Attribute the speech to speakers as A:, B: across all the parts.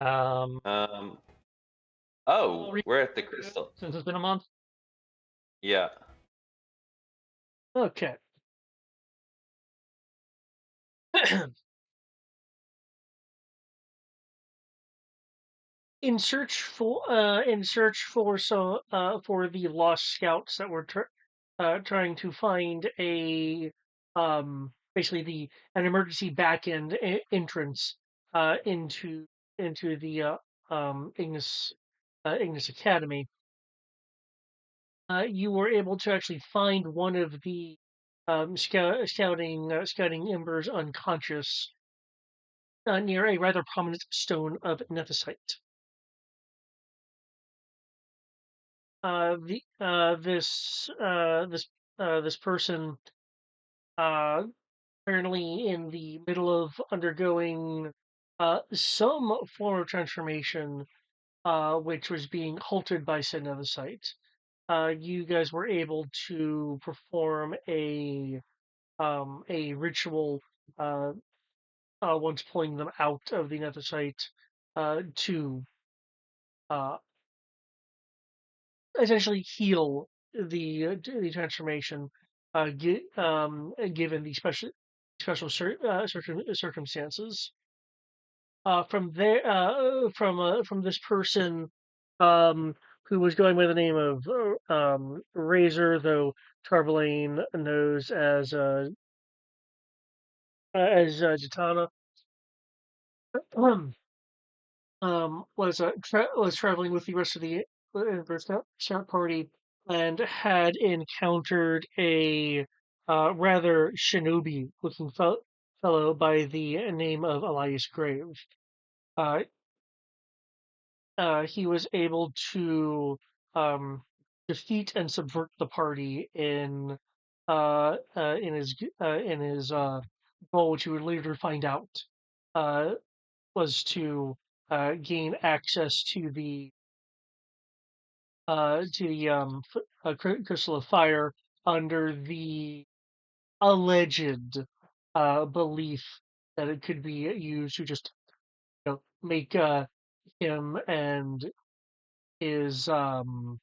A: Um,
B: Um.
A: I'll
B: Oh,
A: read
B: we're at the crystal.
A: since it's been a month.
B: Yeah.
A: Okay. For the lost scouts that were trying to find a basically the an emergency back end entrance into the Ignis Academy. You were able to actually find one of the scouting embers unconscious near a rather prominent stone of nethicite. The this person uh, apparently in the middle of undergoing some form of transformation, which was being halted by Synethicite. You guys were able to perform a ritual uh, once pulling them out of the Nethicite to uh, essentially heal the transformation, given the special circumstances. From this person, um, who was going by the name of Razor, though Tarvalane knows as Jatana, um, was traveling with the rest of the scout party and had encountered a rather shinobi-looking fellow by the name of Elias Grave. Uh, he was able to um, defeat and subvert the party in his goal, which you would later find out uh, was to gain access to the crystal of fire under the alleged belief that it could be used to just make him and his under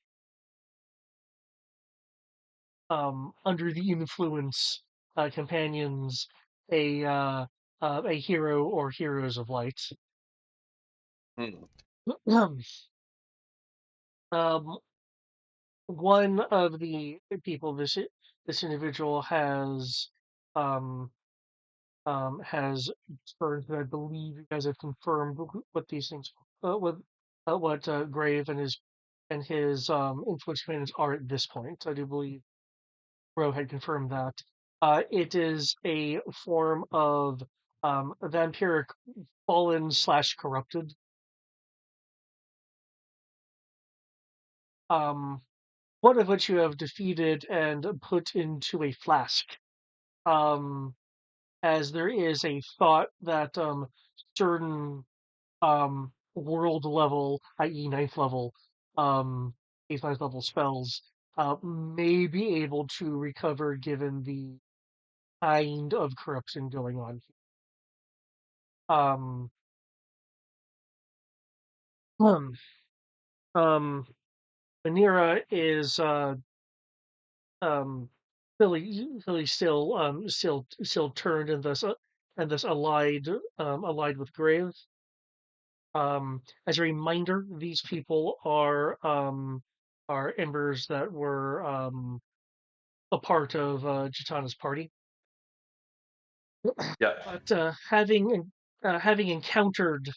A: the influence companions a hero or heroes of light.
B: Hmm.
A: um, One of the people this individual um, has heard that I believe you guys have confirmed what these things what Grave and his influence companions are at this point. I do believe Bro had confirmed that. It is a form of vampiric fallen slash corrupted. Um, one of which you have defeated and put into a flask. Um, as there is a thought that certain world level, i.e., um, ninth level spells may be able to recover given the kind of corruption going on. Um, um, um, Manira is um, Philly still turned and thus allied with Grave. As a reminder, these people are embers that were a part of Chitana's party.
B: Yeah.
A: But having encountered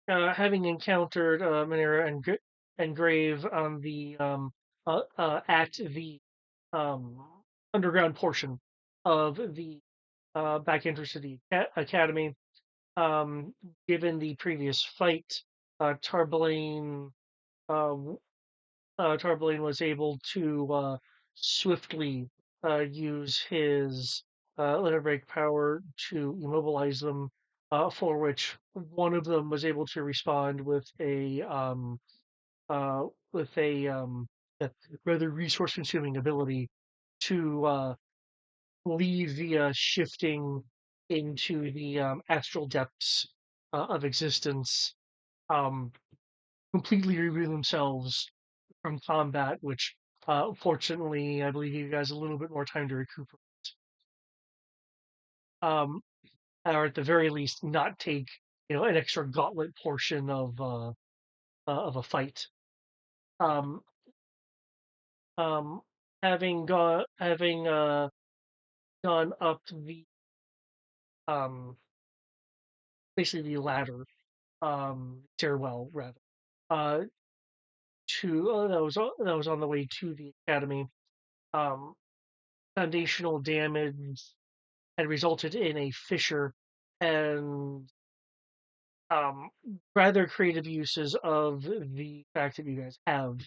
A: Manera and Grave on the at the um, underground portion of the back entrance to the academy, um, given the previous fight, uh, Tarbalane uh, Tarbalane was able to swiftly use his limit break power to immobilize them, for which one of them was able to respond uh, with a rather resource-consuming ability to leave via shifting into the astral depths of existence. um, completely remove themselves from combat, which fortunately I believe you guys a little bit more time to recuperate. Or at the very least not take an extra gauntlet portion of a fight. Um, um, having gone up the um, basically the ladder stairwell rather uh, to that was on the way to the academy. Um, Foundational damage had resulted in a fissure and um, rather creative uses of the fact that you guys have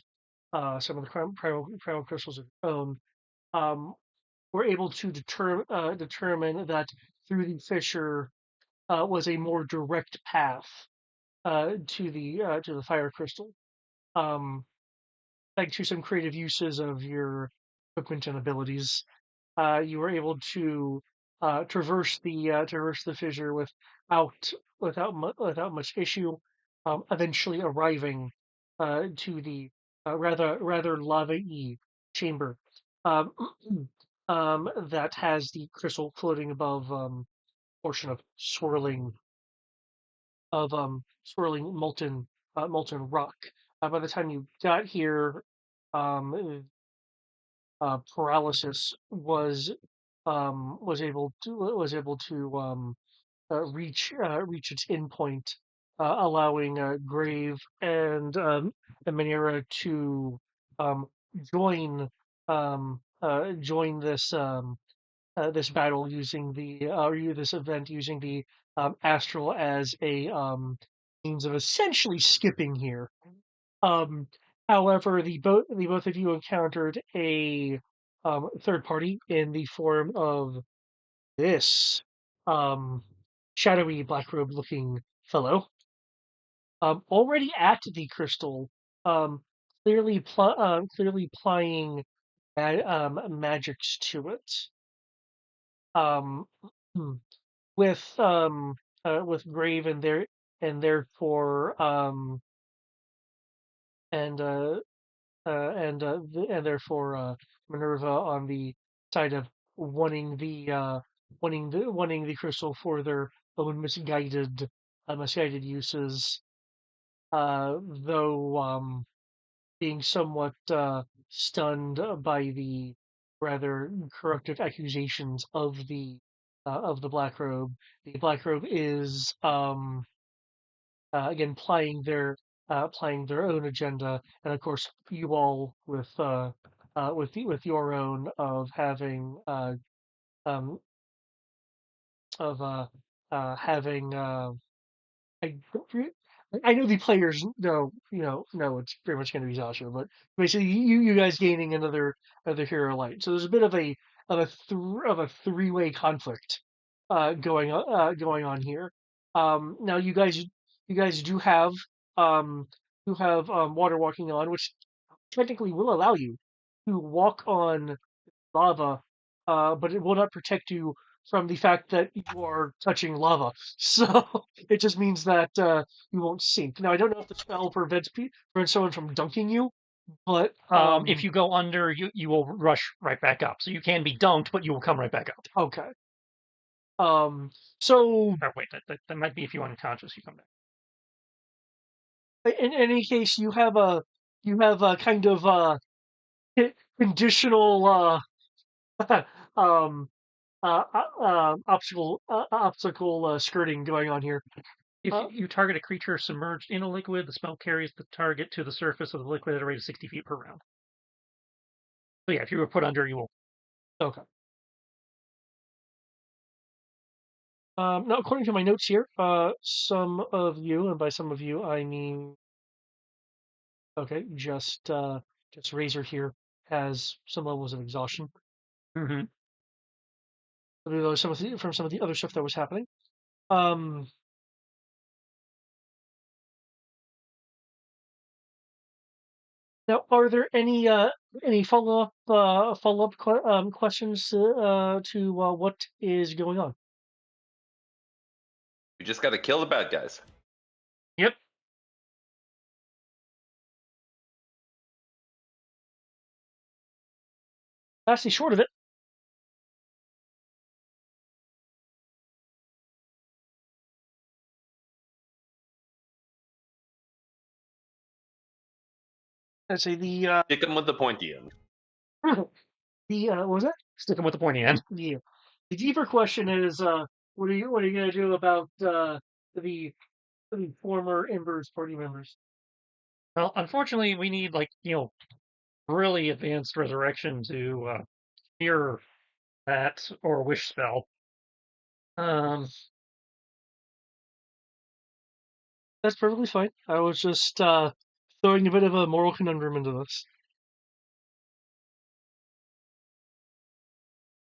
A: some of the primal crystals of your own, um, were able to determine that through the fissure was a more direct path to the fire crystal. Um, Thanks to some creative uses of your equipment and abilities, you were able to traverse the fissure without much issue, eventually arriving to the rather lava-y chamber um, that has the crystal floating above portion of swirling molten rock. By the time you got here, paralysis was able to reach its endpoint, allowing Grave and Manera to um, join join this battle using this event using the astral as a means of essentially skipping here. Um, However, the both of you encountered a third party in the form of this um, shadowy black robe looking fellow, already at the crystal, um, clearly applying magics to it. Um, hmm, with Grave and therefore and and therefore Minerva on the side of wanting wanting the crystal for their own misguided uses, though being somewhat stunned by the rather corruptive accusations of the Black Robe. The Black Robe is again playing their own agenda, and of course you all with your own um, of having I don't re- I know the players know it's pretty much going to be Zasha, but basically you guys gaining another hero light. So there's a bit of a three-way conflict going on here. Now you guys do have water walking on, which technically will allow you to walk on lava, but it will not protect you from the fact that you are touching lava. So it just means that you won't sink. Now I don't know if the spell prevents someone from dunking you, but
C: If you go under, you will rush right back up. So you can be dunked, but you will come right back up.
A: okay. So
C: Or wait, that might be if you're unconscious, you come back.
A: in any case, you have a kind of conditional um obstacle skirting going on here.
C: If you target a creature submerged in a liquid, the spell carries the target to the surface of the liquid at a rate of 60 feet per round. So yeah, if you were put under, you will.
A: Okay. Now, according to my notes here, some of you, and by some of you, I mean, okay, just Razor here has some levels of exhaustion.
C: Mm-hmm.
A: From some of the other stuff that was happening. Um, Now, are there any follow up questions to what is going on?
B: We just got to kill the bad guys.
C: Yep.
A: That's the short of it. Let's say the
B: Stick 'em with the pointy end.
A: what was that?
C: Sticking with the pointy end.
A: Yeah. The deeper question is, what are you gonna do about the former Embers party members?
C: Well, unfortunately, we need really advanced resurrection to mirror that or wish spell.
A: That's perfectly fine. I was just throwing a bit of a moral conundrum into this.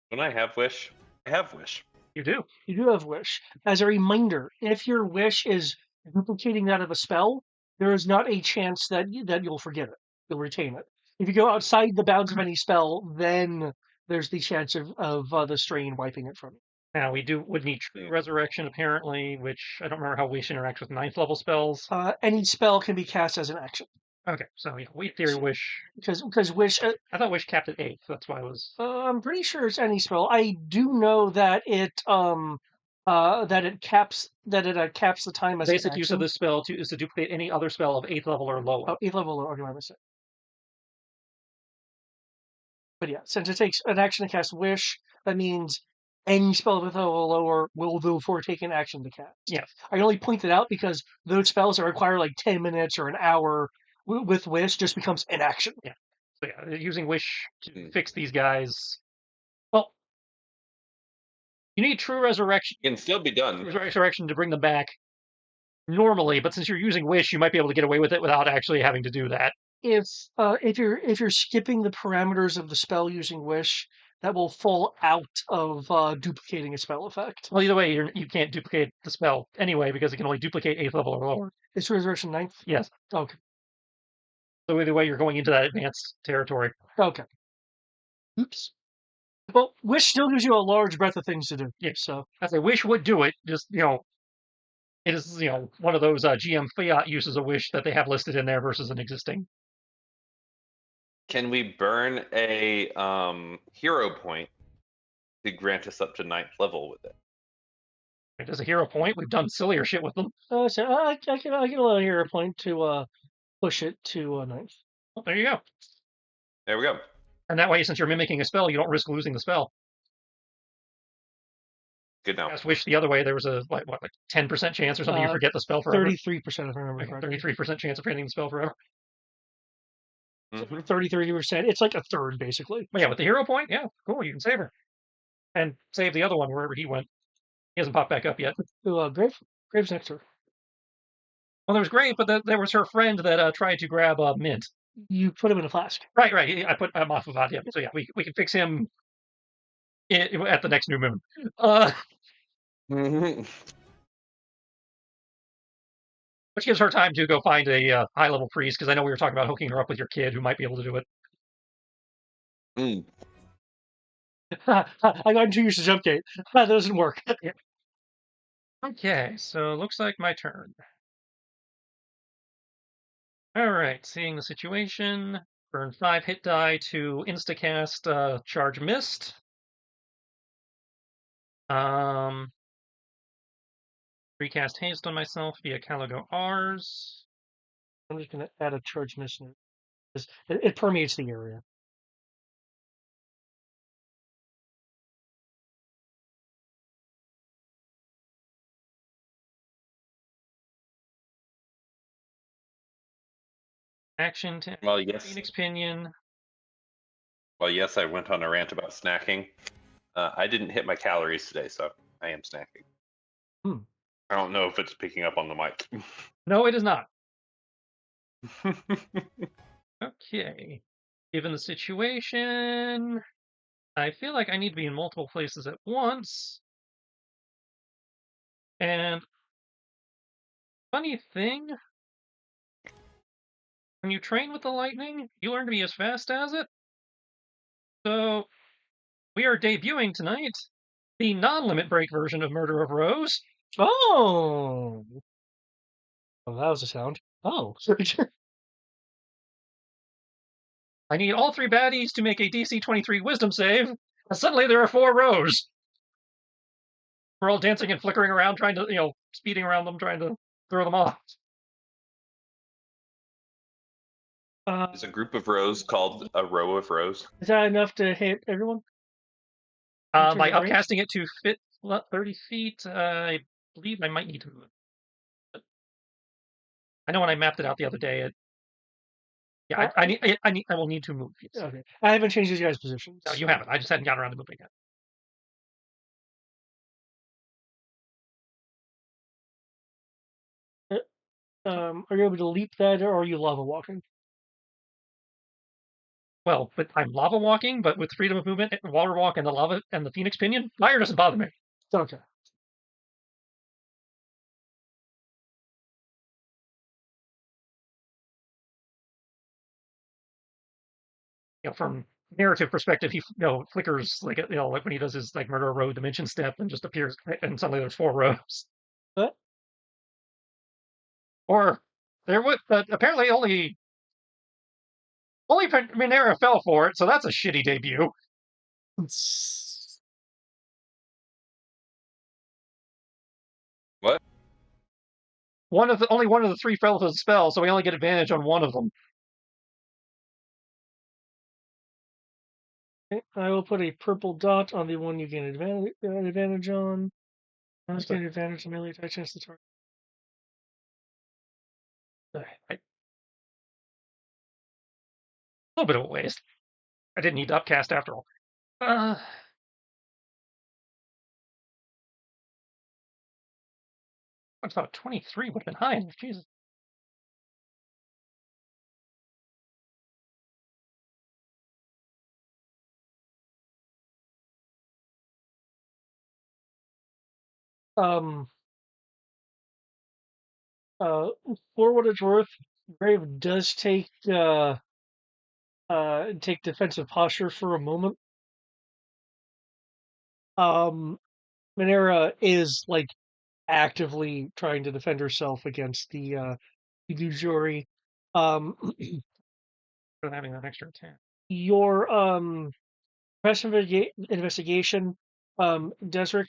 B: When I have wish, I have wish.
C: You do.
A: You do have wish. As a reminder, if your wish is duplicating that of a spell, there is not a chance that you'll forget it. You'll retain it. If you go outside the bounds of any spell, then there's the chance of the strain wiping it from you.
C: Now would need true resurrection apparently, which I don't remember how wish interacts with 9th level spells.
A: Any spell can be cast as an action.
C: Okay, so yeah, we theory wish.
A: Because wish.
C: I thought wish capped at 8th. That's why I was.
A: I'm pretty sure it's any spell. I do know that it caps the time as
C: Basic
A: an
C: use
A: action.
C: of this spell is to duplicate any other spell of 8th level or lower.
A: Oh, 8th level or do I miss it? But yeah, since it takes an action to cast wish, that means any spell with a level lower will therefore take an action to cast.
C: Yes.
A: I only point it out because those spells that require like 10 minutes or an hour with wish just becomes an action.
C: Yeah. So yeah, using wish to fix these guys. Well, you need true resurrection.
B: It can still be done.
C: Resurrection to bring them back normally, but since you're using wish, you might be able to get away with it without actually having to do that.
A: If you're skipping the parameters of the spell using wish, that will fall out of duplicating a spell effect.
C: Well, either way, you can't duplicate the spell anyway because it can only duplicate 8th level or lower.
A: It's resurrection 9th?
C: Yes.
A: Okay.
C: So either way, you're going into that advanced territory.
A: Okay. Oops. Well, wish still gives you a large breadth of things to do.
C: Yeah.
A: So
C: I say wish would do it. Just it is one of those GM fiat uses of wish that they have listed in there versus an existing.
B: Can we burn a hero point to grant us up to 9th level with it?
C: It is a hero point. We've done sillier shit with them.
A: so I can allow here a point to push it to 9th.
C: Well, there you go.
B: There we go.
C: And that way, since you're mimicking a spell, you don't risk losing the spell.
B: Good now.
C: Cast wish the other way, there was a like 10% chance or something you forget the spell forever.
A: 33%, if I remember correctly.
C: 33% chance of forgetting the spell forever.
A: 33%. It's like a third, basically.
C: But yeah, with the hero point, yeah, cool. You can save her, and save the other one wherever he went. He hasn't popped back up yet.
A: Grave's next to her.
C: Well, there was Grave, but there was her friend that tried to grab Mint.
A: You put him in a flask.
C: Right. I put him off of him. So yeah, we can fix him at the next new moon. Which gives her time to go find a high-level priest, because I know we were talking about hooking her up with your kid who might be able to do it.
A: I got too used to jump gate. That doesn't work.
C: Yeah. Okay, so looks like my turn. Alright, seeing the situation. Burn 5 hit die to instacast Charge Mist. Recast Haste on myself via Caligo R's.
A: I'm just going to add a Charge Mist. It permeates the area.
C: Action to Phoenix Pinion.
B: Well, yes, I went on a rant about snacking. I didn't hit my calories today, so I am snacking. I don't know if it's picking up on the mic.
C: No, it is not. Okay. Given the situation, I feel like I need to be in multiple places at once. And funny thing, when you train with the lightning, you learn to be as fast as it. So we are debuting tonight the non-limit break version of Murder of Rose.
A: Oh, that was a sound. Oh.
C: I need all 3 baddies to make a DC 23 Wisdom save, and suddenly there are 4 rows. We're all dancing and flickering around, trying to, speeding around them, trying to throw them off.
B: Is a group of rows called a row of rows?
A: Is that enough to hit everyone? In terms
C: By
A: of range?
C: upcasting it to fit 30 feet, I believe I might need to move it. I know when I mapped it out the other day, I will need to move. Yes.
A: Okay. I haven't changed these guys' positions.
C: No, you haven't. I just hadn't gotten around to moving yet.
A: Are you able to leap that, or are you lava walking?
C: Well, but I'm lava walking, but with freedom of movement, water walk, and the lava and the phoenix pinion, fire doesn't bother me.
A: Okay.
C: From narrative perspective, he flickers like like when he does his like murder row dimension step and just appears, and suddenly there's 4 rows.
A: What?
C: Or there would, but apparently only Minera fell for it, so that's a shitty debut.
B: What?
C: Only one of the 3 fell to the spell, so we only get advantage on one of them.
A: Okay, I will put a purple dot on the one you gain advantage on. Let's get advantage on melee attack against the target.
C: A little bit of a waste. I didn't need to upcast after all. I thought 23 would have been high enough. Jesus.
A: Um. For what it's worth, Brave does take defensive posture for a moment. Minera is like actively trying to defend herself against the Illusory.
C: For having that extra attack.
A: Your investigation, Desric.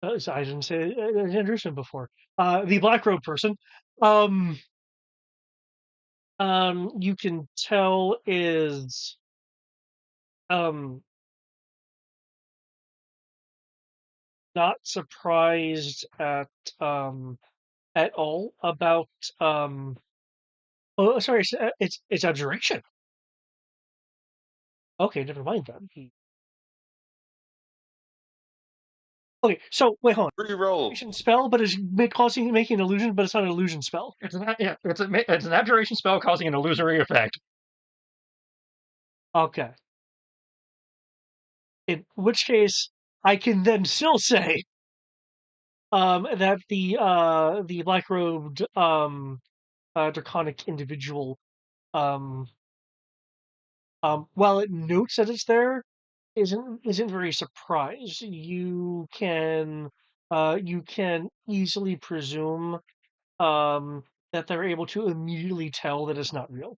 A: I didn't say Anderson before. The black robe person. You can tell is not surprised at all about oh sorry it's abjuration. Okay, never mind then. Okay, so wait, hold on.
B: Reroll.
A: Abjuration spell, but it's making an illusion, but it's not an illusion spell.
C: It's an abjuration spell causing an illusory effect.
A: Okay. In which case, I can then still say that the black robed draconic individual um while it notes that it's there, isn't very surprised. You can easily presume that they're able to immediately tell that it's not real.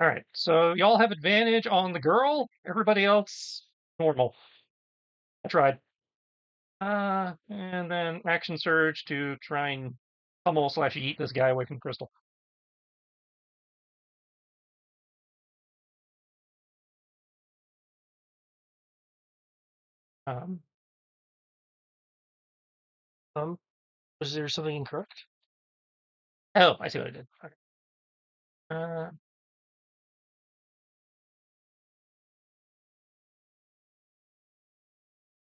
C: All right, so y'all have advantage on the girl. Everybody else normal. I tried. And then action surge to try and pummel / eat this guy away from Crystal. Um,
A: Was there something incorrect?
C: oh, I see what I did. Okay.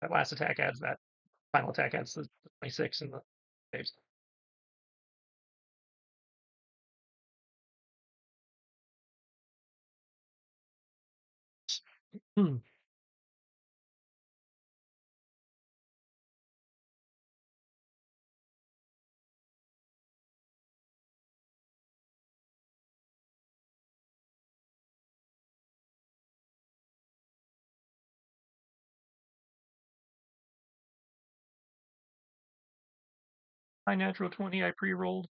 C: That last attack adds that. Final attack adds the 26 in the saves.
A: Hmm.
C: High natural 20 I pre-rolled.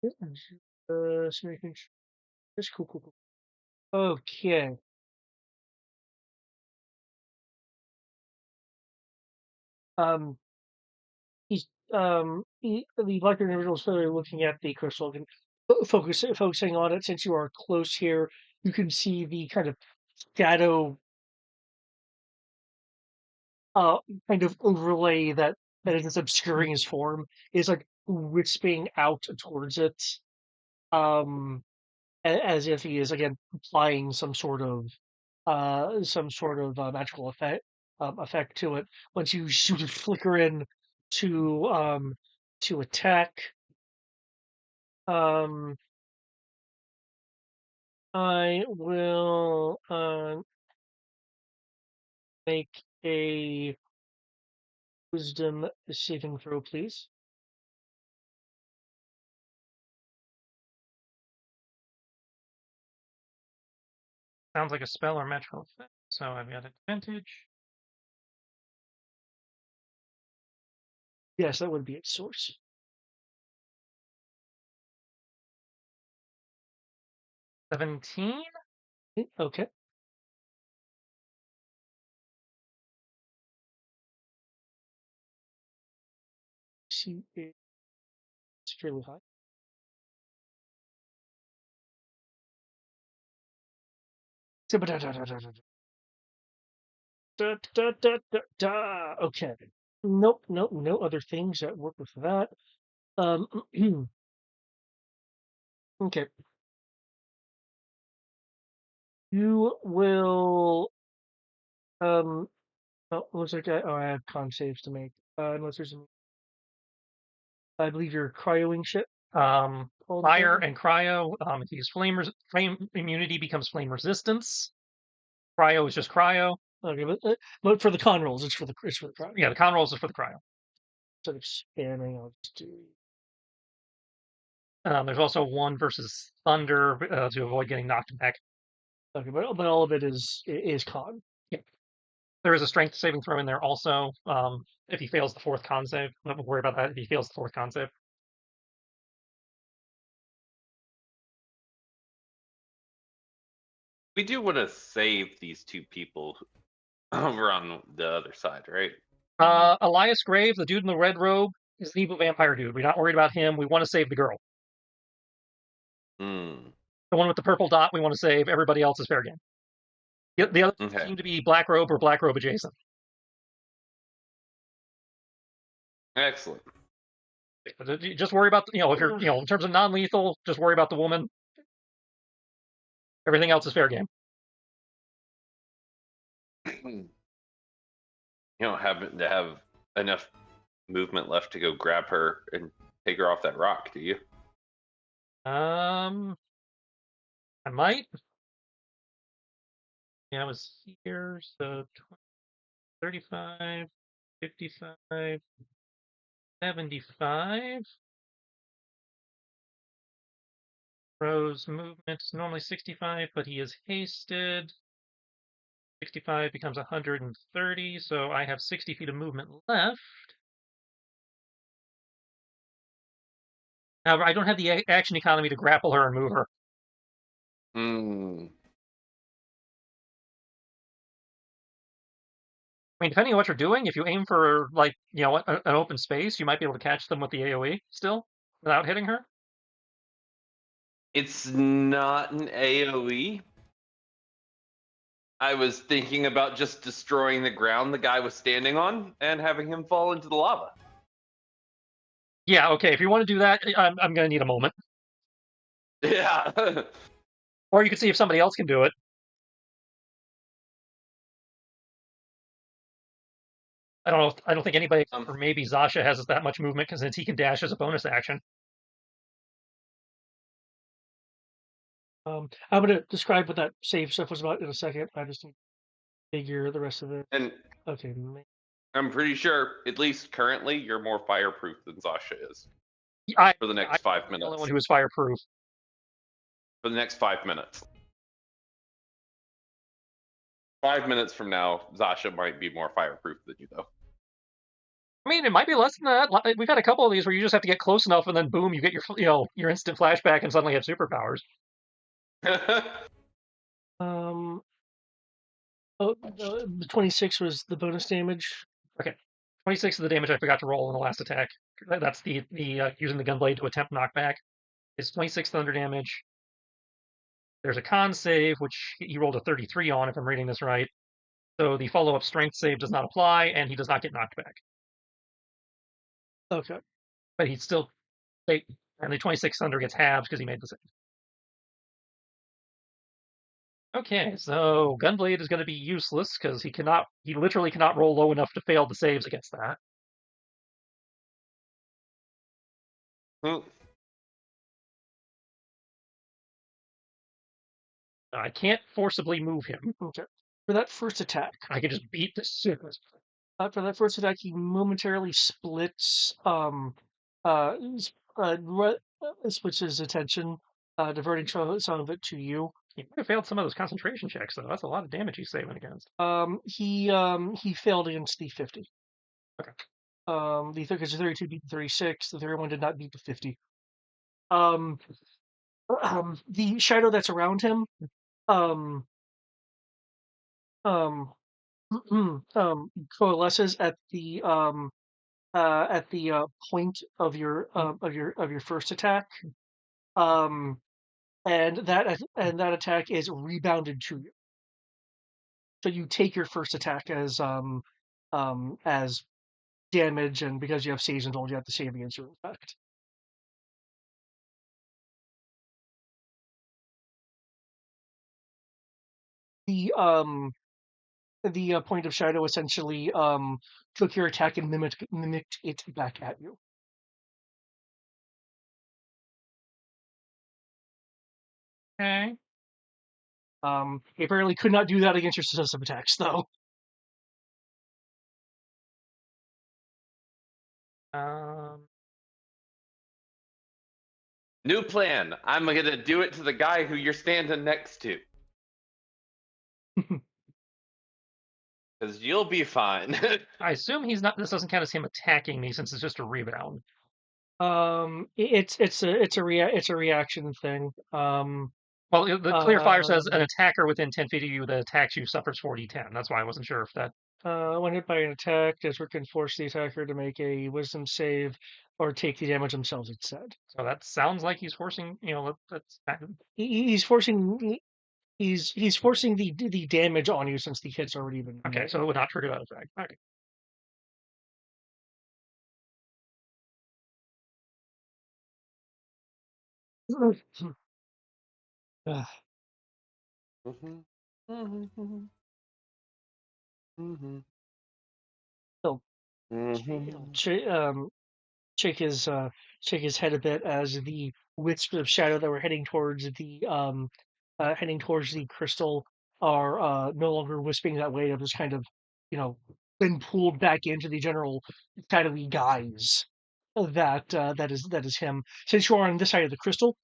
A: Just making sure. It's cool, cool, cool. Okay. Um, the black individual is clearly looking at the crystal and focusing on it. Since you are close here, you can see the kind of shadow, uh, kind of overlay that is obscuring his form is like wisping out towards it, um, as if he is again applying some sort of magical effect to it. Once you sort of flicker in to attack, um, I will make a wisdom saving throw, please.
C: Sounds like a spell or magical effect, so I've got advantage.
A: Yes, that would be its source.
C: 17?
A: Okay. See, it's fairly high. Okay. Nope, nope, no other things that work with that. Um, okay. You will, oh, looks like I have con saves to make. Unless there's any, I believe you're cryoing shit.
C: Fire and cryo. If you use flame immunity becomes flame resistance. Cryo is just cryo.
A: Okay, but for the con rolls, it's for the cryo.
C: Yeah, the con rolls is for the cryo.
A: Instead of spamming, I'll just do.
C: There's also 1 versus thunder to avoid getting knocked back.
A: Okay, but all of it is con.
C: Yeah. There is a strength saving throw in there also. If he fails the 4th con save, don't worry about that. If he fails the 4th con save.
B: We do want to save these 2 people over on the other side, right?
C: Elias Grave, the dude in the red robe, is the evil vampire dude. We're not worried about him. We want to save the girl.
B: Hmm.
C: The one with the purple dot, we want to save. Everybody else is fair game. The others seem to be black robe or black robe adjacent.
B: Excellent.
C: Just worry about, if you're, in terms of non-lethal, just worry about the woman. Everything else is fair game.
B: You don't happen to have enough movement left to go grab her and take her off that rock, do you?
C: I might. Yeah, I was here, so 35, 55, 75. Rose movement is normally 65, but he is hasted. 65 becomes 130, so I have 60 feet of movement left. However, I don't have the action economy to grapple her and move her.
B: Hmm.
C: I mean, depending on what you're doing, if you aim for, like, an open space, you might be able to catch them with the AoE still without hitting her.
B: It's not an AoE. I was thinking about just destroying the ground the guy was standing on and having him fall into the lava.
C: Yeah, okay. If you want to do that, I'm going to need a moment.
B: Yeah.
C: Or you could see if somebody else can do it. I don't know. I don't think anybody, or maybe Zasha, has that much movement because since he can dash as a bonus action.
A: I'm going to describe what that save stuff was about in a second. I just need to figure the rest of it.
B: And
A: Okay.
B: I'm pretty sure, at least currently, you're more fireproof than Zasha is. For the next 5 minutes.
C: I'm the only one who is fireproof.
B: For the next 5 minutes. 5 minutes from now, Zasha might be more fireproof than you, though.
C: I mean, it might be less than that. We've had a couple of these where you just have to get close enough, and then boom, you get your instant flashback, and suddenly have superpowers.
A: The 26 was the bonus damage.
C: Okay, 26 is the damage I forgot to roll in the last attack. That's the using the gunblade to attempt knockback. It's 26 thunder damage. There's a con save, which he rolled a 33 on, if I'm reading this right. So the follow-up strength save does not apply, and he does not get knocked back.
A: Okay.
C: But he's still, and the 26 thunder gets halved because he made the save. Okay, so Gunblade is going to be useless because he literally cannot roll low enough to fail the saves against that. I can't forcibly move him.
A: Okay. For that first attack,
C: I can just beat the shit.
A: For that first attack, he momentarily splits switches his attention, diverting some of it to you.
C: He might have failed some of those concentration checks, though. That's a lot of damage he's saving against.
A: He failed against the 50.
C: Okay.
A: The 32 beat the 36. The third one did not beat the 50. The shadow that's around him, coalesces at the point of your first attack, and that attack is rebounded to you. So you take your first attack as damage, and because you have saves involved, you have to save against your effect. The point of shadow essentially took your attack and mimicked it back at you.
C: Okay.
A: He apparently could not do that against your successive attacks, though.
B: New plan. I'm gonna do it to the guy who you're standing next to. Because you'll be fine.
C: I assume he's not. This doesn't count as him attacking me since it's just a rebound.
A: It's a reaction thing.
C: Well, the clear fire says an attacker within 10 feet of you that attacks you suffers 4d10. That's why I wasn't sure if that.
A: When hit by an attack, Desert can force the attacker to make a wisdom save or take the damage themselves, it said.
C: So that sounds like he's forcing,
A: He's forcing the damage on you since the hit's already been
C: okay,
A: made.
C: so it would not trigger that effect. Okay.
A: So, shake his head a bit as the wisps of shadow that were heading towards the crystal are no longer wisping that way. They've just kind of, been pulled back into the general shadowy guise that is him. Since you are on this side of the crystal,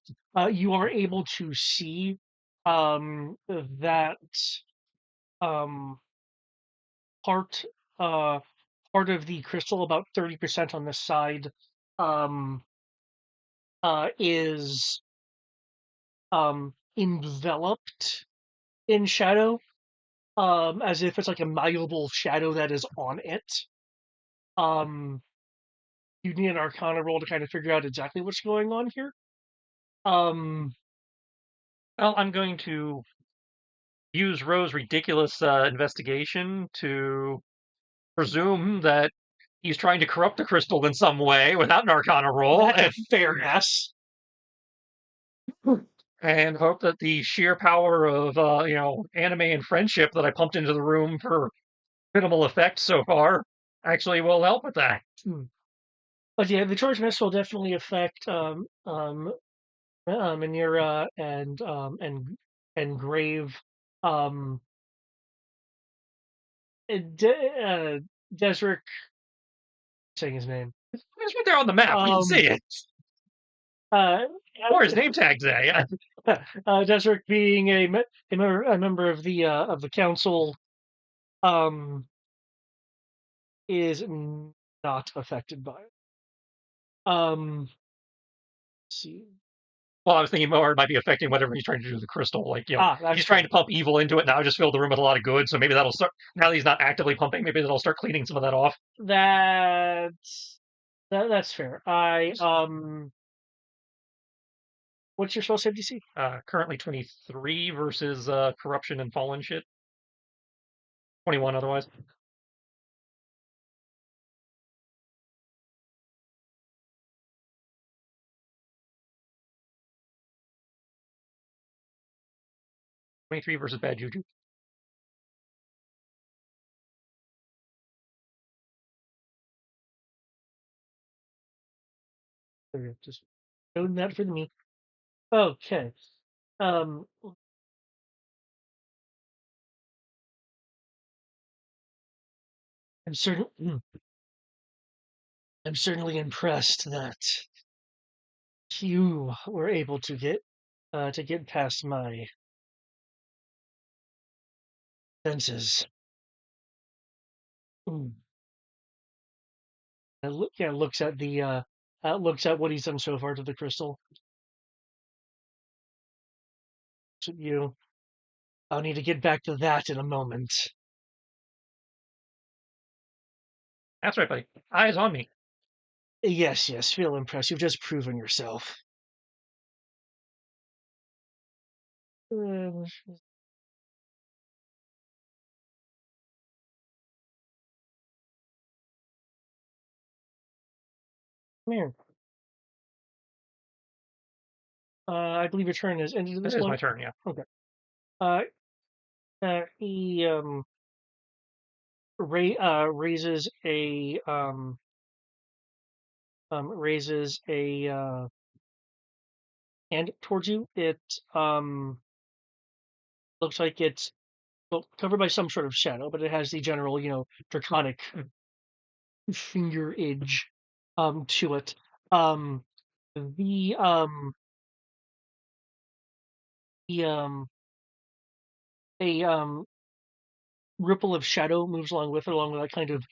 A: you are able to see that part of the crystal, about 30% on this side, is enveloped in shadow, as if it's like a malleable shadow that is on it. You need an Arcana roll to kind of figure out exactly what's going on here.
C: Well, I'm going to use Ro's ridiculous investigation to presume that he's trying to corrupt the crystal in some way without an Arcana roll.
A: That's a fair guess.
C: And hope that the sheer power of anime and friendship that I pumped into the room for minimal effect so far actually will help with that.
A: But yeah, the charge miss will definitely affect Manira and Grave. Desric, saying his name.
C: It's right there on the map. You can see it. Or his name tag today.
A: Desric, being a member of the council, is not affected by it. Let's see.
C: Well, I was thinking more it might be affecting whatever he's trying to do to the crystal. Like, he's trying to pump evil into it now, just fill the room with a lot of good. So maybe that'll start. Now that he's not actively pumping, maybe that'll start cleaning some of that off.
A: That's fair. What's your spell save DC?
C: Currently 23 versus corruption and fallen shit. 21 otherwise. $23 versus bad juju.
A: Just noting that for me. Okay. I'm certainly impressed that you were able to get past my senses. Looks at looks at what he's done so far to the crystal. Looks at you. I'll need to get back to that in a moment.
C: That's right, buddy. Eyes on me.
A: Yes, feel impressed. You've just proven yourself. Come here. I believe your turn is ended.
C: This is my turn, yeah.
A: Okay. He raises a hand towards you. It looks like it's covered by some sort of shadow, but it has the general, draconic finger edge to it. The a ripple of shadow moves along with it, along with that kind of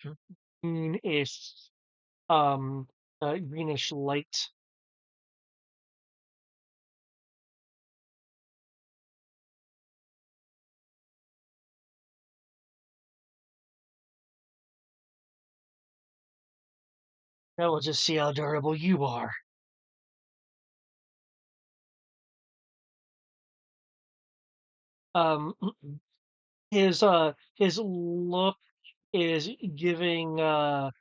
A: greenish greenish light. Now we'll just see how durable you are. Um, his look is giving the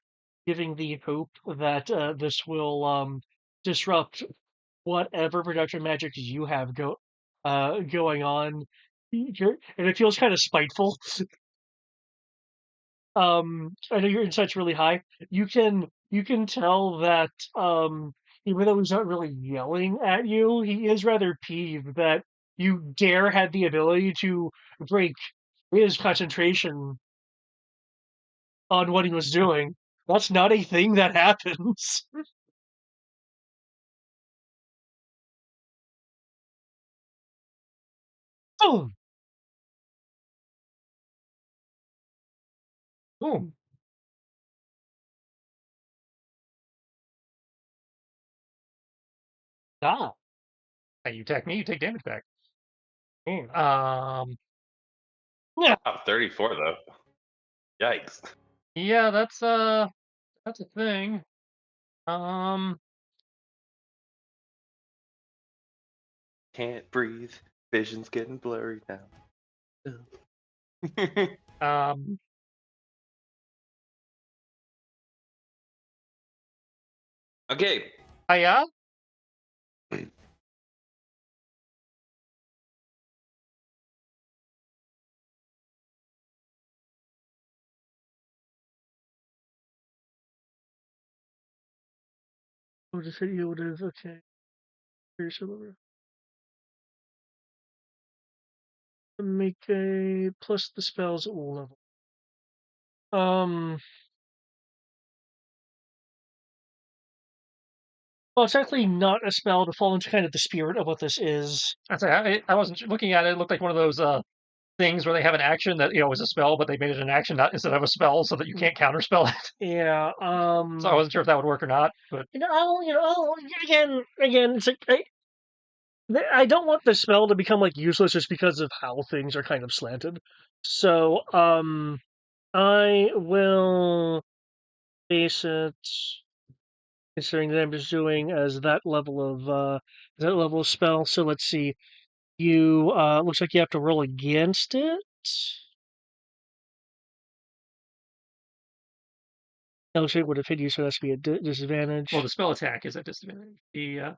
A: hope that this will disrupt whatever production magic you have going on, and it feels kind of spiteful. I know your insight's really high. You can tell that even though he's not really yelling at you, he is rather peeved that you dare have the ability to break his concentration on what he was doing. That's not a thing that happens. Boom. Boom. Ah.
C: Hey, you attack me, you take damage back.
A: Yeah.
B: Wow, 34 though. Yikes.
C: Yeah, that's a thing.
B: Can't breathe. Vision's getting blurry now. Okay.
C: Hiya.
A: We'll just hit you with okay. Here's over. Make a plus the spell's level. Well, it's actually not a spell to fall into kind of the spirit of what this is.
C: I wasn't looking at it. It looked like one of those things where they have an action that is a spell, but they made it an action instead of a spell, so that you can't counterspell it.
A: Yeah.
C: So I wasn't sure if that would work or not, but
A: again, it's like I don't want the spell to become like useless just because of how things are kind of slanted. So I will base it, considering that I'm just doing as that level of spell. So let's see. You looks like you have to roll against it. That looks like it would have hit you, so that's to be a disadvantage.
C: well, the spell attack is at disadvantage. The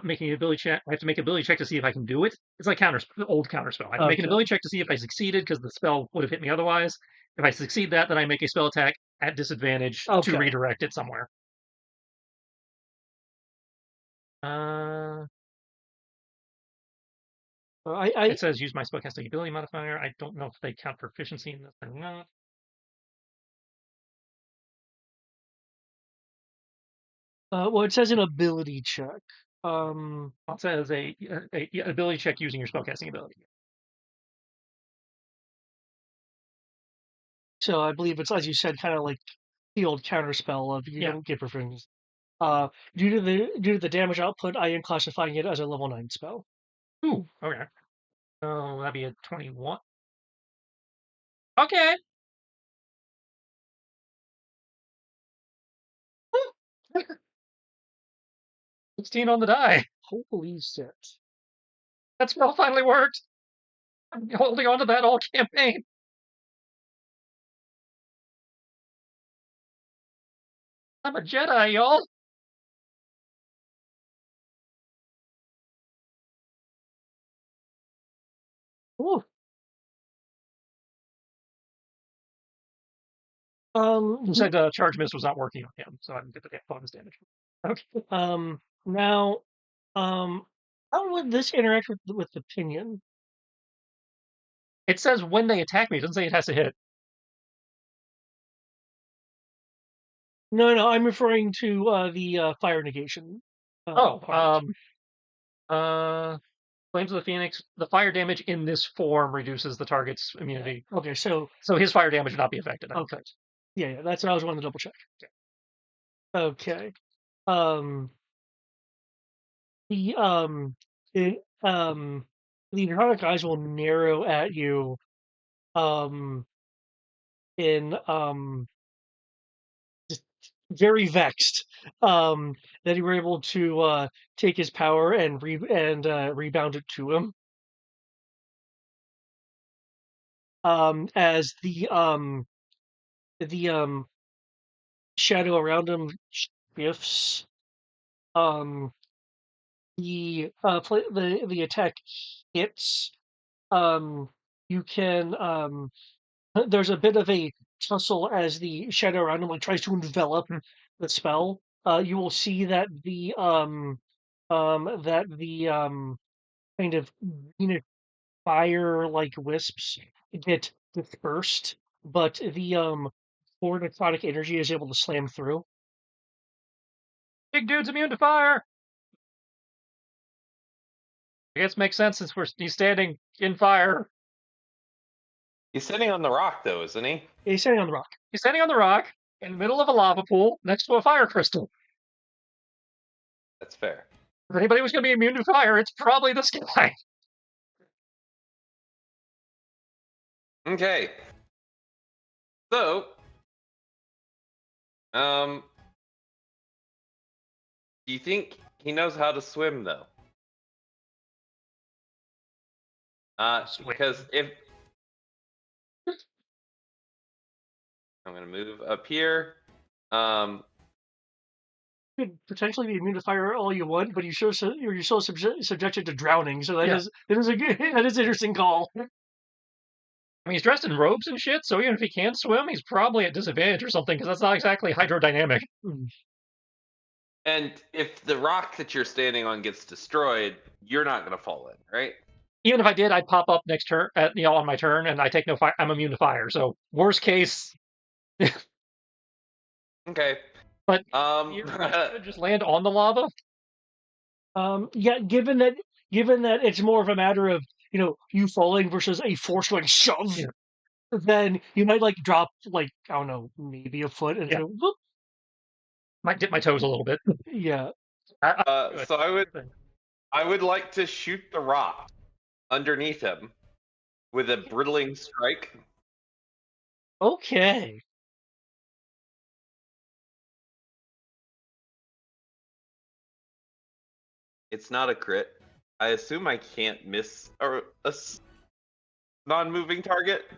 C: making an ability check. I have to make an ability check to see if I can do it. It's like old counterspell. I have to make an ability check to see if I succeeded because the spell would have hit me otherwise. If I succeed that, then I make a spell attack at disadvantage to redirect it somewhere. It says use my spellcasting ability modifier. I don't know if they count proficiency in this or not.
A: Well, it says an ability check.
C: It says a ability check using your spellcasting ability.
A: So I believe it's, as you said, kind of like the old counterspell of you don't get proficiency. Due to the damage output, I am classifying it as a level 9 spell.
C: Ooh, okay. So that'd be a 21. Okay. 16 on the die.
A: Holy shit.
C: That spell finally worked. I'm holding on to that all campaign. I'm a Jedi, y'all.
A: Ooh.
C: You said charge miss was not working on him, so I didn't get the bonus damage.
A: Okay. Now, how would this interact with the pinion?
C: It says when they attack me. It doesn't say it has to hit.
A: No, I'm referring to the fire negation.
C: Flames of the Phoenix. The fire damage in this form reduces the target's immunity.
A: Okay, so
C: his fire damage would not be affected.
A: Okay. Yeah, that's what I was wanting to double check. Okay. The the necrotic eyes will narrow at you in just very vexed that you were able to take his power and rebound it to him. As the shadow around him shifts, the attack hits. You can there's a bit of a tussle as the shadow around him tries to envelop the spell. You will see that the kind of fire like wisps get dispersed, but the core necrotic energy is able to slam through.
C: Big dude's immune to fire. I guess it makes sense since he's standing in fire.
B: He's sitting on the rock, though, isn't he?
A: He's standing on the rock.
C: He's standing on the rock in the middle of a lava pool next to a fire crystal.
B: That's fair.
C: If anybody was going to be immune to fire, it's probably this guy.
B: Okay. So, do you think he knows how to swim, though? Because if I'm going to move up here,
A: you could potentially be immune to fire all you want, but you're still subjected to drowning. So that is a good, that is an interesting call.
C: I mean, he's dressed in robes and shit, so even if he can't swim, he's probably at disadvantage or something, because that's not exactly hydrodynamic.
B: And if the rock that you're standing on gets destroyed, you're not going to fall in, right?
C: Even if I did, I'd pop up next turn, on my turn, and I take no fire. I'm immune to fire. So worst case.
B: Okay.
C: But you just land on the lava.
A: Yeah, given that it's more of a matter of you falling versus a force like shove, then you might like drop like I don't know, maybe a foot and whoop.
C: Might dip my toes a little bit.
A: Yeah.
B: So I would like to shoot the rock underneath him with a brittling strike.
A: Okay.
B: It's not a crit. I assume I can't miss a non-moving target.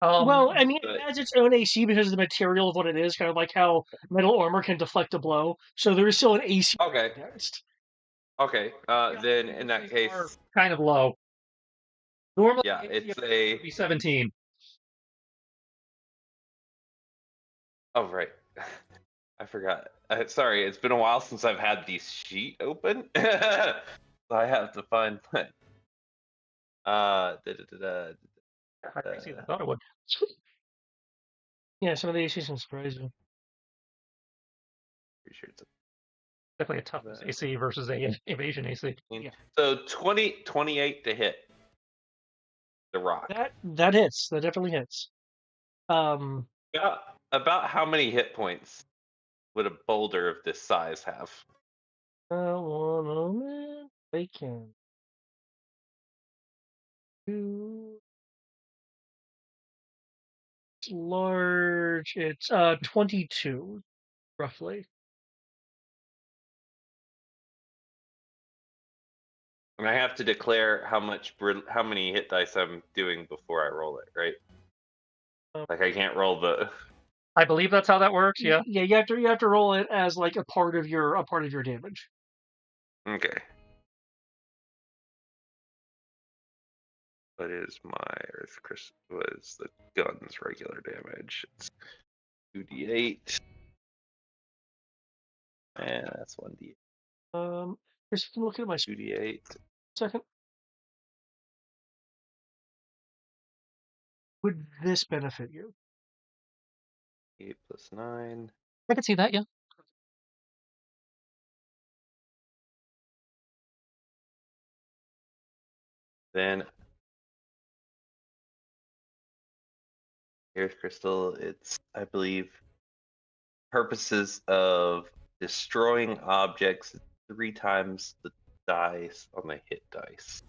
A: Well, I mean, it has its own AC because of the material of what it is, kind of like how metal armor can deflect a blow. So there is still an AC
B: Okay.
A: against.
B: Okay. Then in that case,
C: kind of low. Normally,
B: yeah, it's a
C: be 17.
B: Oh right, I forgot. Sorry, it's been a while since I've had the sheet open, so I have to find.
C: I see that. I thought it would.
A: Yeah, some of the ACs can surprise you.
B: Pretty sure it's
C: Definitely a toughness AC versus a evasion AC.
A: Yeah.
B: So 28 to hit the rock.
A: That hits. That definitely hits.
B: About how many hit points would a boulder of this size have?
A: One moment. They can. It's large. It's 22, roughly.
B: And I have to declare how many hit dice I'm doing before I roll it, right? Like I can't roll the.
C: I believe that's how that works. Yeah.
A: Yeah, you have to roll it as like a part of your damage.
B: Okay. What is my Earth Crystal? What is the gun's regular damage? It's 2d8. And that's 1d8.
A: Just look at my
B: 2d8.
A: second. Would this benefit you?
B: 8 plus 9.
C: I can see that, yeah.
B: Then Earth Crystal, it's, I believe, purposes of destroying objects 3 times the dice on the hit dice.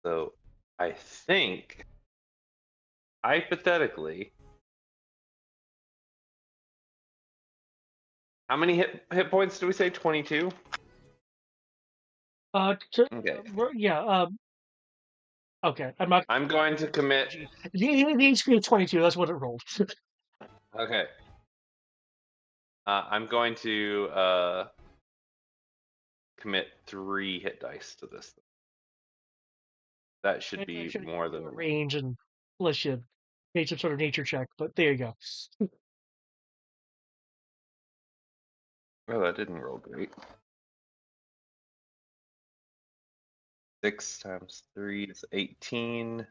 B: So I think, hypothetically, how many hit points do we say? 22?
A: Okay. Yeah. Okay.
B: I'm going to commit.
A: The HP of 22. That's what it rolled.
B: Okay. I'm going to commit 3 hit dice to this. That should be more than
A: range, and unless you made some sort of nature check. But there you go.
B: Oh, that didn't roll great. 6 times 3 is 18.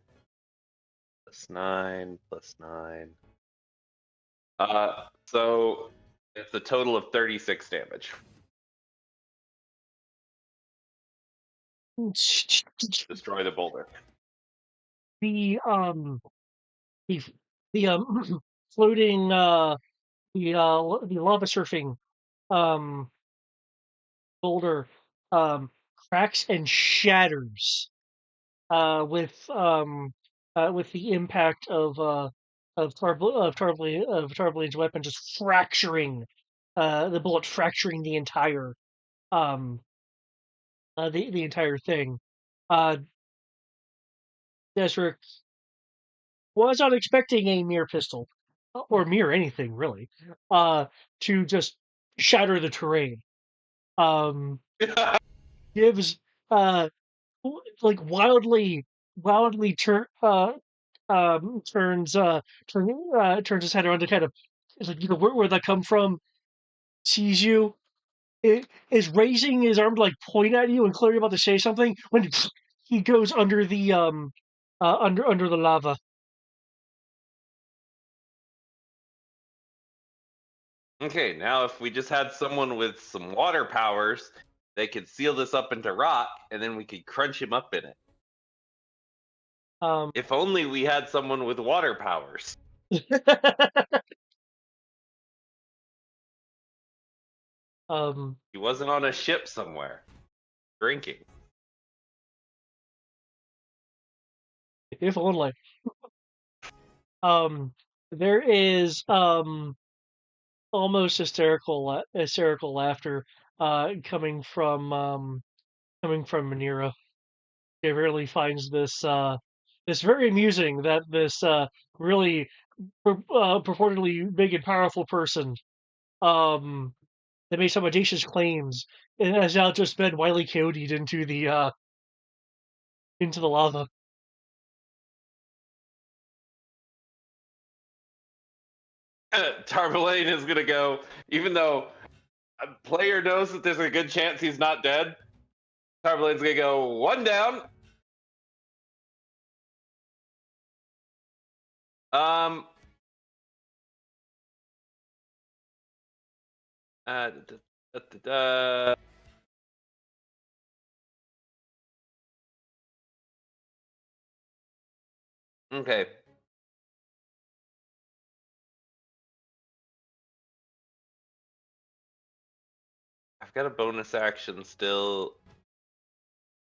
B: Plus 9, plus 9. So it's a total of 36 damage. Destroy the boulder.
A: The floating the lava surfing boulder cracks and shatters with the impact of Tarblein's weapon just fracturing the bullet fracturing the entire the entire thing. Desric was not expecting a mere pistol or mere anything really to just shatter the terrain. Gives like wildly turns turns his head around to kind of is like where that come from, sees you, is raising his arm to like point at you and clearly about to say something when he goes under the under the lava.
B: Okay, now if we just had someone with some water powers, they could seal this up into rock, and then we could crunch him up in it. If only we had someone with water powers.
A: He
B: wasn't on a ship somewhere, drinking.
A: If only. There is almost hysterical laughter coming from Manira. He really finds this very amusing that this really purportedly big and powerful person that made some audacious claims and has now just been wily coyoted into the lava.
B: Tarvalane is gonna go, even though a player knows that there's a good chance he's not dead. Tarvalane's gonna go one down. Okay. I've got a bonus action still.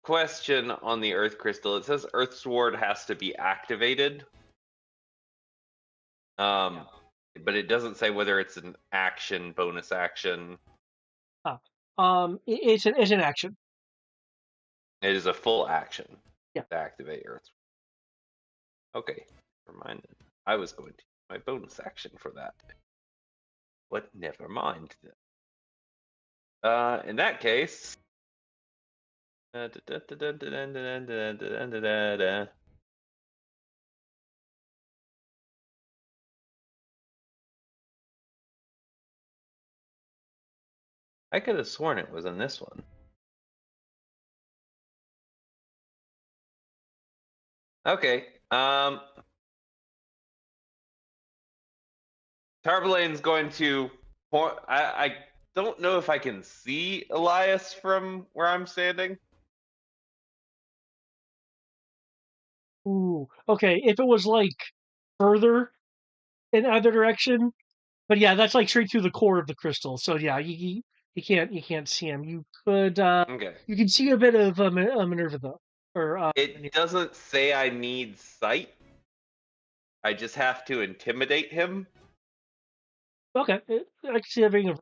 B: Question on the Earth Crystal. It says Earth Sword has to be activated. But it doesn't say whether it's an action, bonus action.
A: It's an action.
B: It is a full action.
A: Yeah.
B: To activate Earth Sword. Okay. Reminded. I was going to use my bonus action for that. But never mind. In that case. I could have sworn it was in this one. Okay. Tarvalane's going to point. I don't know if I can see Elias from where I'm standing.
A: Ooh. Okay. If it was like further in either direction, but yeah, that's like straight through the core of the crystal. So yeah, you can't see him. You could
B: Okay.
A: You can see a bit of Minerva though. Or
B: it doesn't say I need sight. I just have to intimidate him.
A: Okay, I can see that being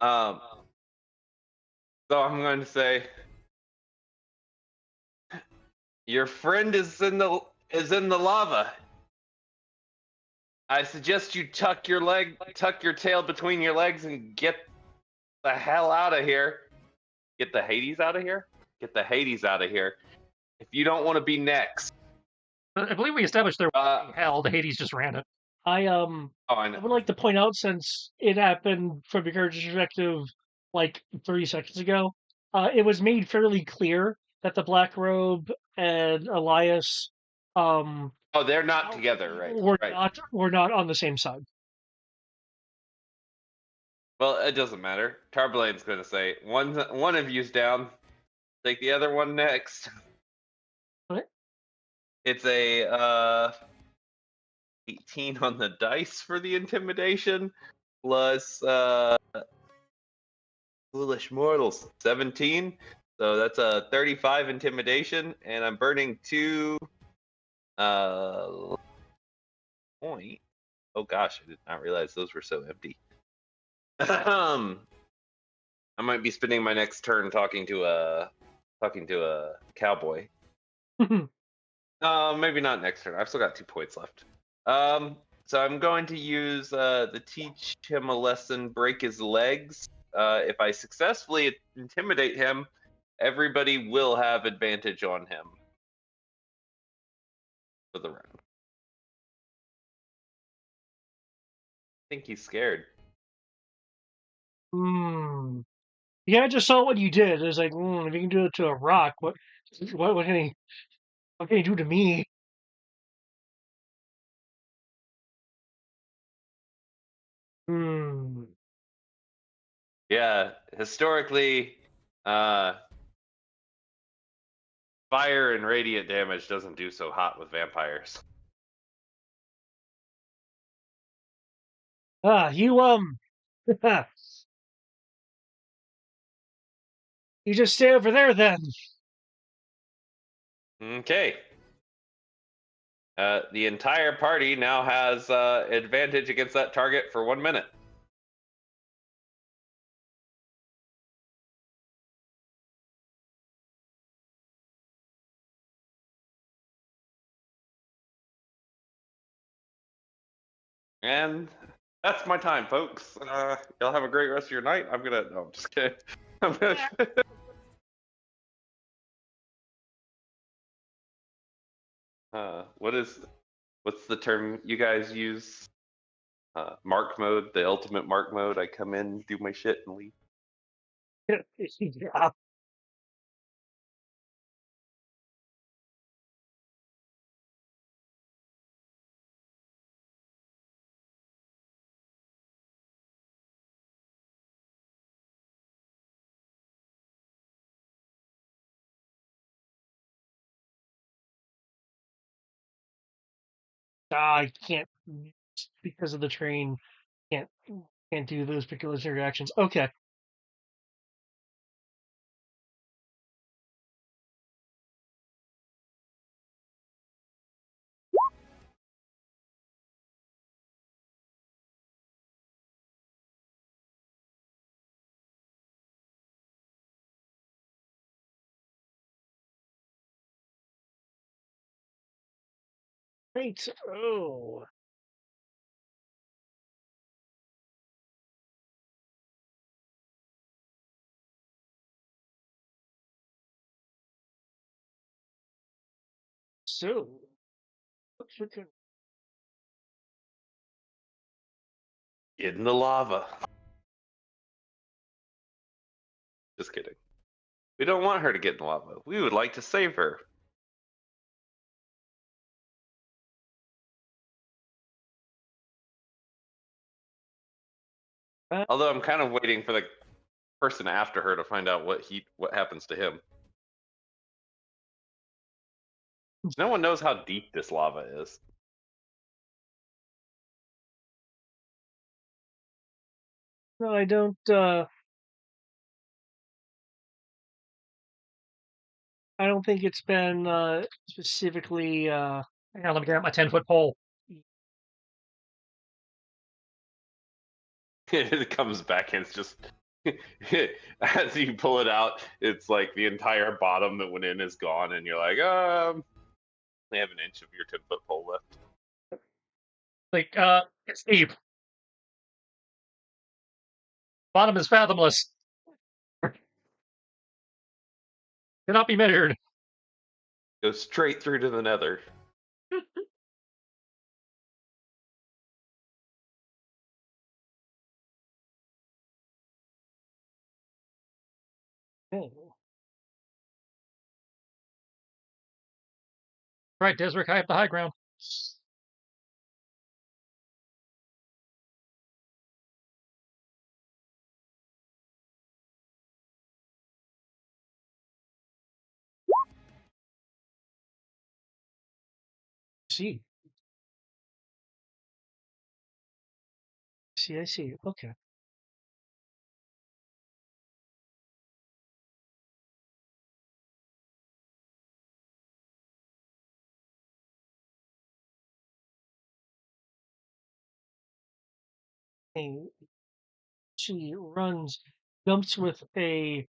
B: so I'm going to say, your friend is in the lava. I suggest you tuck your tail between your legs and get the hell out of here. Get the Hades out of here? Get the Hades out of here. If you don't want to be next.
C: I believe we established there was hell. The Hades just ran it.
A: I would like to point out, since it happened from your character's perspective like 30 seconds ago, it was made fairly clear that the Black Robe and Elias
B: they're not together, right?
A: We're not on the same side.
B: Well, it doesn't matter. Tarbalane's going to say, one of you's down. Take the other one next.
A: What?
B: It's a 18 on the dice for the intimidation, plus foolish mortals, 17. So that's a 35 intimidation, and I'm burning 2 point. Oh gosh, I did not realize those were so empty. I might be spending my next turn talking to a cowboy. Maybe not next turn. I've still got 2 points left. So I'm going to use the teach him a lesson, break his legs. If I successfully intimidate him, everybody will have advantage on him for the round. I think he's scared.
A: Yeah, I just saw what you did. It's like, if you can do it to a rock, what can he do to me?
B: Yeah, historically, fire and radiant damage doesn't do so hot with vampires.
A: You you just stay over there then.
B: Okay. The entire party now has advantage against that target for 1 minute. And that's my time, folks. Y'all have a great rest of your night. I'm gonna. No, I'm just kidding. I'm gonna. What's the term you guys use? Mark mode, the ultimate mark mode. I come in, do my shit, and leave.
A: Yeah. I can't because of the train. Can't can't do those particular reactions. Okay. Great. Oh. So what's we can
B: Get in the lava. Just kidding. We don't want her to get in the lava. We would like to save her. Although I'm kind of waiting for the person after her to find out what happens to him. No one knows how deep this lava is.
A: no, I don't I don't think it's been specifically
C: Hang on, let me get out my 10-foot pole.
B: It comes back and it's just as you pull it out, it's like the entire bottom that went in is gone, and you're like, they have an inch of your 10-foot pole left.
C: Like, it's deep. Bottom is fathomless. Cannot be measured.
B: Go straight through to the nether.
A: oh.
C: Right, Desric, I have the high ground.
A: See. See, I see. Okay. And she runs, jumps with a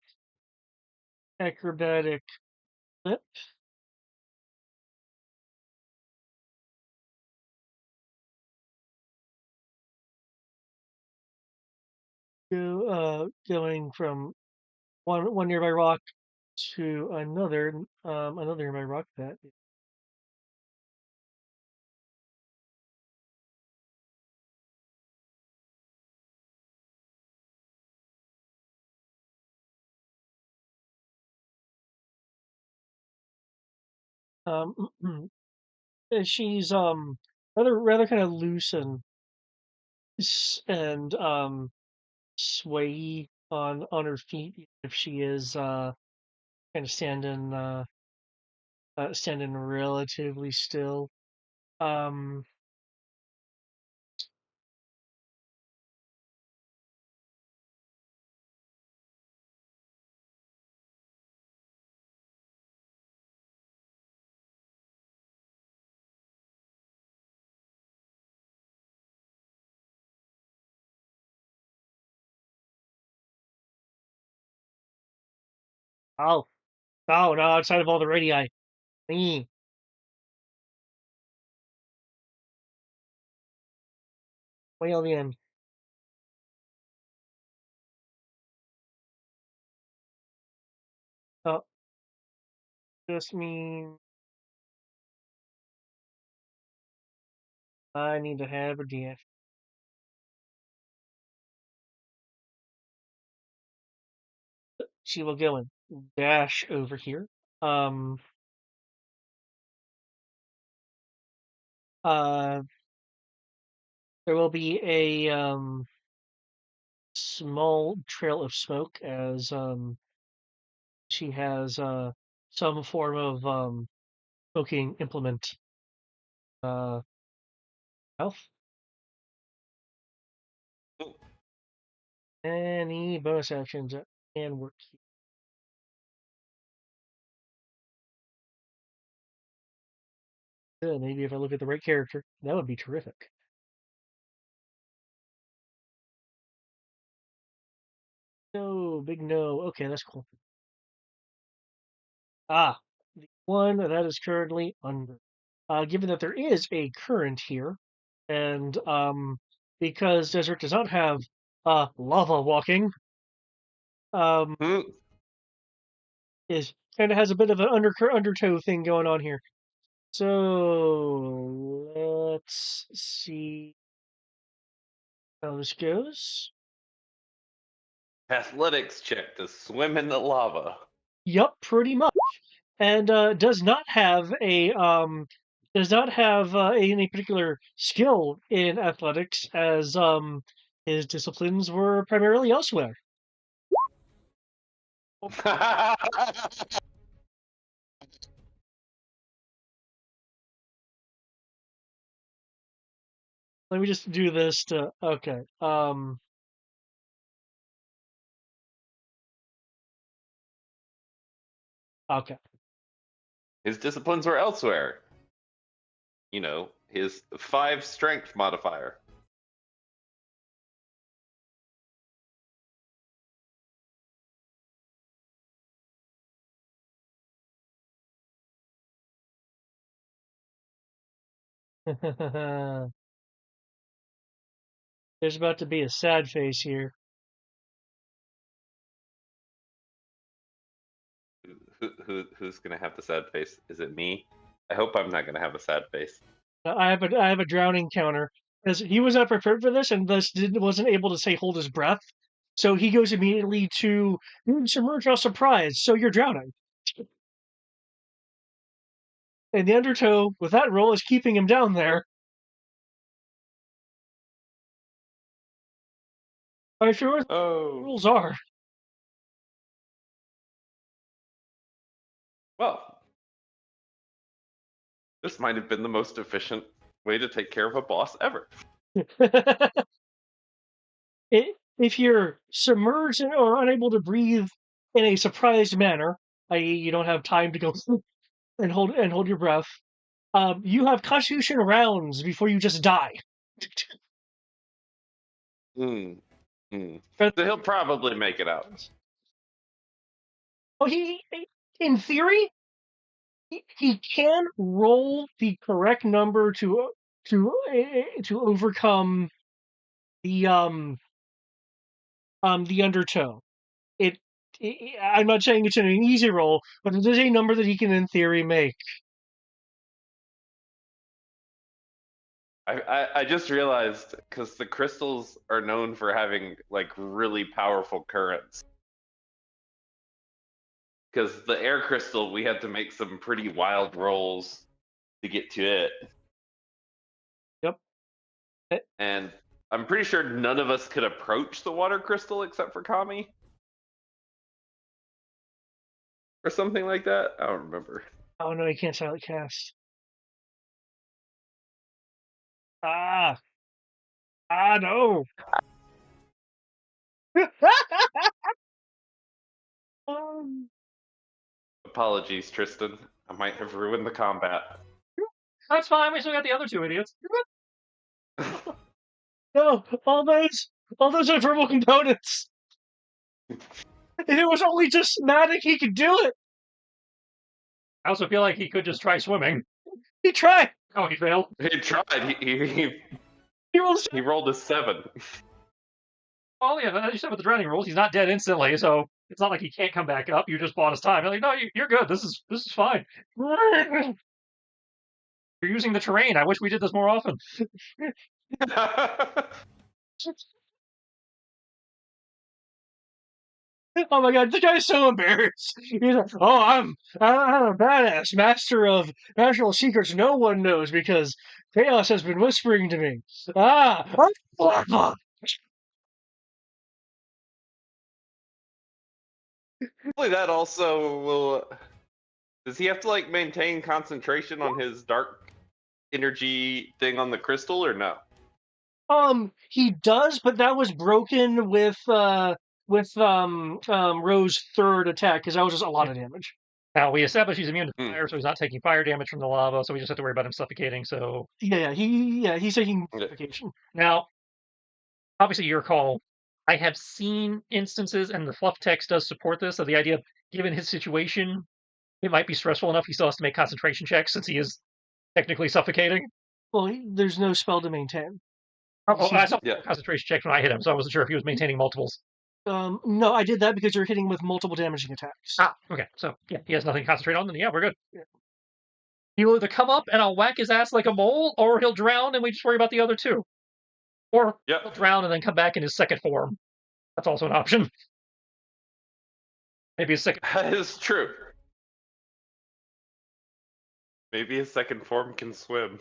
A: acrobatic flip. Going from one nearby rock to another nearby rock that um she's rather kind of loose and sway on her feet if she is kind of standing standing relatively still. Um, oh, oh, no, outside of all the radii. Eh, Well, then, oh, just mean I need to have a DF. She will go and dash over here. Um, uh, there will be a small trail of smoke as she has some form of smoking implement health. Any bonus actions that can work here. Maybe if I look at the right character, that would be terrific. No, big no. Okay, that's cool. Ah, the one that is currently under. Given that there is a current here, and because desert does not have lava walking, um,
B: Hmm.
A: is kind of has a bit of an undertow thing going on here. So let's see how this goes.
B: Athletics check to swim in the lava.
A: Yup, pretty much. And does not have any particular skill in athletics as his disciplines were primarily elsewhere. Let me just do this to okay. Okay.
B: His disciplines were elsewhere. You know, his 5 strength modifier.
A: There's about to be a sad face here.
B: Who's gonna have the sad face? Is it me? I hope I'm not gonna have a sad face.
A: I have a drowning counter because he was not prepared for this and thus wasn't able to say hold his breath. So he goes immediately to submerge our surprise. So you're drowning. And the undertow with that roll is keeping him down there. I'm sure what the
B: Oh,
A: rules are.
B: well, this might have been the most efficient way to take care of a boss ever.
A: If you're submerged or unable to breathe in a surprised manner, i.e., you don't have time to go and hold your breath, you have Constitution rounds before you just die.
B: Hmm.
A: But
B: So he'll probably make it out.
A: oh, in theory, he can roll the correct number to overcome the undertow. It, I'm not saying it's an easy roll, but it is a number that he can in theory make.
B: I just realized because the crystals are known for having like really powerful currents. Because the air crystal, we had to make some pretty wild rolls to get to it.
A: Yep. Eh,
B: And I'm pretty sure none of us could approach the water crystal except for Kami. Or something like that. I don't remember.
A: Oh no, you can't silent cast. Ah, no. um,
B: Apologies, Tristan. I might have ruined the combat.
C: That's fine. We still got the other two idiots.
A: no, all those are verbal components. If it was only just somatic, he could do it.
C: I also feel like he could just try swimming.
A: He tried.
C: Oh, he failed.
B: He tried.
A: He
B: rolled a 7.
C: Oh yeah, as you said with the drowning rules, he's not dead instantly, so it's not like he can't come back up. You just bought his time. You're like, no, you're good. This is fine. You're using the terrain. I wish we did this more often.
A: Oh my god, this guy's so embarrassed. He's like, oh, I'm a badass, master of national secrets no one knows because Chaos has been whispering to me. Hopefully
B: that also will. Does he have to like maintain concentration on his dark energy thing on the crystal, or no?
A: He does, but that was broken with Rose's third attack because that was just a lot of damage.
C: Now we established he's immune to fire, so he's not taking fire damage from the lava. So we just have to worry about him suffocating. So
A: he's taking suffocation.
C: Now, obviously, your call. I have seen instances, and the fluff text does support this. So the idea, given his situation, it might be stressful enough. He still has to make concentration checks since he is technically suffocating.
A: Well, there's no spell to maintain.
C: I saw concentration checks when I hit him, so I wasn't sure if he was maintaining multiples.
A: No, I did that because you're hitting with multiple damaging attacks.
C: Okay. So, yeah, he has nothing to concentrate on, then yeah, we're good. Yeah. He'll either come up and I'll whack his ass like a mole, or he'll drown and we just worry about the other two. Or he'll drown and then come back in his second form. That's also an option. Maybe his second.
B: That is true. Maybe his second form can swim.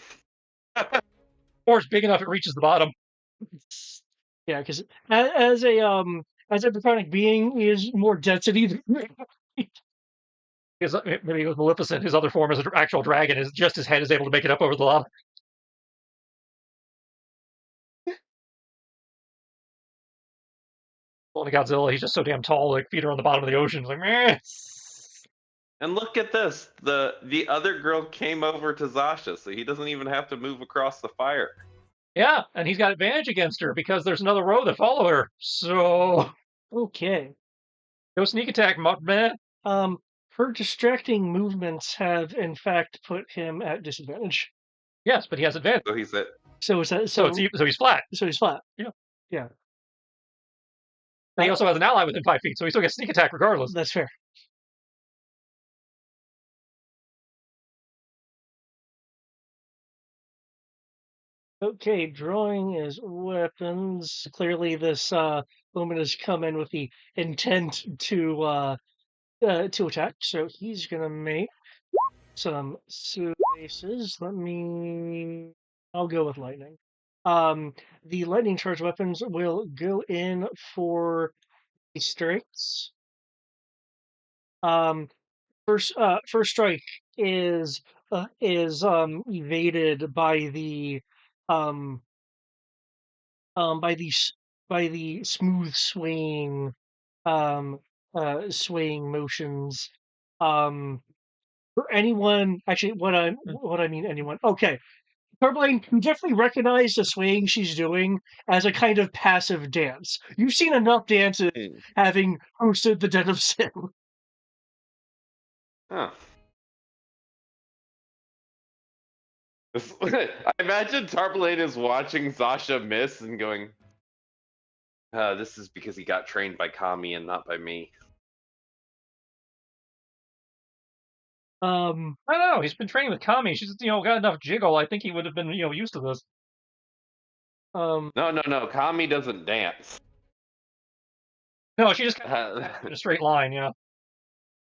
C: Or it's big enough it reaches the bottom.
A: Yeah, because as a draconic being, he is more density than
C: maybe he was Maleficent. His other form as an actual dragon is just his head is able to make it up over the lava. Only Godzilla, he's just so damn tall, like feet are on the bottom of the ocean. It's like, meh.
B: And look at this. The other girl came over to Zasha, so he doesn't even have to move across the fire.
C: Yeah, and he's got advantage against her because there's another row that follow her. So
A: okay.
C: No sneak attack, man.
A: Her distracting movements have in fact put him at disadvantage.
C: Yes, but he has advantage.
B: So he's at.
A: So is that so
C: he's flat.
A: So he's flat.
C: Yeah.
A: Yeah.
C: And he also has an ally within 5 feet, so he still gets sneak attack regardless.
A: That's fair. Okay, drawing his weapons. Clearly, this woman has come in with the intent to attack. So he's gonna make some slices. I'll go with lightning. The lightning charge weapons will go in for the strikes. First strike is evaded by the by the smooth swaying swaying motions. For anyone, actually, what I mean, anyone. Okay, Carboline can definitely recognize the swaying she's doing as a kind of passive dance. You've seen enough dances having hosted the Den of Sin.
B: Huh. I imagine Tarblade is watching Zasha miss and going, this is because he got trained by Kami and not by me.
C: I don't know. He's been training with Kami. She's got enough jiggle. I think he would have been used to this.
B: No. Kami doesn't dance.
C: No, she just kind of in a straight line. Yeah.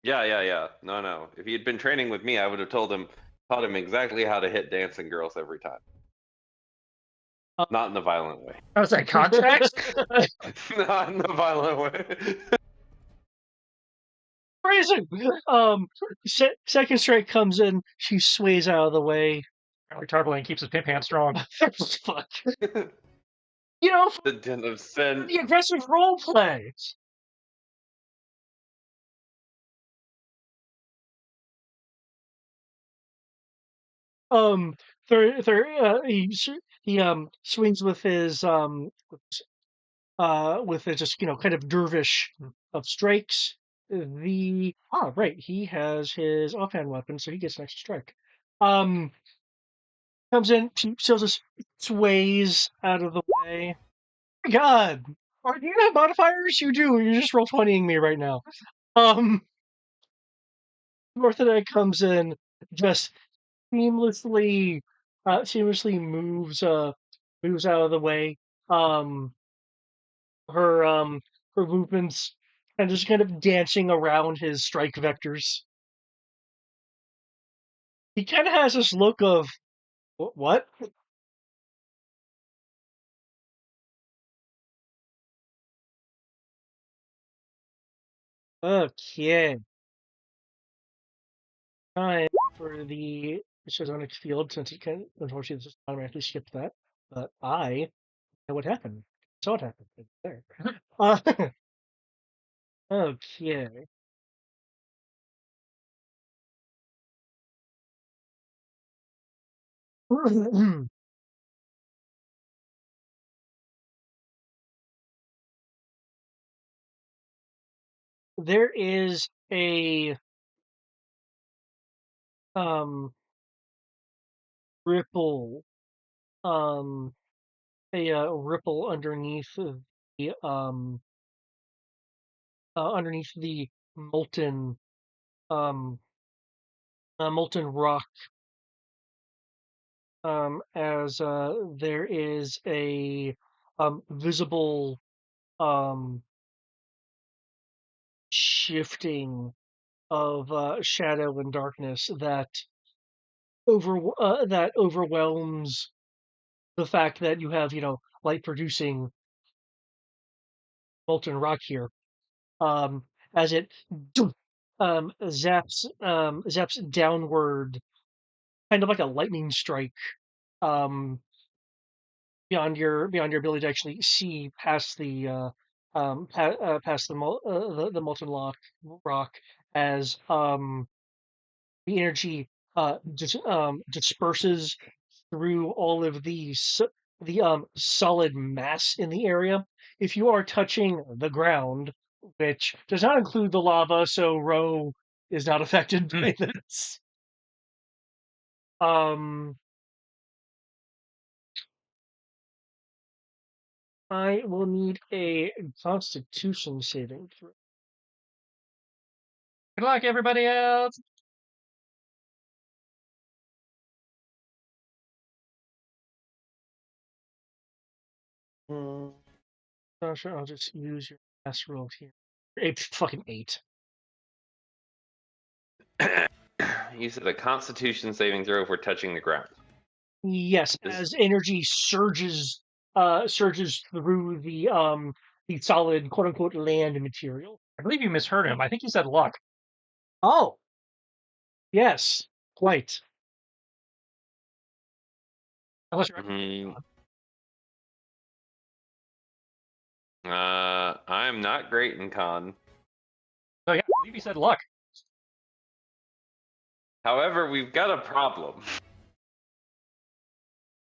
B: Yeah. No. If he had been training with me, I would have taught him exactly how to hit dancing girls every time. Not in the violent way.
C: I was like, context?
B: Not in the violent way.
A: Crazy. Second strike comes in. She sways out of the way.
C: Apparently, Tarbalane keeps his pimp hand strong.
A: Fuck. You know,
B: The den of sin.
A: the aggressive role play. Um, he swings with his just kind of dervish of strikes. Right, he has his offhand weapon, so he gets an extra strike. Comes in, shows us sways out of the way. My God, do you have modifiers? You do. You're just roll 20ing me right now. Orthodox comes in, just seamlessly, seamlessly moves out of the way. Um, her movements and just kind of dancing around his strike vectors. He kind of has this look of what? Okay, time for the Shazonic field since he can unfortunately just automatically skip that. But I know what happened. Saw it happen. It's there. Uh, okay. There is um ripple um ripple the underneath the molten um molten rock, as there is a visible um shifting of shadow and darkness that overwhelms the fact that you have light producing molten rock here, um, as it zaps downward, kind of like a lightning strike, um, beyond your ability to actually see past the molten rock, as the energy disperses through all of the solid mass in the area. If you are touching the ground, which does not include the lava, so Ro is not affected by this. Um, I will need a Constitution saving throw.
C: Good luck, everybody else.
A: Sasha, I'll just use your last roll here. Fucking 8.
B: You said a Constitution saving throw for touching the ground.
A: Yes, as energy surges through the solid quote unquote land material.
C: I believe you misheard him. I think he said luck.
A: Oh, yes, quite.
C: Unless you're
B: Mm-hmm. I'm not great in con.
C: Oh yeah, I believe he said luck.
B: However, we've got a problem.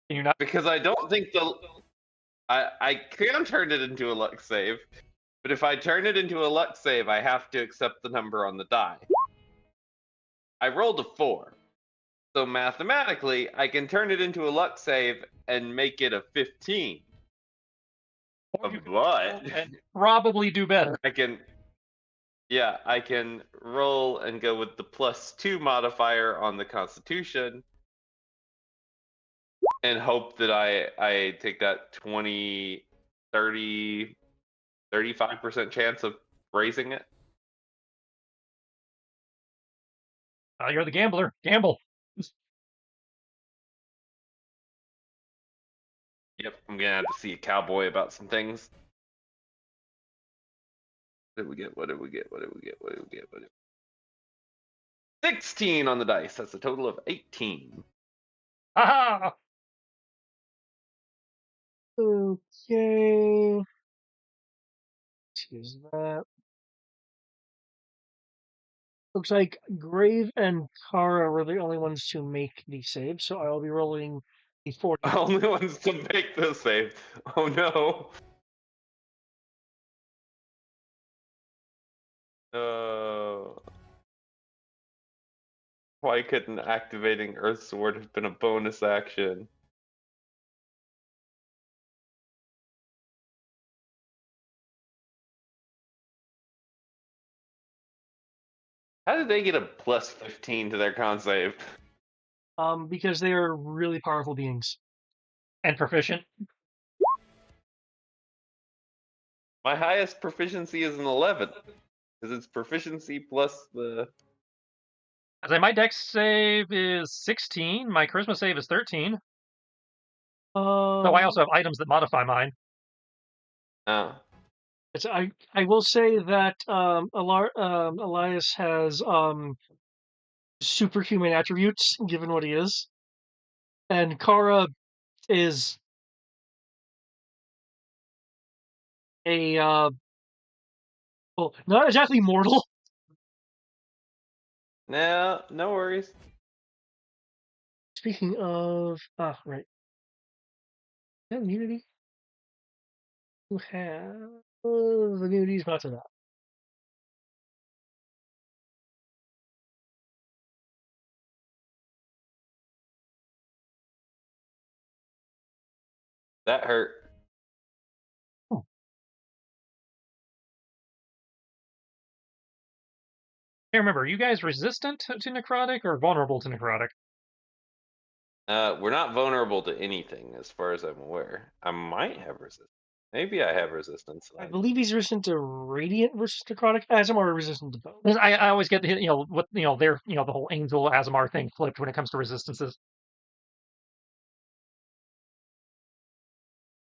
C: Can you not?
B: Because I don't think I can turn it into a luck save, but if I turn it into a luck save, I have to accept the number on the die. I rolled a 4. So mathematically, I can turn it into a luck save and make it a 15.
C: Or you can
B: But
C: and probably do better.
B: I can roll and go with the +2 modifier on the Constitution and hope that I take that 20, 30, 35% chance of raising it.
C: You're the gambler. Gamble.
B: Yep, I'm gonna have to see a cowboy about some things. What did we get? What did we get? What did we get? What did we get? What did we get? 16 on the dice. That's a total of 18.
C: Aha!
A: Okay. Excuse that. Looks like Grave and Kara were the only ones to make the save, so I will be rolling the 40.
B: Only ones to make the save. Oh no. Why couldn't activating Earth Sword have been a bonus action? How did they get a plus 15 to their con save?
A: Because they are really powerful beings.
C: And proficient.
B: My highest proficiency is an 11. Because it's proficiency plus the.
C: I say my dex save is 16. My charisma save is 13. So I also have items that modify mine.
B: Oh.
A: I will say that Elias has superhuman attributes, given what he is, and Kara is a well, not exactly mortal.
B: No, no worries.
A: Speaking of, right, immunity. You have the immunities, not to that.
B: That hurt.
A: Oh.
C: Can't remember, are you guys resistant to necrotic or vulnerable to necrotic?
B: We're not vulnerable to anything, as far as I'm aware. I might have resistance. Maybe I have resistance.
A: I believe he's resistant to radiant versus necrotic. Azamar are resistant to both.
C: 'Cause I always get what their the whole angel Azamar thing flipped when it comes to resistances.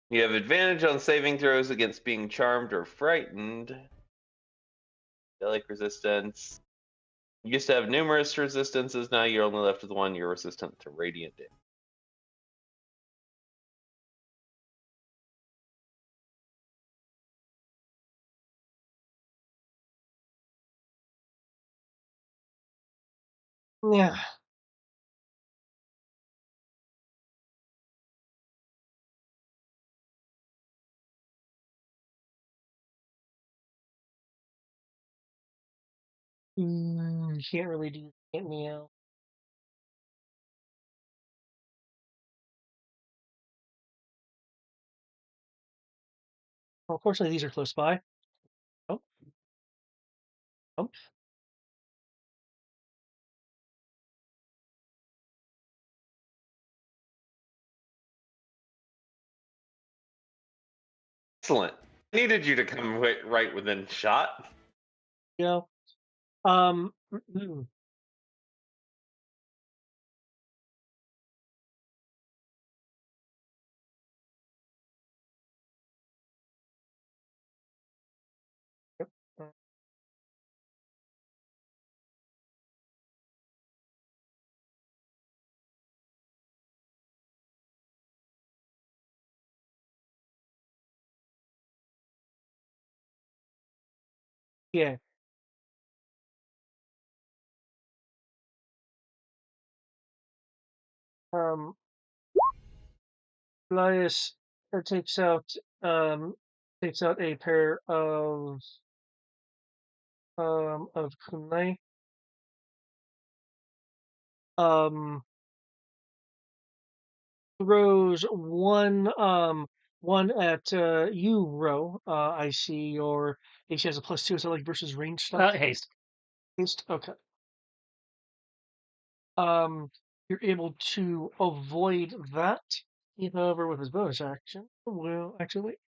B: You have advantage on saving throws against being charmed or frightened. Angelic resistance. You used to have numerous resistances. Now you're only left with one. You're resistant to radiant damage.
A: Yeah. You can't really do get me out. Well, unfortunately, these are close by. Oh, oh.
B: Excellent. I needed you to come right within shot.
A: Yeah. Um. Yep. Yeah. Um. Elias um takes out a pair of kunai. Um. Throws one at you, Ro. I see your AC has a +2. Is that like versus range stuff?
C: Haste.
A: Haste. Okay. You're able to avoid that. However, with his bonus action, well, actually,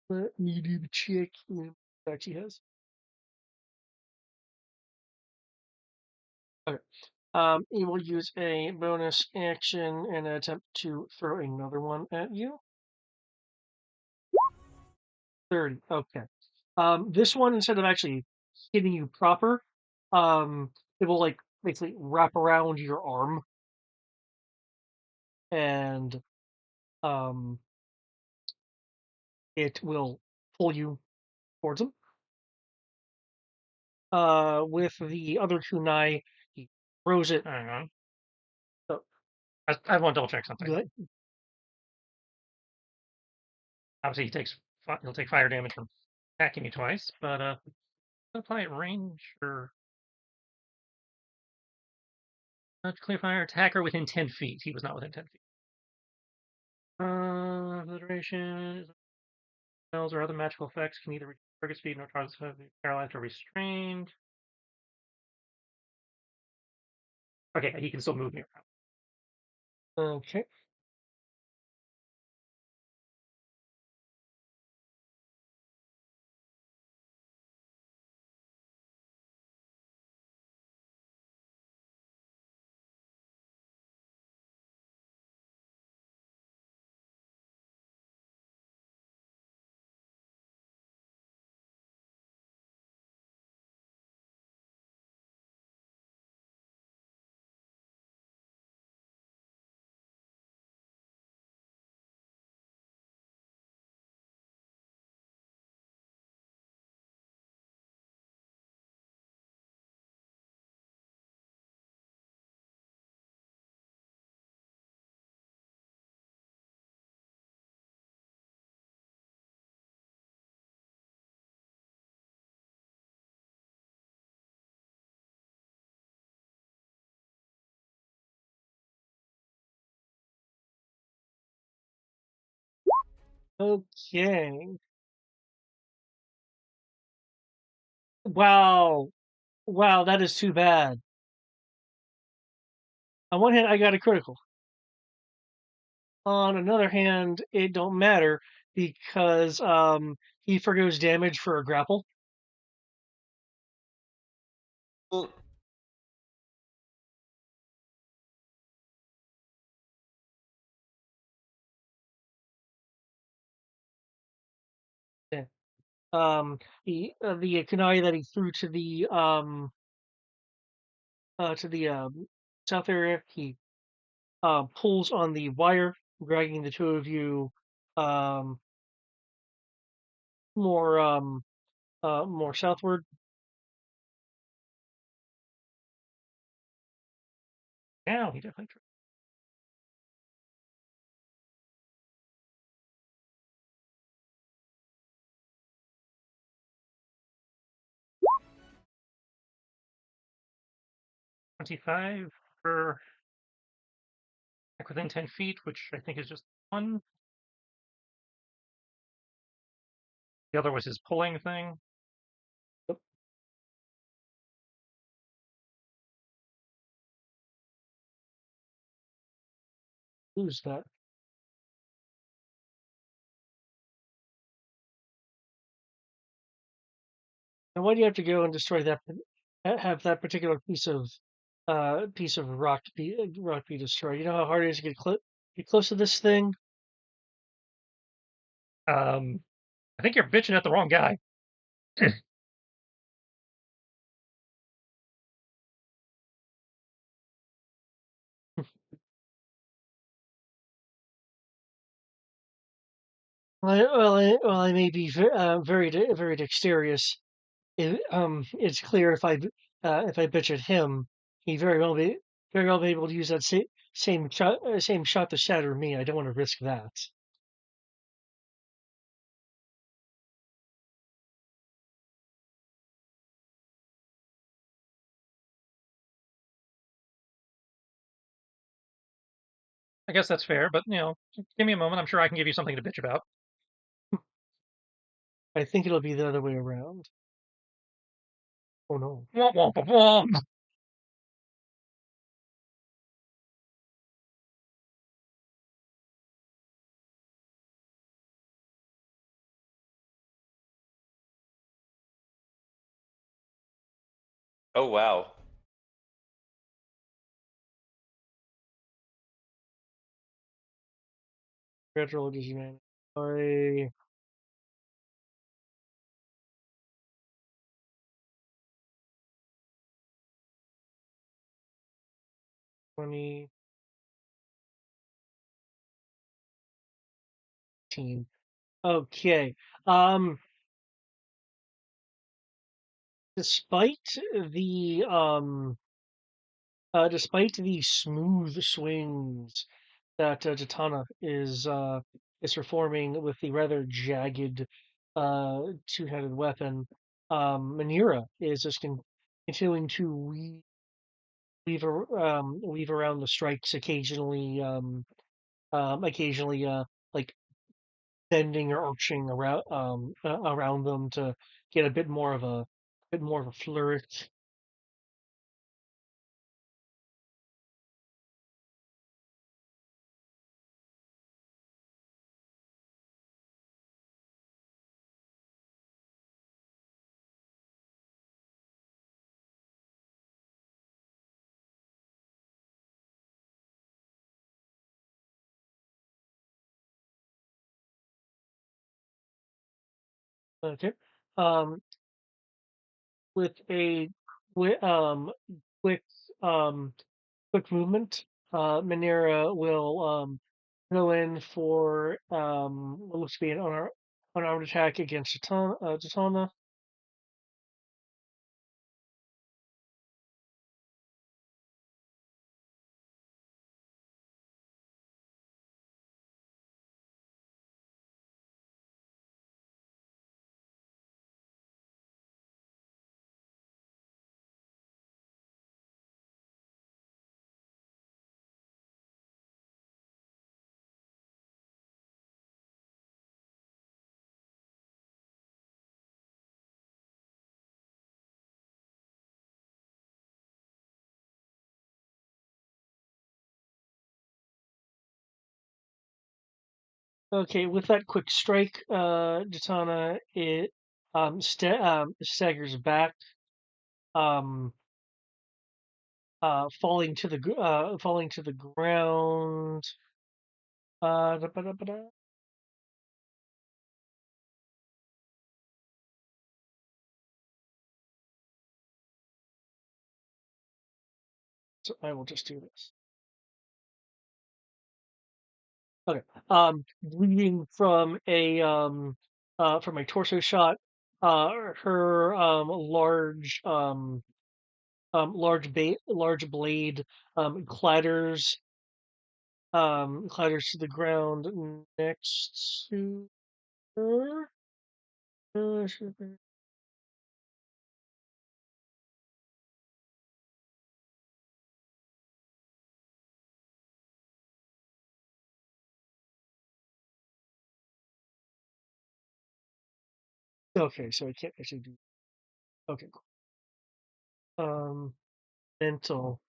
A: let me do the check. What actually has. Okay. He will use a bonus action and attempt to throw another one at you. 30. Okay. This one, instead of actually hitting you proper, it will like basically wrap around your arm and um, it will pull you towards him. With the other kunai, he throws it.
C: Hang on.
A: Oh,
C: I want to double check something.
A: good.
C: Obviously, he'll take fire damage from attacking you twice, but apply at range or not clear fire attacker within 10 feet. He was not within 10 feet. Obliteration, spells or other magical effects can either reduce target speed nor target speed, be paralyzed or restrained. Okay, he can still move me around.
A: Okay. Okay. Wow. Wow, that is too bad. On one hand, I got a critical. On another hand, it don't matter because he forgoes damage for a grapple.
B: Well,
A: Yeah. The kunai that he threw to the south area, he pulls on the wire, dragging the two of you um, more more southward.
C: Now he definitely tried. $25 for back within 10 feet, which I think is just one. The other was his pulling thing.
A: Yep. Who's that? And why do you have to go and destroy that? Have that particular piece of rock be destroyed? You know how hard it is to get close to this thing.
C: I think you're bitching at the wrong guy.
A: I may be very dexterous. It's clear if I bitch at him, he very well be able to use that same shot to shatter me. I don't want to risk that.
C: I guess that's fair, but give me a moment. I'm sure I can give you something to bitch about.
A: I think it'll be the other way around. Oh no.
C: Womp womp womp womp.
B: oh wow.
A: Retro Digimon. I 20. Okay. Um, despite the um, despite the smooth swings that Jatana is performing with the rather jagged two-handed weapon, Manira is just continuing to weave around the strikes, occasionally like bending or arching around them to get a bit more of a flourish. Okay. Um, with a quick quick um quick movement, Manera will go in for what looks to be an unarmed attack against Jatana. Okay, with that quick strike, Jatana it staggers back, um, falling to the ground. Da, ba, da, ba, da. So I will just do this. Okay. Bleeding from a torso shot. Her large blade clatters clatters to the ground next to her. Uh, okay, so I can't actually do. Okay, cool. Mental.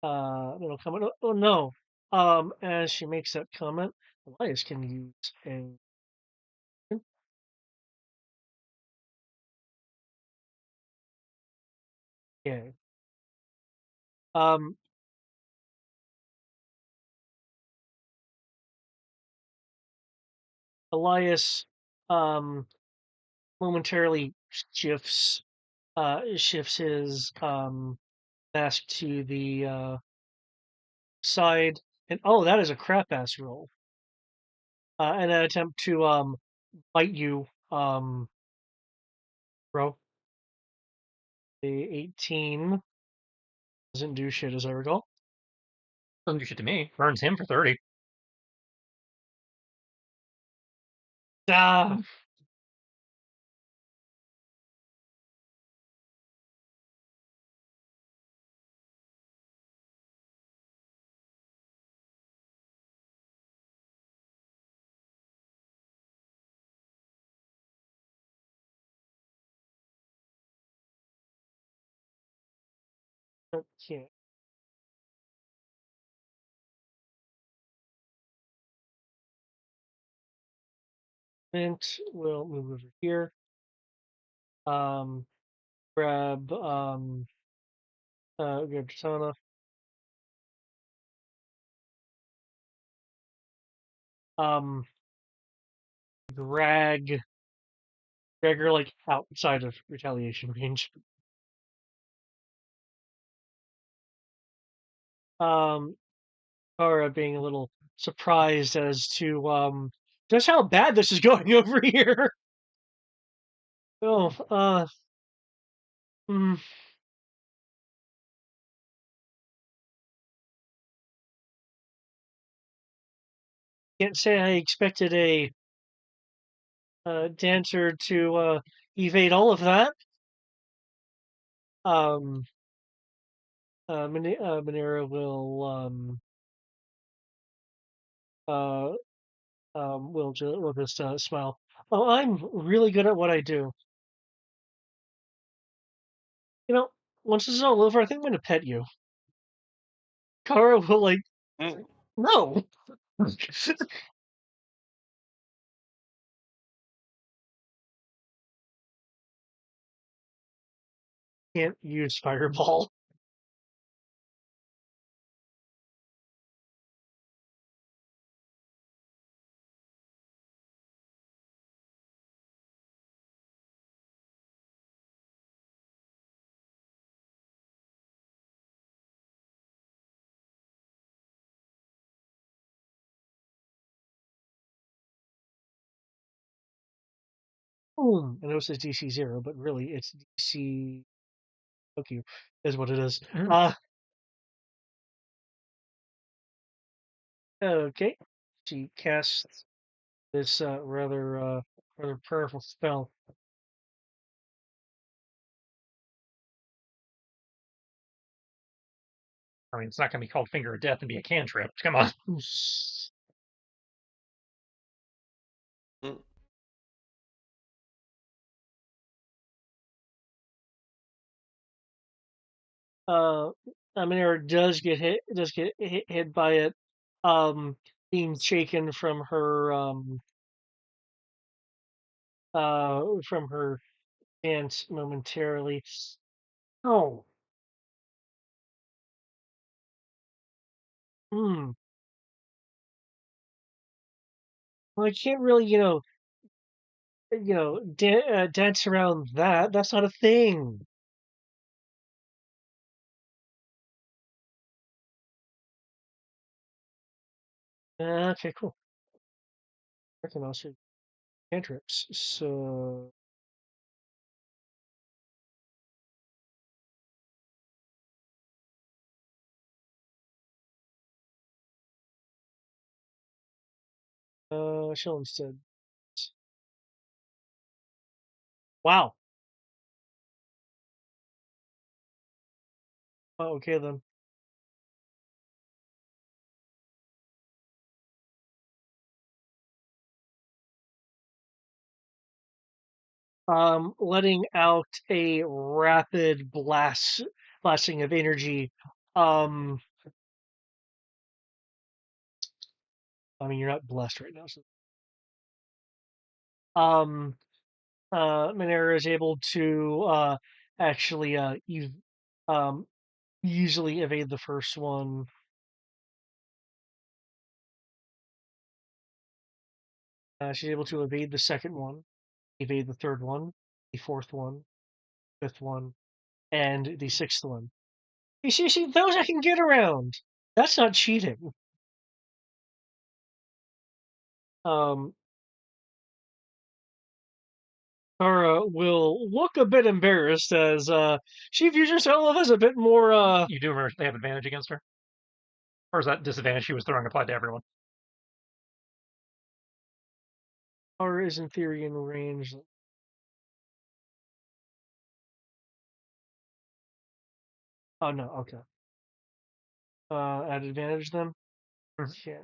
A: Mental comment. Oh, oh no. As she makes that comment, Elias can use a. Yeah. Um, Elias um momentarily shifts his mask to the side, and oh, that is a crap ass roll. And an attempt to bite you, bro. The 18 doesn't do shit as I recall.
C: Doesn't do shit to me. Burns him for 30.
A: Ah, okay. Mint will move over here. Um, grab Katana. Um, drag drag her like outside of retaliation range. Kara being a little surprised as to just how bad this is going over here. Oh, mm, can't say I expected a dancer to evade all of that. Um, Manera uh, will just smile. Oh, I'm really good at what I do. You know, once this is all over, I think I'm gonna pet you. Kara will like,
B: Mm.
A: no. Can't use fireball. Boom. I know it says DC 0, but really it's DC. Okay, is what it is. Okay. She casts this rather powerful spell.
C: I mean, it's not going to be called Finger of Death and be a cantrip. Come on.
B: Mm.
A: uh Aminera does get hit by it, um being shaken from her dance momentarily. Oh, hmm. Well, I can't really, dance around that. That's not a thing. Okay, cool. I can also cantrips. So, she'll instead. Wow. Oh, okay then. Letting out a rapid blasting of energy. Um, I mean, you're not blessed right now, so. Um, Monera is able to actually um usually evade the first one. She's able to evade the second one, evade the third one, the fourth one, fifth one, and the sixth one. You see, those I can get around. That's not cheating. Um, Tara will look a bit embarrassed as she views herself as a bit more.
C: You do remember they have advantage against her? Or is that disadvantage she was throwing applied to everyone?
A: Tara is in theory in range. Oh no, okay. At advantage then.
C: Mhm.
A: Yeah.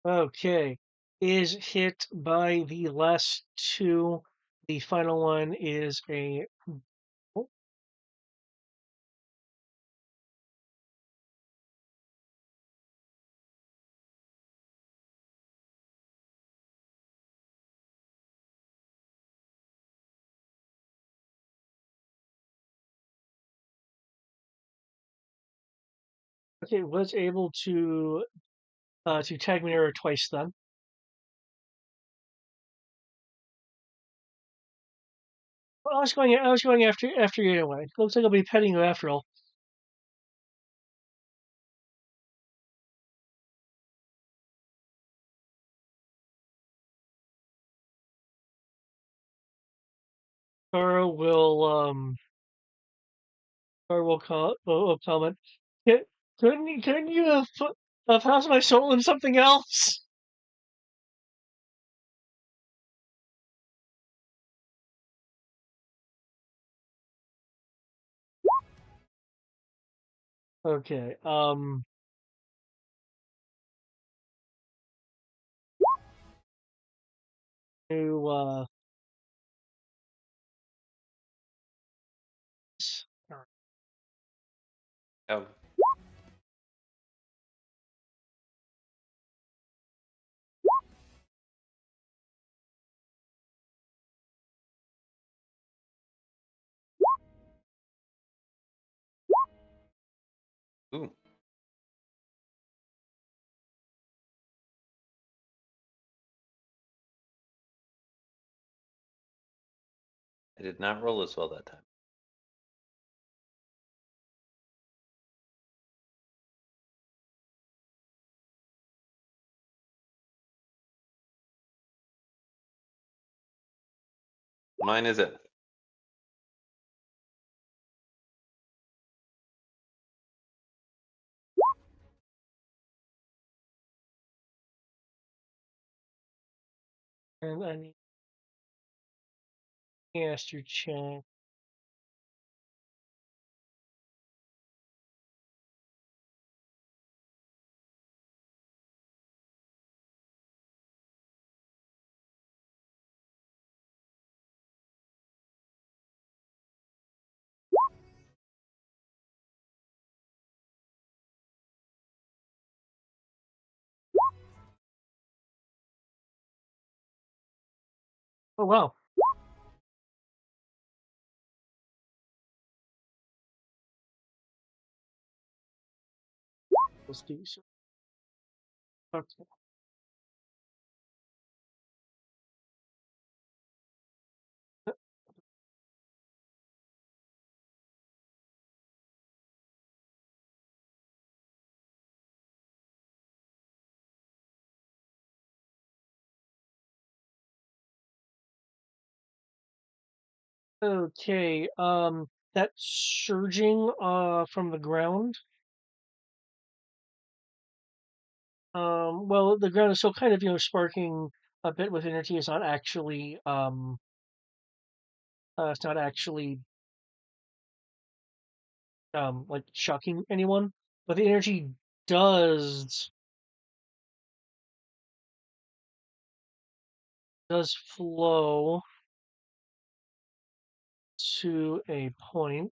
A: Okay. Is hit by the last two. The final one is a. Oh, Okay, was able to tag Manera twice then. Well, I was going after you anyway. Looks like I'll be petting you after all. Tara will comment. "Ca- couldn't you have housed my soul in something else?" Okay. To
B: Oh, ooh, I did not roll as well that time. Mine is it.
A: and I need to ask your check. Oh wow. Let's do so. Okay. Okay. That surging from the ground. Well, the ground is still kind of sparking a bit with energy. It's not actually like shocking anyone, but the energy does does flow to a point.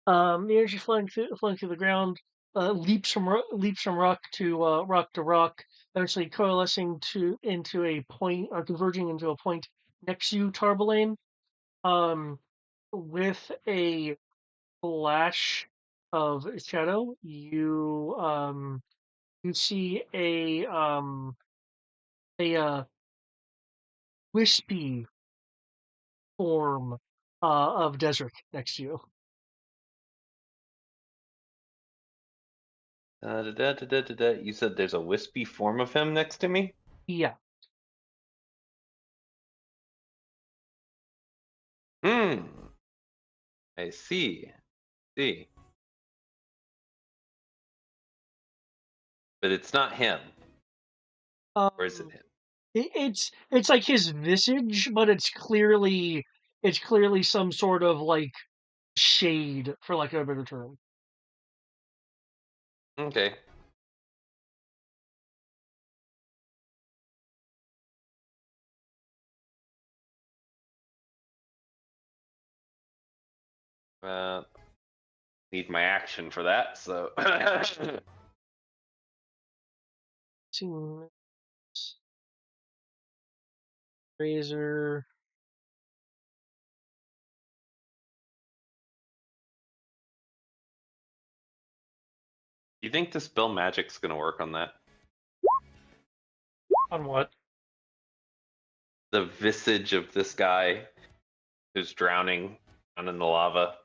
A: The energy flowing through the ground leaps from rock to rock, eventually coalescing to into a point or converging into a point next to you, Tarbalain. Um, with a flash of shadow, you see a wispy form of Desert next to you.
B: You said there's a wispy form of him next to me?
A: Yeah.
B: Hmm. I see. See. But it's not him. Or is it
A: Um,
B: him?
A: it's like his visage, but it's clearly some sort of like shade, for lack of a better term.
B: Okay. Uh, need my action for that, so.
A: Two razor.
B: You think Dispel Magic's gonna work on that?
C: On what?
B: The visage of this guy who's drowning down in the lava.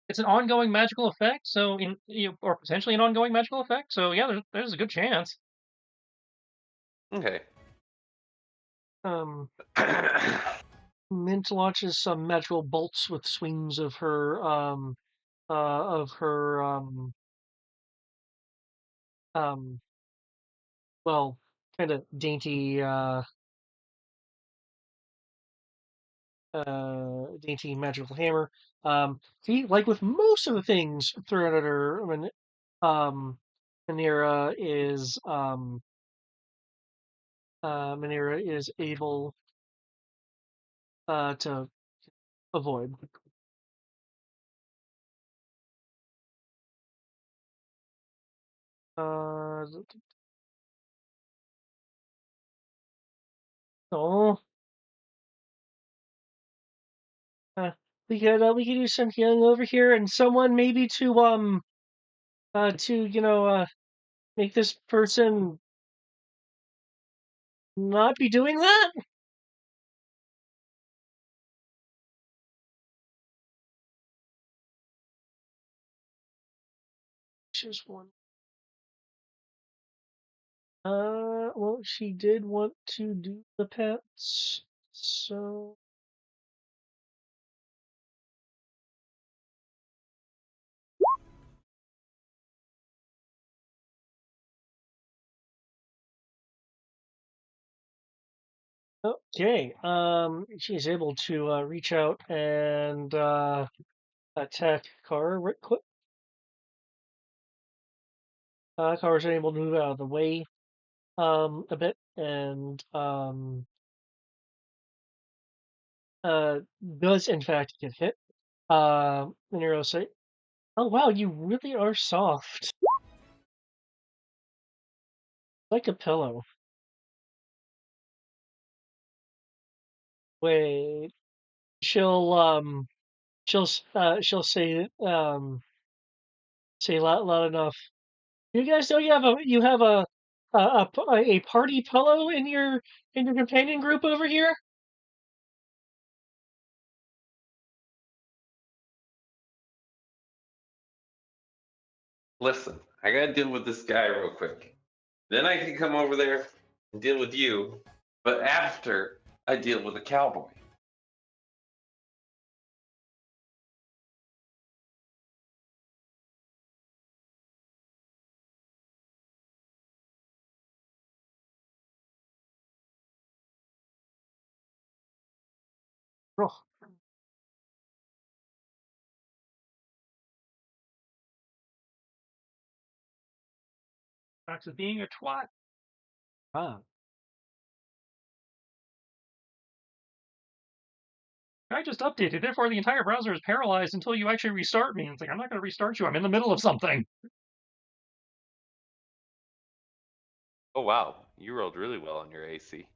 C: It's an ongoing magical effect, so or potentially an ongoing magical effect. So yeah, there's a good chance.
B: Okay.
A: Mint launches some magical bolts with swings of her well, kind of dainty dainty magical hammer. See, like with most of the things thrown at her, when Manera is able to avoid. Oh, we could use some healing over here, and someone maybe to make this person not be doing that. Just one. Well, she did want to do the pets, so. Okay, she's able to reach out and attack Kara right quick. Kara's able to move out of the way a bit and does in fact get hit. Minero say, "Oh wow, you really are soft, like a pillow." Wait, she'll say loud enough. You guys know you have a party pillow in your companion group over here?
B: Listen, I gotta deal with this guy real quick. Then I can come over there and deal with you. But after I deal with a cowboy.
A: Oh,
C: Back to being a twat.
A: ah.
C: I just updated. Therefore, the entire browser is paralyzed until you actually restart me. And it's like I'm not going to restart you. I'm in the middle of something.
B: Oh wow, you rolled really well on your AC.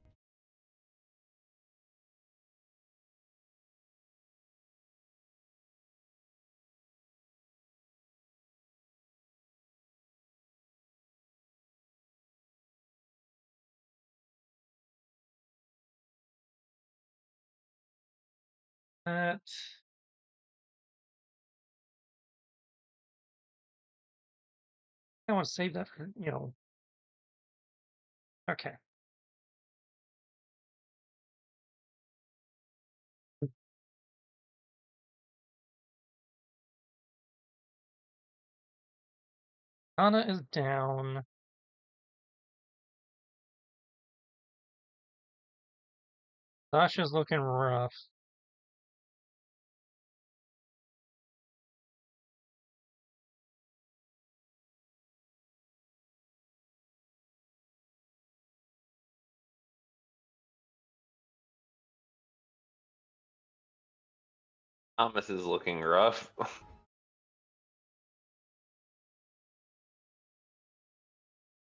C: That I want to save that for Okay. Anna is down. Sasha's looking rough.
B: Thomas is looking rough.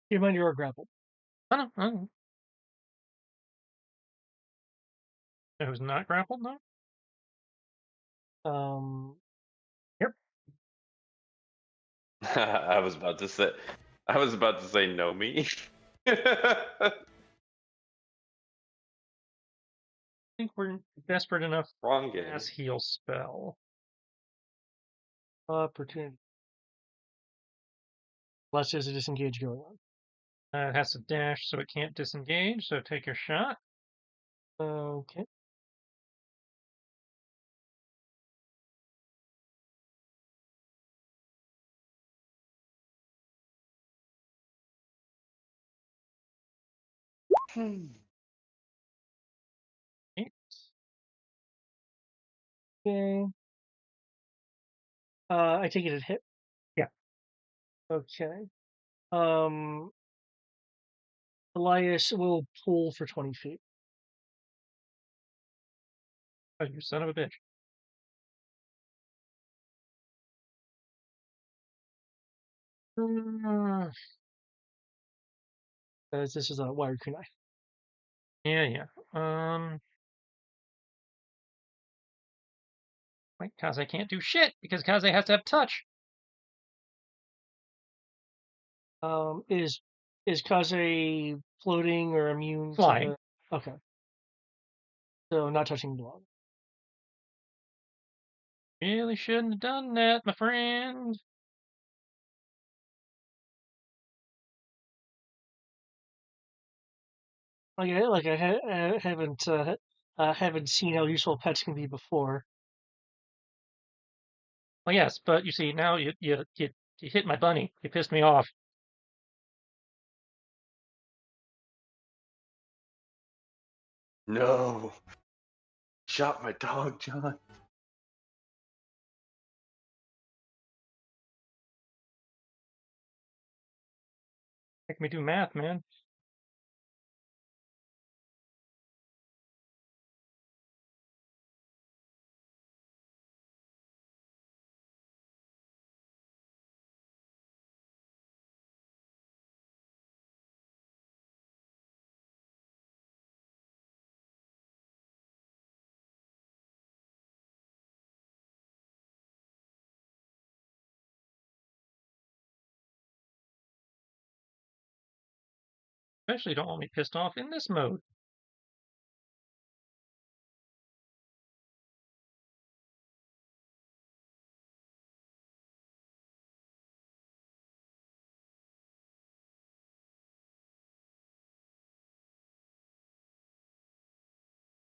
A: Keep in mind you are grappled.
C: I don't know. Who's not grappled now? Yep.
B: I was about to say no me.
C: I think we're desperate enough
B: Wrong
C: to
B: game.
C: cast heal spell.
A: Opportunity. Unless there's a disengage going on.
C: It has to dash, so it can't disengage. So take your shot.
A: Okay.
C: Eight.
A: Okay. I take it at hit.
C: Yeah.
A: Okay. Elias will pull for 20 feet.
C: Oh, you son of a bitch.
A: As this is a wired kunai.
C: Yeah. Wait, Kaze can't do shit because Kaze has to have touch.
A: Is Kaze floating or immune
C: Flying.
A: to the... Okay. So not touching the blob.
C: Really shouldn't have done that, my friend.
A: I haven't seen how useful pets can be before.
C: Well, yes, but you see, now you hit my bunny. You pissed me off.
B: No. Shot my dog, John.
C: Make me do math, man. Especially don't want me pissed off in this mode.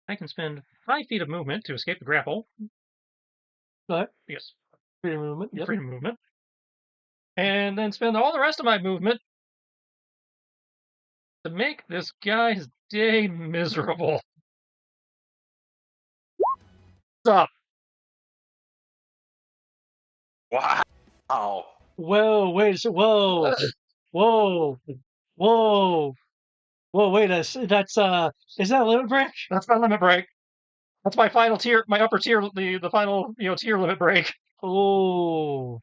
C: I can spend 5 feet of movement to escape the grapple.
A: But
C: Yes,
A: freedom of movement. Yep.
C: freedom of movement. And then spend all the rest of my movement to make this guy's day miserable. What's up?
B: Wow.
A: Whoa! Wait! Whoa! Whoa! Whoa! Whoa! Wait! That's is that a limit break?
C: That's my limit break. That's my final tier, my upper tier, the final tier limit break.
A: Oh.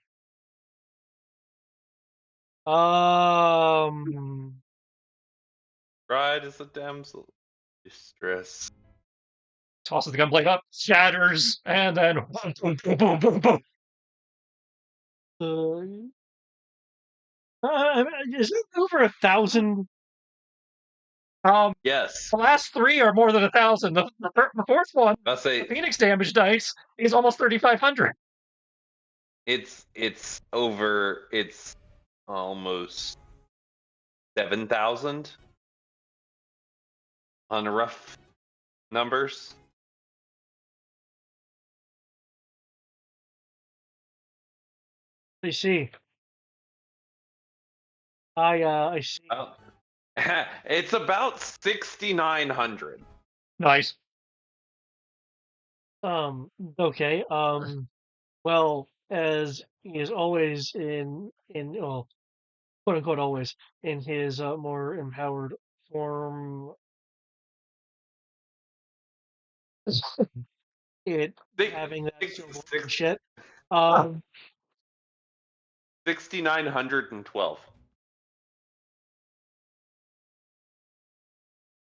B: Bride is a damsel in distress.
C: Tosses the gunblade up, shatters, and then boom, boom, boom, boom, boom, boom.
A: Is it over 1,000?
B: Yes.
C: The last 3 are more than 1,000. The fourth one,
B: I'll say
C: the Phoenix damage dice, is almost 3,500.
B: it's almost 7,000 on rough numbers.
A: I see. I see.
B: Oh. It's about 6,900.
C: Nice.
A: Okay. Well, as he is always well, quote unquote always in his more empowered form. it
B: Six-
A: having that
B: six-
A: silver
B: six-
A: and shit.
B: 6,912.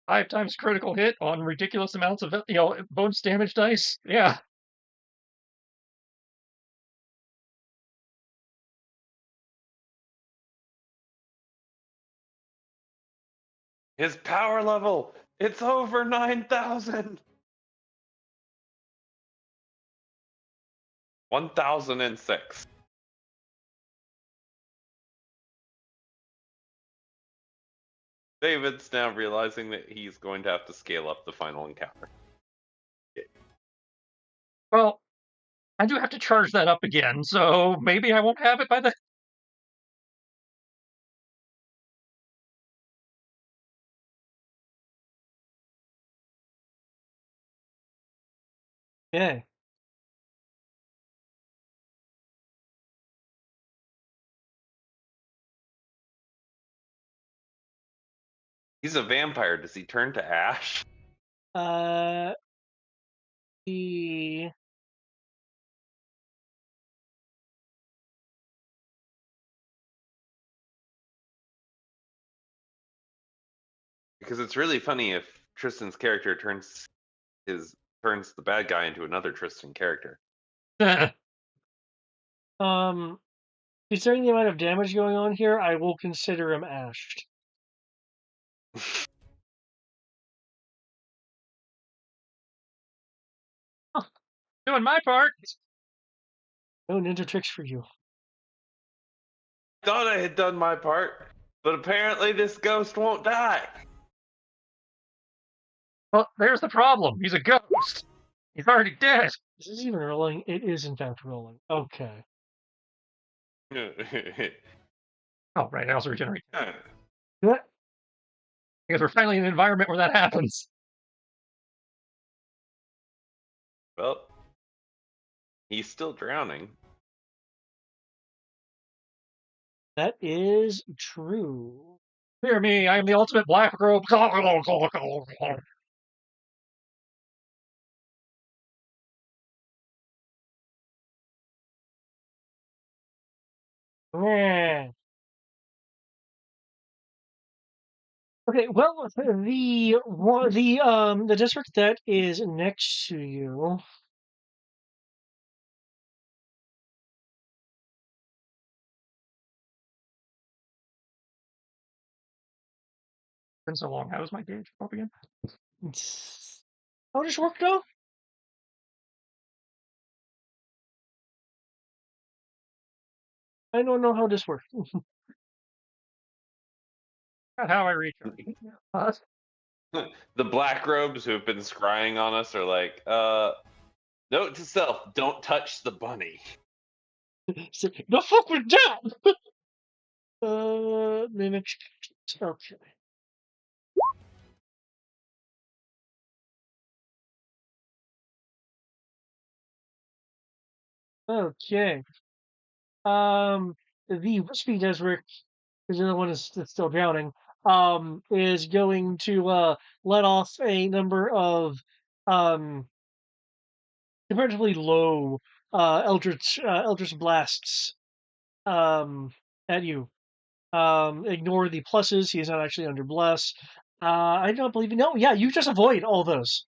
C: 5 times critical hit on ridiculous amounts of bonus damage dice. Yeah.
B: His power level, it's over 9,000. 1,006. David's now realizing that he's going to have to scale up the final encounter.
C: Well, I do have to charge that up again, so maybe I won't have it by the.
A: Yeah.
B: He's a vampire. Does he turn to ash?
A: The
B: Because it's really funny if Tristan's character turns the bad guy into another Tristan character.
A: Considering the amount of damage going on here, I will consider him ashed.
C: Doing my part.
A: No ninja tricks for you.
B: Thought I had done my part, but apparently this ghost won't die.
C: Well, there's the problem. He's a ghost. He's already dead.
A: This is even rolling. It is in fact rolling. Okay.
C: Oh, right. I also regenerate.
A: What?
C: Because we're finally in an environment where that happens.
B: Well, he's still drowning.
A: That is true.
C: Hear me, I am the ultimate black robe.
A: Yeah. Okay, well, the district that is next to you.
C: Been so long. How does my gauge go up again?
A: How does this work though? I don't know how this works.
C: Not how I reach.
B: The black robes who have been scrying on us are like, note to self, don't touch the bunny.
A: The fuck with that? Mimic. Okay. Okay. The Wispy Desric, because the other one that's still drowning, is going to let off a number of um comparatively low Eldritch blasts at you. Ignore the pluses. He is not actually under bless. I don't believe you. No, yeah, you just avoid all those.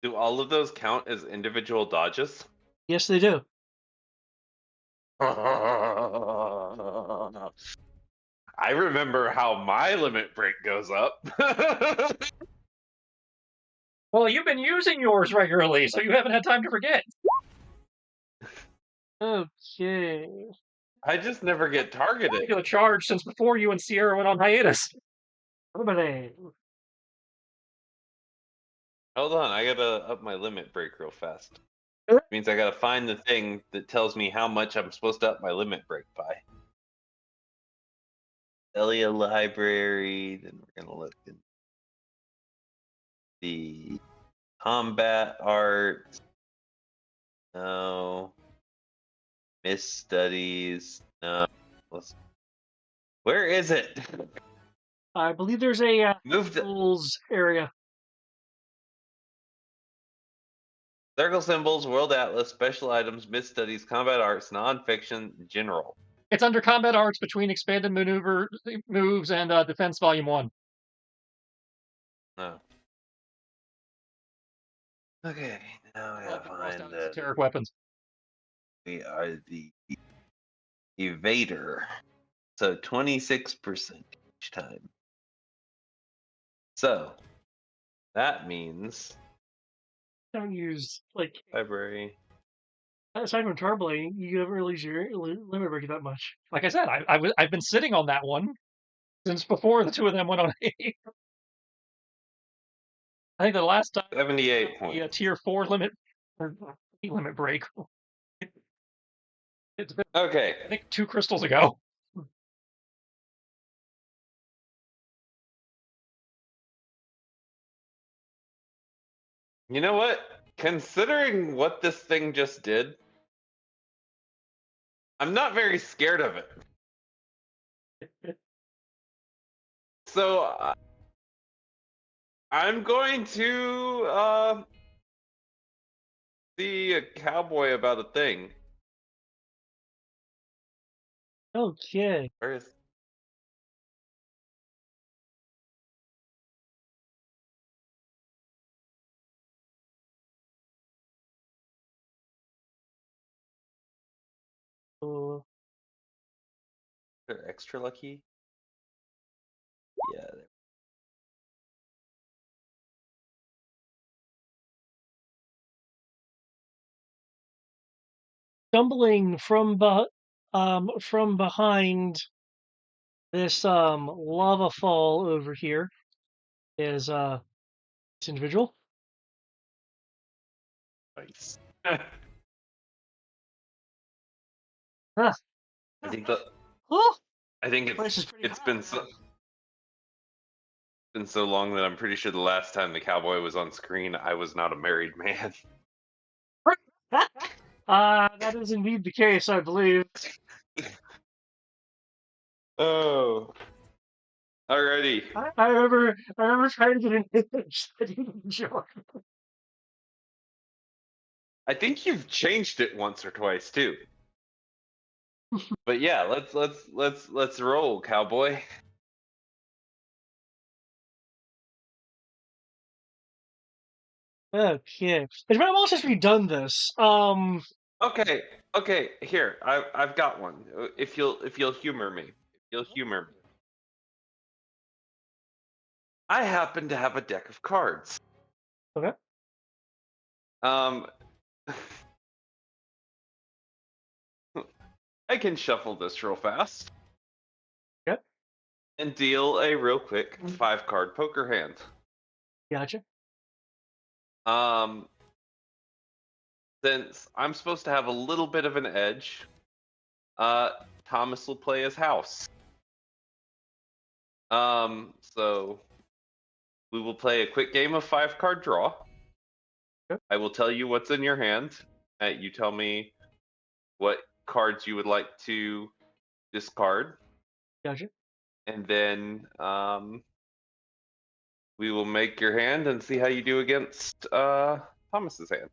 B: Do all of those count as individual dodges?
A: Yes, they do.
B: I remember how my limit break goes up.
C: Well, you've been using yours regularly, so you haven't had time to forget.
A: Okay.
B: I just never get targeted.
C: The charge since before you and Sierra went on hiatus.
A: Everybody.
B: Hold on, I gotta up my limit break real fast.
A: Uh.
B: Means I gotta find the thing that tells me how much I'm supposed to up my limit break by. Elia Library, then we're gonna look in the combat art. No. Miss studies. No. Where is it?
A: I believe there's a
B: Moved.
A: rules area.
B: Circle symbols, world atlas, special items, mid studies, combat arts, non-fiction, general.
C: It's under combat arts between expanded maneuver moves and defense volume 1.
B: Oh. Okay, now I
C: Well,
B: gotta
C: crossed out
B: find
C: esoteric weapons.
B: we are the evader. So 26% each time. So that means
A: Don't use like
B: library.
A: aside from Tarblade, you haven't really used your limit break that much.
C: Like I said, I've been sitting on that one since before the two of them went on. I think the last time
B: 78
C: the
B: points.
C: tier 4 limit or limit break. It's been,
B: Okay.
C: I think, 2 crystals ago.
B: You know what? Considering what this thing just did, I'm not very scared of it. So I'm going to see a cowboy about a thing.
A: Okay.
B: Where is?
A: So,
B: They're extra lucky. Yeah.
A: stumbling from behind this lava fall over here is this individual.
B: Nice.
A: Huh.
B: I think that
A: Oh,
B: I think
A: place is pretty
B: it's
A: hot.
B: been so long that I'm pretty sure the last time the cowboy was on screen, I was not a married man.
A: That is indeed the case, I believe.
B: Oh, alrighty.
A: I remember trying to get an image that you enjoy.
B: I think you've changed it once or twice too. But yeah, let's roll, cowboy.
A: Okay. It's been a while since we've done this.
B: Okay, okay. Here, I've got one. If you'll humor me, if you'll humor me. I happen to have a deck of cards.
A: Okay.
B: Um, I can shuffle this real fast
A: Yep.
B: and deal a real quick 5-card poker hand.
A: Gotcha.
B: Um, since I'm supposed to have a little bit of an edge, uh, Thomas will play his house. So we will play a quick game of 5-card draw.
A: Yep.
B: I will tell you what's in your hand. You tell me what cards you would like to discard,
A: Gotcha.
B: and then we will make your hand and see how you do against Thomas's hand.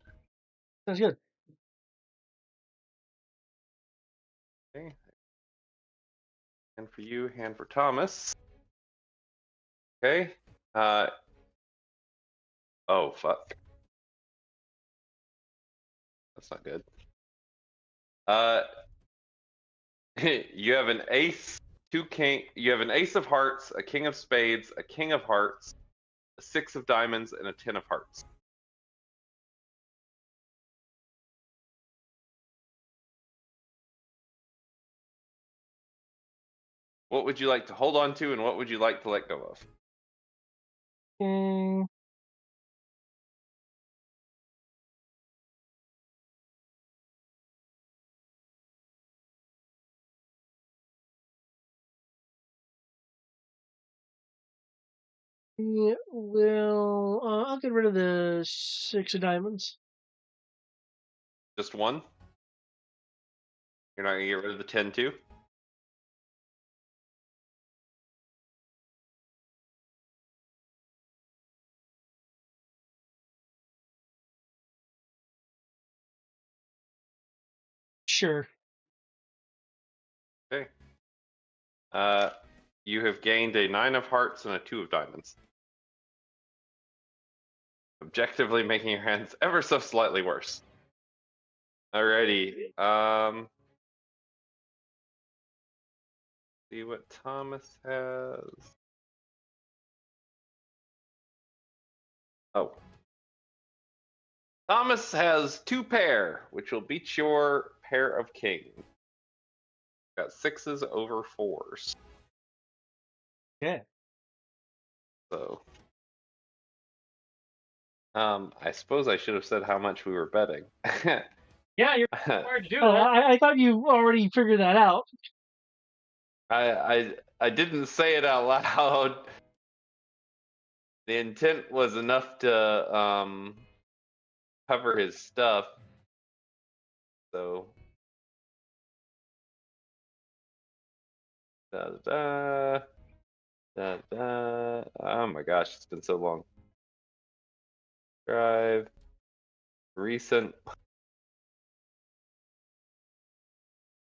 A: Sounds good.
B: Okay. Hand for you, hand for Thomas. Okay. Oh fuck. That's not good. You have an ace, 2 king. You have an ace of hearts, a king of spades, a king of hearts, a 6 of diamonds, and a 10 of hearts. What would you like to hold on to, and what would you like to let go of?
A: Mm, yeah, well, I'll get rid of the 6 of diamonds.
B: Just one? You're not gonna get rid of the 10 too?
A: Sure.
B: Okay. You have gained a 9 of hearts and a 2 of diamonds. Objectively making your hands ever so slightly worse. Alrighty. See what Thomas has. Oh. Thomas has 2 pair, which will beat your pair of kings. Got 6s over 4s.
A: Yeah.
B: So. I suppose I should have said how much we were betting.
C: Yeah, you're required to do
A: Oh,
C: that.
A: I thought you already figured that out.
B: I didn't say it out loud. The intent was enough to cover his stuff. So da da da da. Oh my gosh, it's been so long. Drive recent.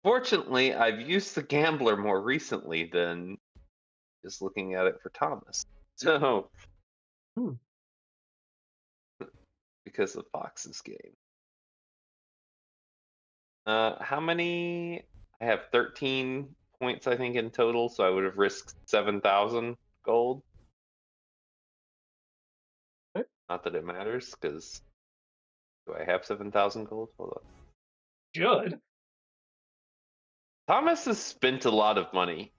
B: Fortunately, I've used the gambler more recently than just looking at it for Thomas. So because of Fox's game. How many? I have 13 points, I think, in total, so I would have risked 7,000 gold.
A: What?
B: Not that it matters, because do I have 7,000 gold? Hold on.
C: Should.
B: Thomas has spent a lot of money.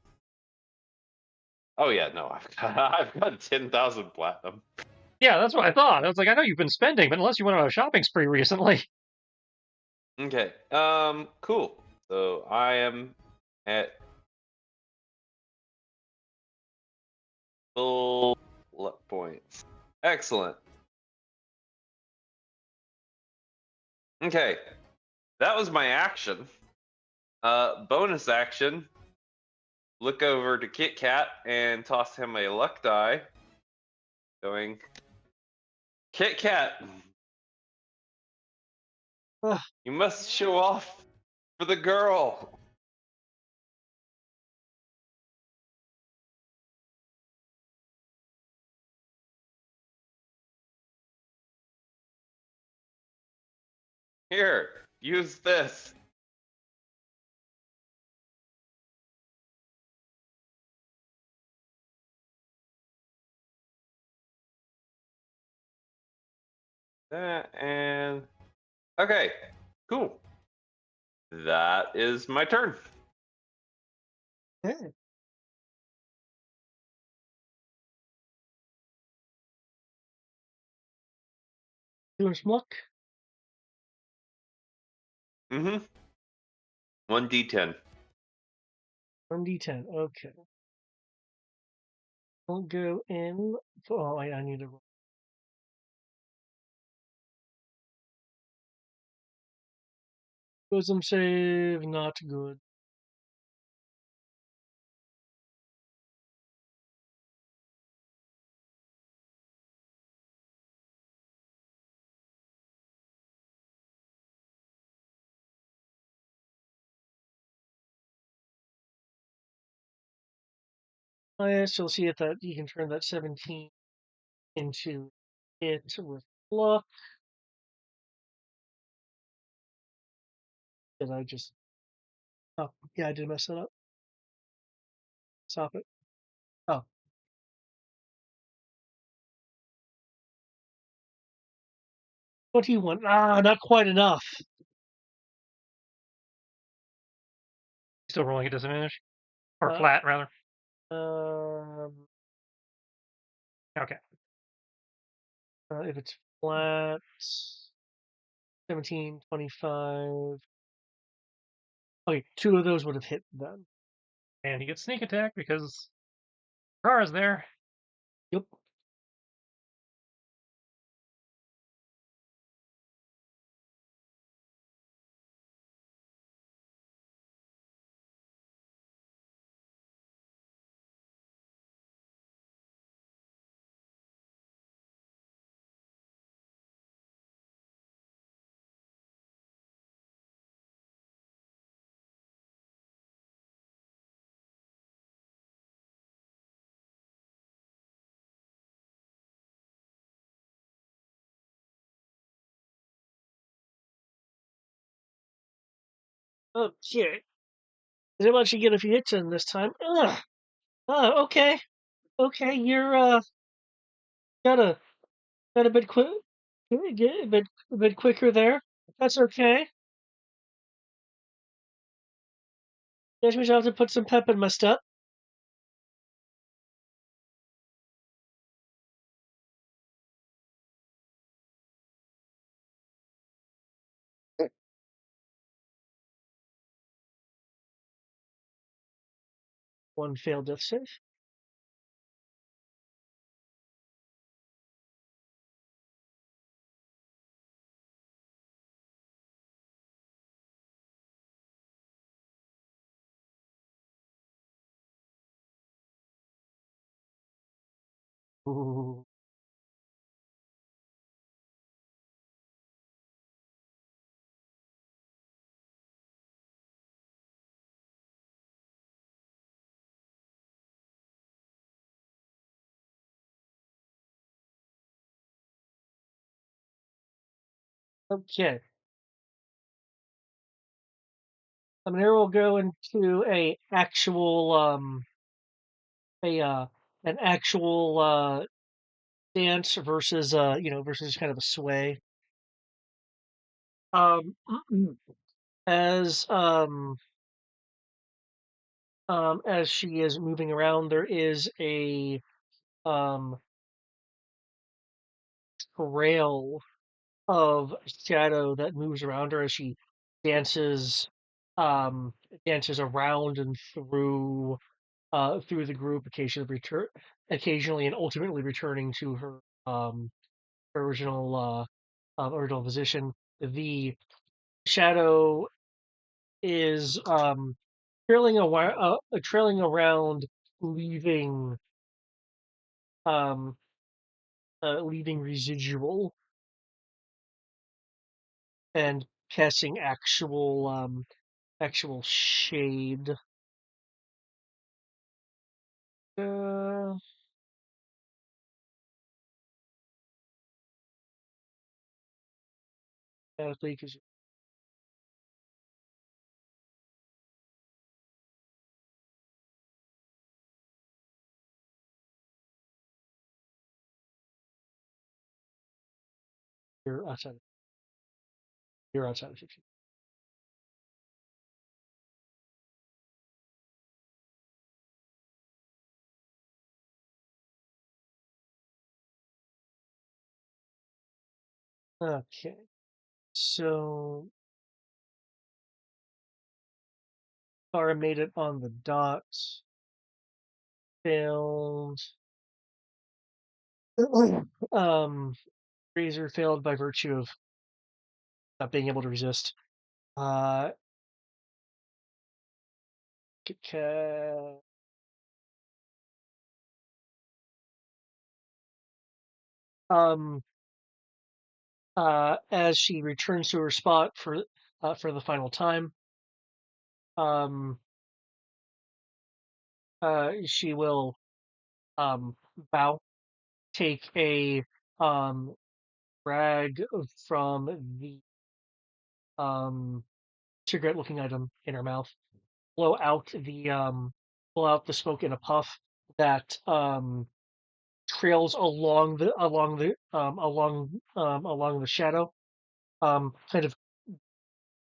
B: Oh yeah, no, I've got 10,000 platinum.
C: Yeah, that's what I thought. I was like, I know you've been spending, but unless you went on a shopping spree recently.
B: Okay, cool. So I am at full luck points. Excellent. Okay, that was my action. Bonus action. Look over to Kit Kat and toss him a luck die. Going, Kit Kat,
A: Ugh.
B: you must show off for the girl. Here, use this. And okay, cool. That is my turn.
A: Yeah. Doing some luck.
B: Mm-hmm. 1d10.
A: 1d10. Okay. We'll go in. Oh, I need to roll. Wisdom save, not good. So we'll see if that you can turn that 17 into it with luck. Did I just? Oh, yeah, I did mess that up. Stop it. Oh. 21. Ah, not quite enough.
C: Still rolling at disadvantage? Or
A: Uh,
C: flat, rather.
A: Um,
C: Okay.
A: if it's flat, 17, 25. Okay, 2 of those would have hit then.
C: And he gets sneak attack because Kara's there.
A: Yep. Okay. Didn't much you get if you hit 10 this time. Ugh. Okay. Okay, you're got a got a bit quick, a bit quicker there. That's okay. Guess we shall have to put some pep in my step. One failed death save. Ooh. Okay. Here we'll go into a actual a an actual dance versus versus kind of a sway. Um as as she is moving around, there is a um trail of shadow that moves around her as she dances um dances around and through the group, occasionally and ultimately returning to her original original position. The shadow is trailing around, leaving um leaving residual and casting actual shade. Uh, because you're outside. You're outside of 60. Okay, so Tara made it on the dot. Failed. um, Razor failed by virtue of not being able to resist. Uh, ca- um, as she returns to her spot for the final time, um, she will um bow, take a rag from the um cigarette looking item in her mouth, blow out blow out the smoke in a puff that trails along the shadow, kind of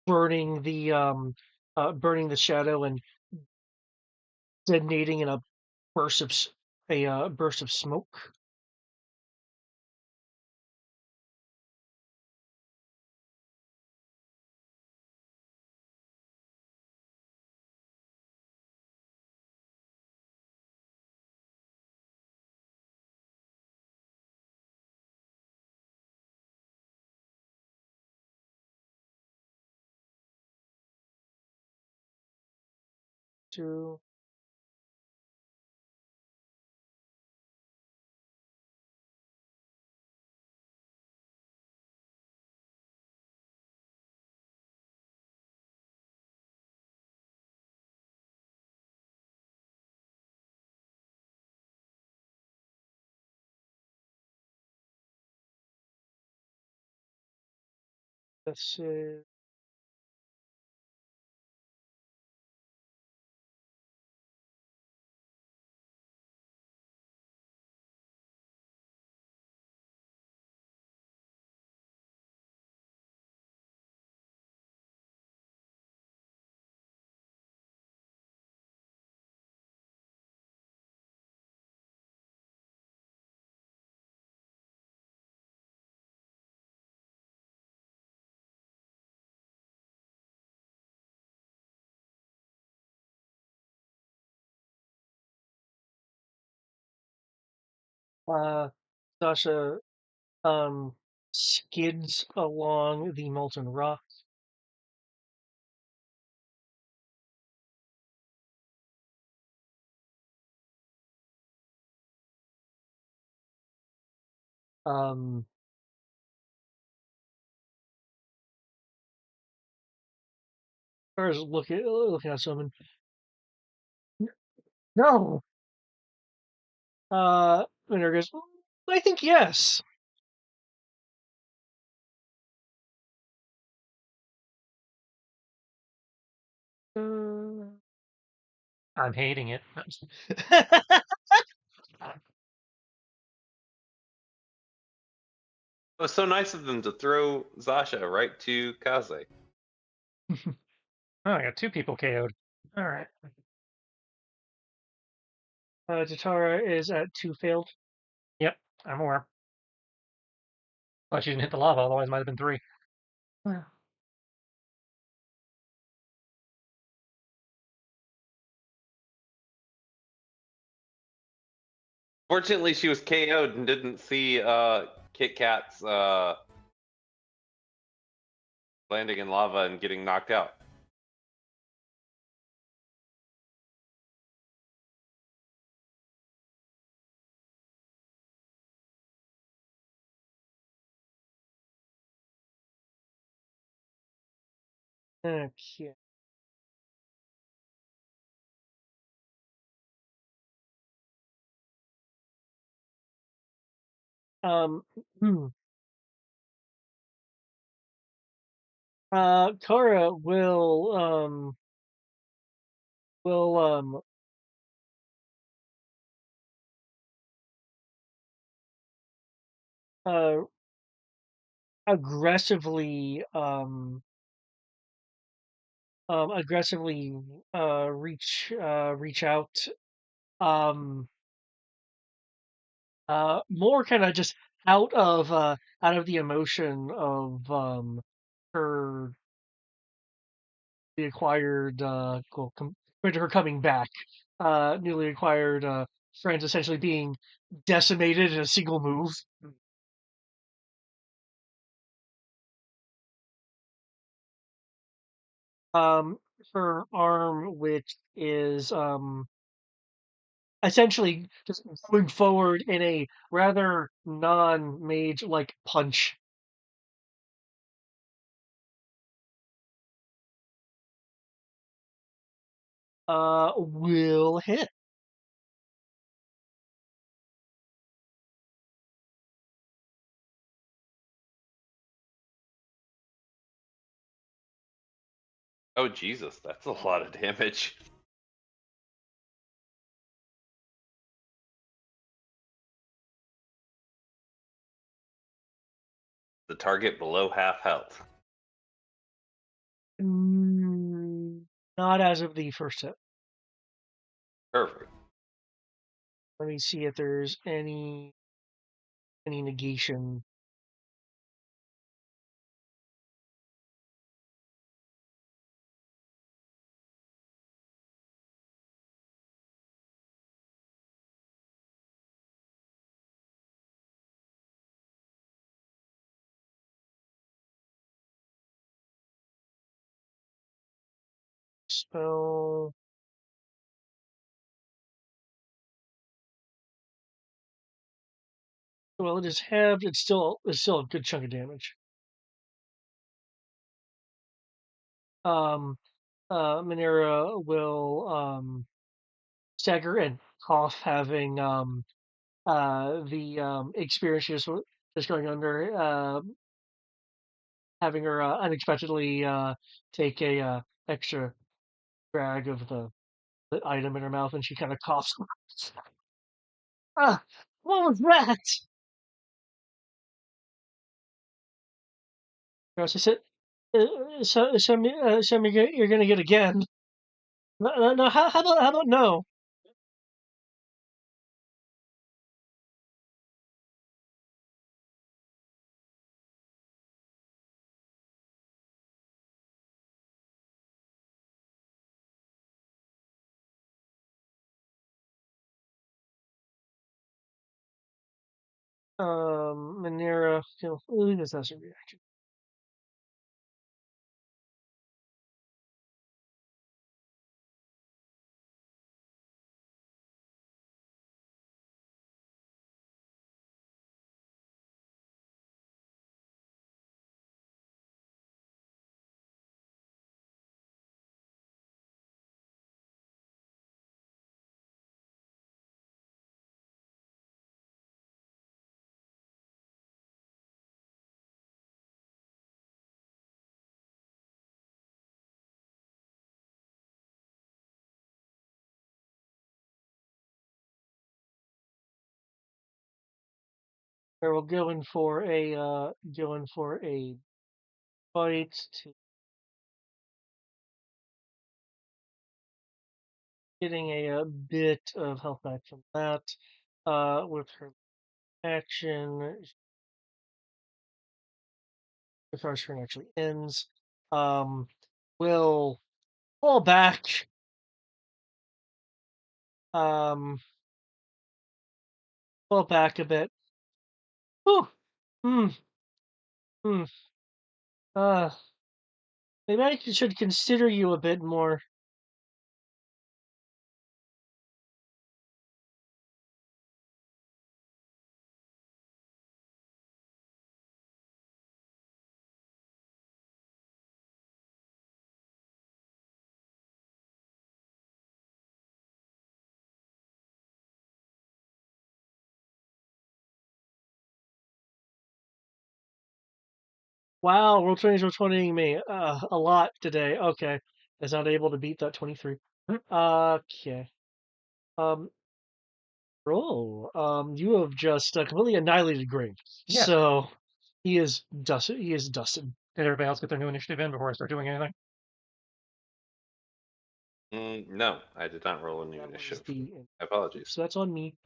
A: burning burning the shadow and detonating in a burst of burst of smoke. To let's see. Sasha um, skids along the molten rock. Um, or is looking at someone. No. Minerva goes, I think yes. Uh,
C: I'm hating it.
B: It was so nice of them to throw Zasha right to Kaze.
C: Oh, I got 2 people KO'd. All right.
A: Jatara is at 2 failed.
C: Yep, I'm aware. Well, she didn't hit the lava, otherwise it might have been 3.
B: Fortunately, she was KO'd and didn't see Kit Kat's landing in lava and getting knocked out.
A: Okay. Hmm. Kara will uh aggressively aggressively reach out um more kind of just out of the emotion of her the acquired compared to her coming back, newly acquired friends essentially being decimated in a single move. Um, her arm, which is essentially just going forward in a rather non-mage like punch. Will hit.
B: Oh Jesus, that's a lot of damage. The target below half health.
A: Mm, not as of the first hit.
B: Perfect.
A: Let me see if there's any negation. Spell. Well, it is halved. It's still a good chunk of damage. Um, Minera will stagger and cough, having the experience just going under, having her unexpectedly take a extra drag of the item in her mouth, and she kind of coughs. Ah, what was that? Yes, I said, so you're gonna get again. No, no, no, how about no? Manera, this has a reaction. Or we'll go in for a fight to getting a bit of health back from that. With her action, if our turn actually ends, we'll fall back. Um, Fall back a bit. Whew. Hmm. Hmm. Uh, Maybe I should consider you a bit more. Wow, World 20 me a lot today. Okay, is not able to beat that 23. Okay. Um, Roll. You have just completely annihilated Grave.
C: Yeah.
A: So he is dusted. He is dusted.
C: Did everybody else get their new initiative in before I start doing anything?
B: No, I did not roll a new
A: That was
B: initiative.
A: the.
B: Apologies.
A: So that's on me.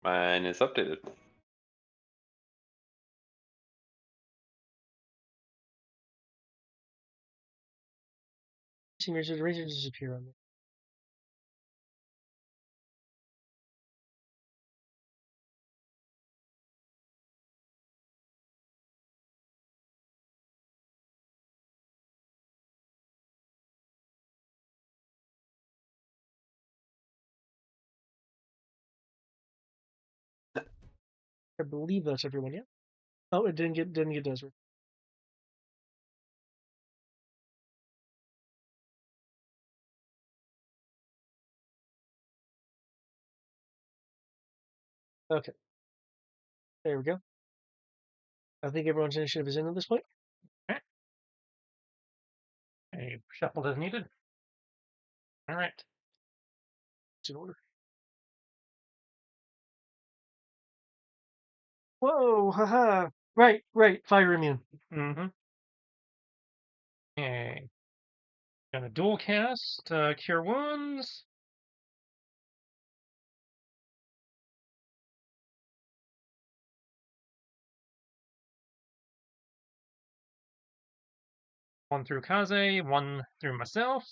B: Mine is updated.
A: Seniors the razor disappear on me. I believe that's everyone. Yeah. Oh, it didn't get Desert. Okay. There we go. I think everyone's initiative is in at this point.
C: Okay. A shuffle is needed. All right.
A: It's in order. Whoa, haha. Right. Fire immune.
C: Mm-hmm. Okay. Gonna dual cast, cure wounds. One through Kaze, one through myself.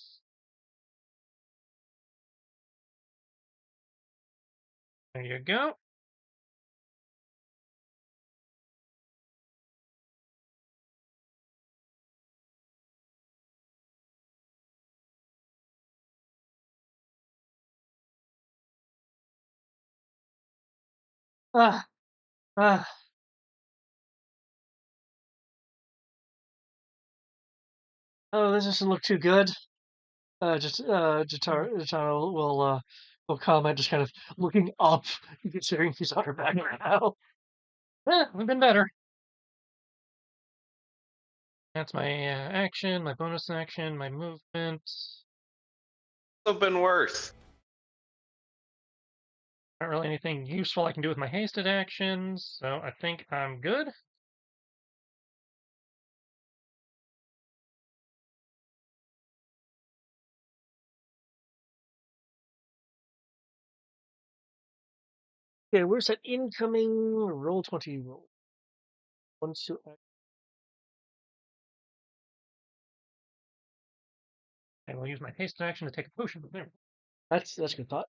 C: There you go.
A: Ah, ah. Oh, this doesn't look too good. Jataro will comment, just kind of looking up, considering he's on her back right now.
C: We've been better. That's my action, my bonus action, my movement.
B: Have been worse.
C: Not really anything useful I can do with my hasted actions, so I think I'm good.
A: Okay, where's that incoming roll 20 roll? Once you
C: I will use my haste action to take a potion. There.
A: That's a good thought.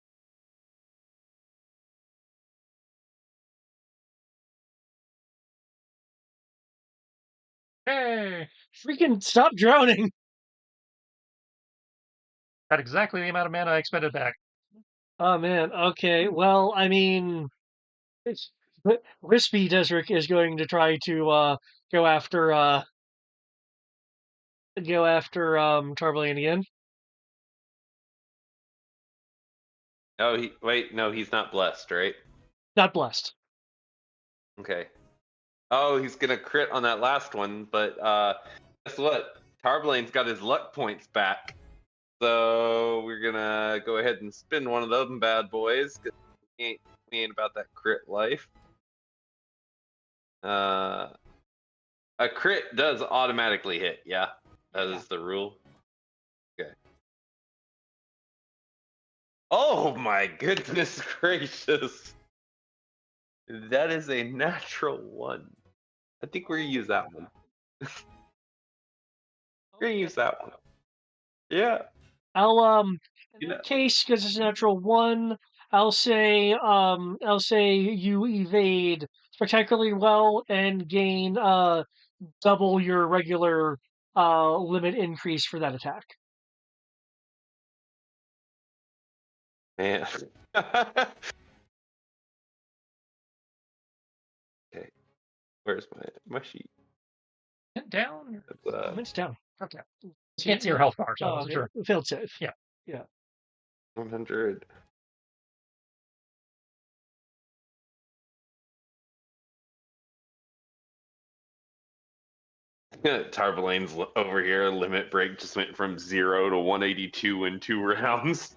C: Hey!
A: Freaking stop drowning!
C: Got exactly the amount of mana I expended back.
A: Oh man. Okay. Well, I mean, it's Wispy Desric is going to try to go after Tarvalane again.
B: Oh, no, he's not blessed, right?
A: Not blessed.
B: Okay. Oh, he's gonna crit on that last one, but guess what? Tarblane's got his luck points back. So we're gonna go ahead and spin one of them bad boys, 'cause we ain't about that crit life. A crit does automatically hit, yeah. That is the rule. Okay. Oh my goodness gracious. That is a natural one. I think we're gonna use that one. We're gonna use that one. Yeah.
A: I'll in
B: You know,
A: that case, because it's a natural one, I'll say you evade spectacularly well and gain double your regular limit increase for that attack.
B: man. Okay. Where's my sheet?
C: Down.
A: It's down.
C: Okay. Can't see your health bar, so I
A: Oh,
C: wasn't
A: okay.
C: sure.
A: Failed save.
C: Yeah.
A: Yeah.
B: 100. Tarbalane's over here. Limit break just went from 0 to 182 in 2 rounds.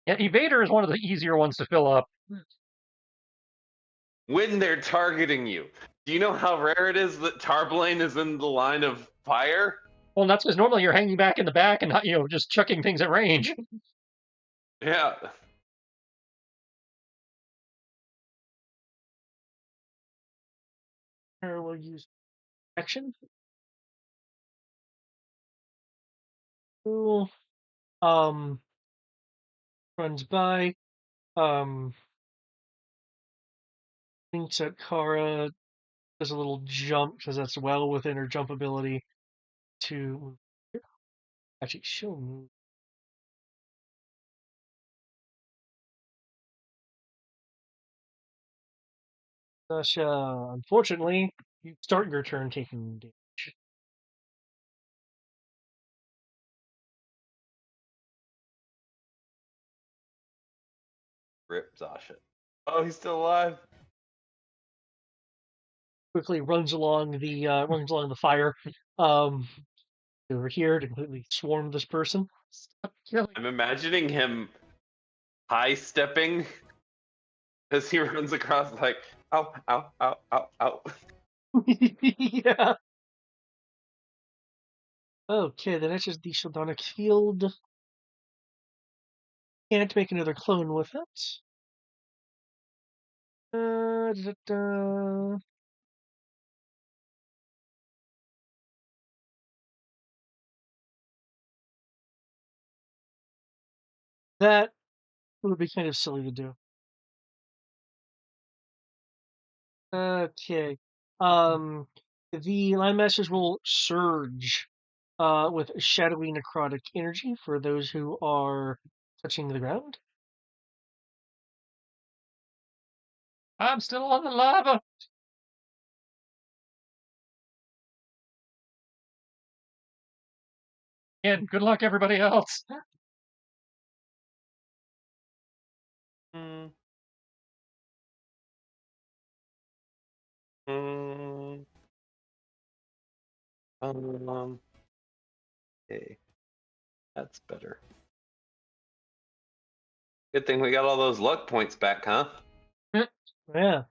C: Yeah, Evader is one of the easier ones to fill up.
B: When they're targeting you, do you know how rare it is that Tarbalane is in the line of fire?
C: Well, that's because normally you're hanging back in the back and not, just chucking things at range.
B: Yeah.
A: Here we'll use action. Cool. Runs by. Thinks that Kara does a little jump because that's well within her jump ability to actually she'll move. Sasha, unfortunately, you start your turn taking damage.
B: Rip Zasha. Oh, he's still alive.
A: Quickly runs along the fire, um, over here to completely swarm this person.
C: Stop killing.
B: I'm imagining him high stepping as he runs across, like, ow, ow, ow, ow, ow.
A: Yeah. Okay, the next is the Sildonic Field. Can't make another clone with it. Da-da-da. That would be kind of silly to do. Okay. The Line Masters will surge with shadowy necrotic energy for those who are touching the ground.
C: I'm still on the lava. And good luck, everybody else.
B: Mm. Mm. Okay, that's better. Good thing we got all those luck points back, huh?
A: Yeah.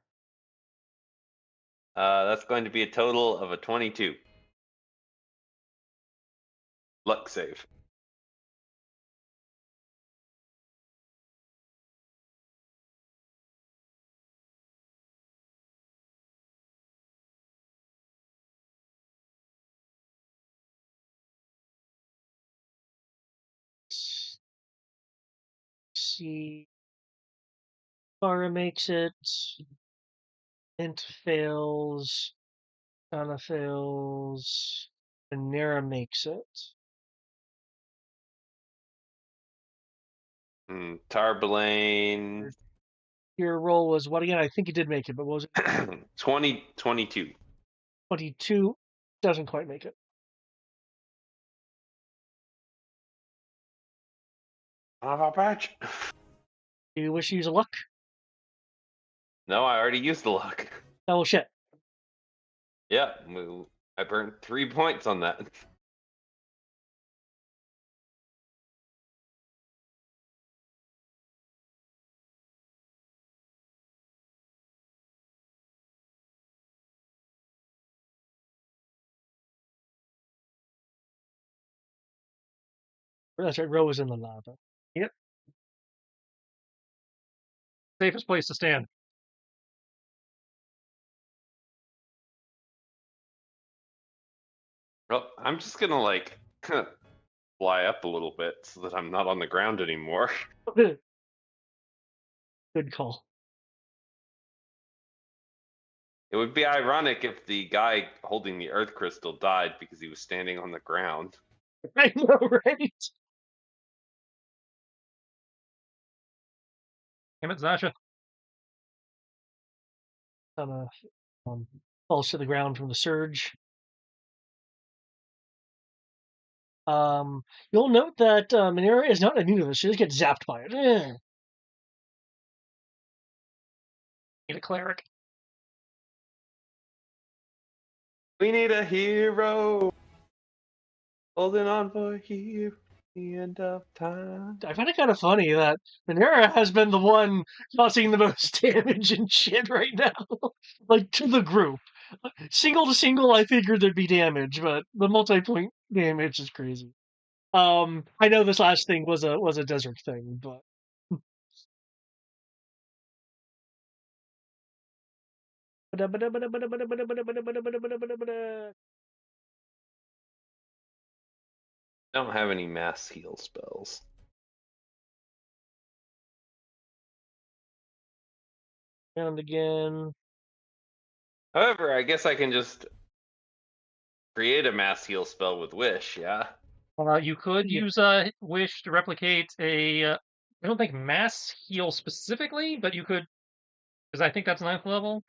B: That's going to be a total of a 22. Luck save.
A: see. Kara makes it. Int fails. Anna fails. And Nera makes it.
B: Tarbelane.
A: Your roll was what again? I think you did make it, but what was it?
B: 22.
A: 22. Doesn't quite make it.
B: Patch.
A: Do you wish to use a luck?
B: No, I already used the luck.
A: Oh, shit.
B: Yeah, I burned 3 points on that.
A: That's right. Ro was in the lava. Yep.
C: Safest place to stand.
B: Well, I'm just gonna like fly up a little bit so that I'm not on the ground anymore.
A: Good call.
B: It would be ironic if the guy holding the earth crystal died because he was standing on the ground.
A: I know, right?
C: Damn it, Zasha.
A: Falls to the ground from the surge. You'll note that Minera is not immune to this. She just gets zapped by it.
C: Need a cleric.
B: We need a hero. Holding on for a hero. The end of time.
A: I find it kind of funny that Minera has been the one causing the most damage and shit right now. Like, to the group. Single to single, I figured there'd be damage, but the multi-point damage is crazy. I know this last thing was a desert thing, but
B: Don't have any mass heal spells.
A: and again.
B: However, I guess I can just create a mass heal spell with Wish, yeah?
C: You could
A: Yeah.
C: use Wish to replicate a. I don't think mass heal specifically, but you could, because I think that's 9th level.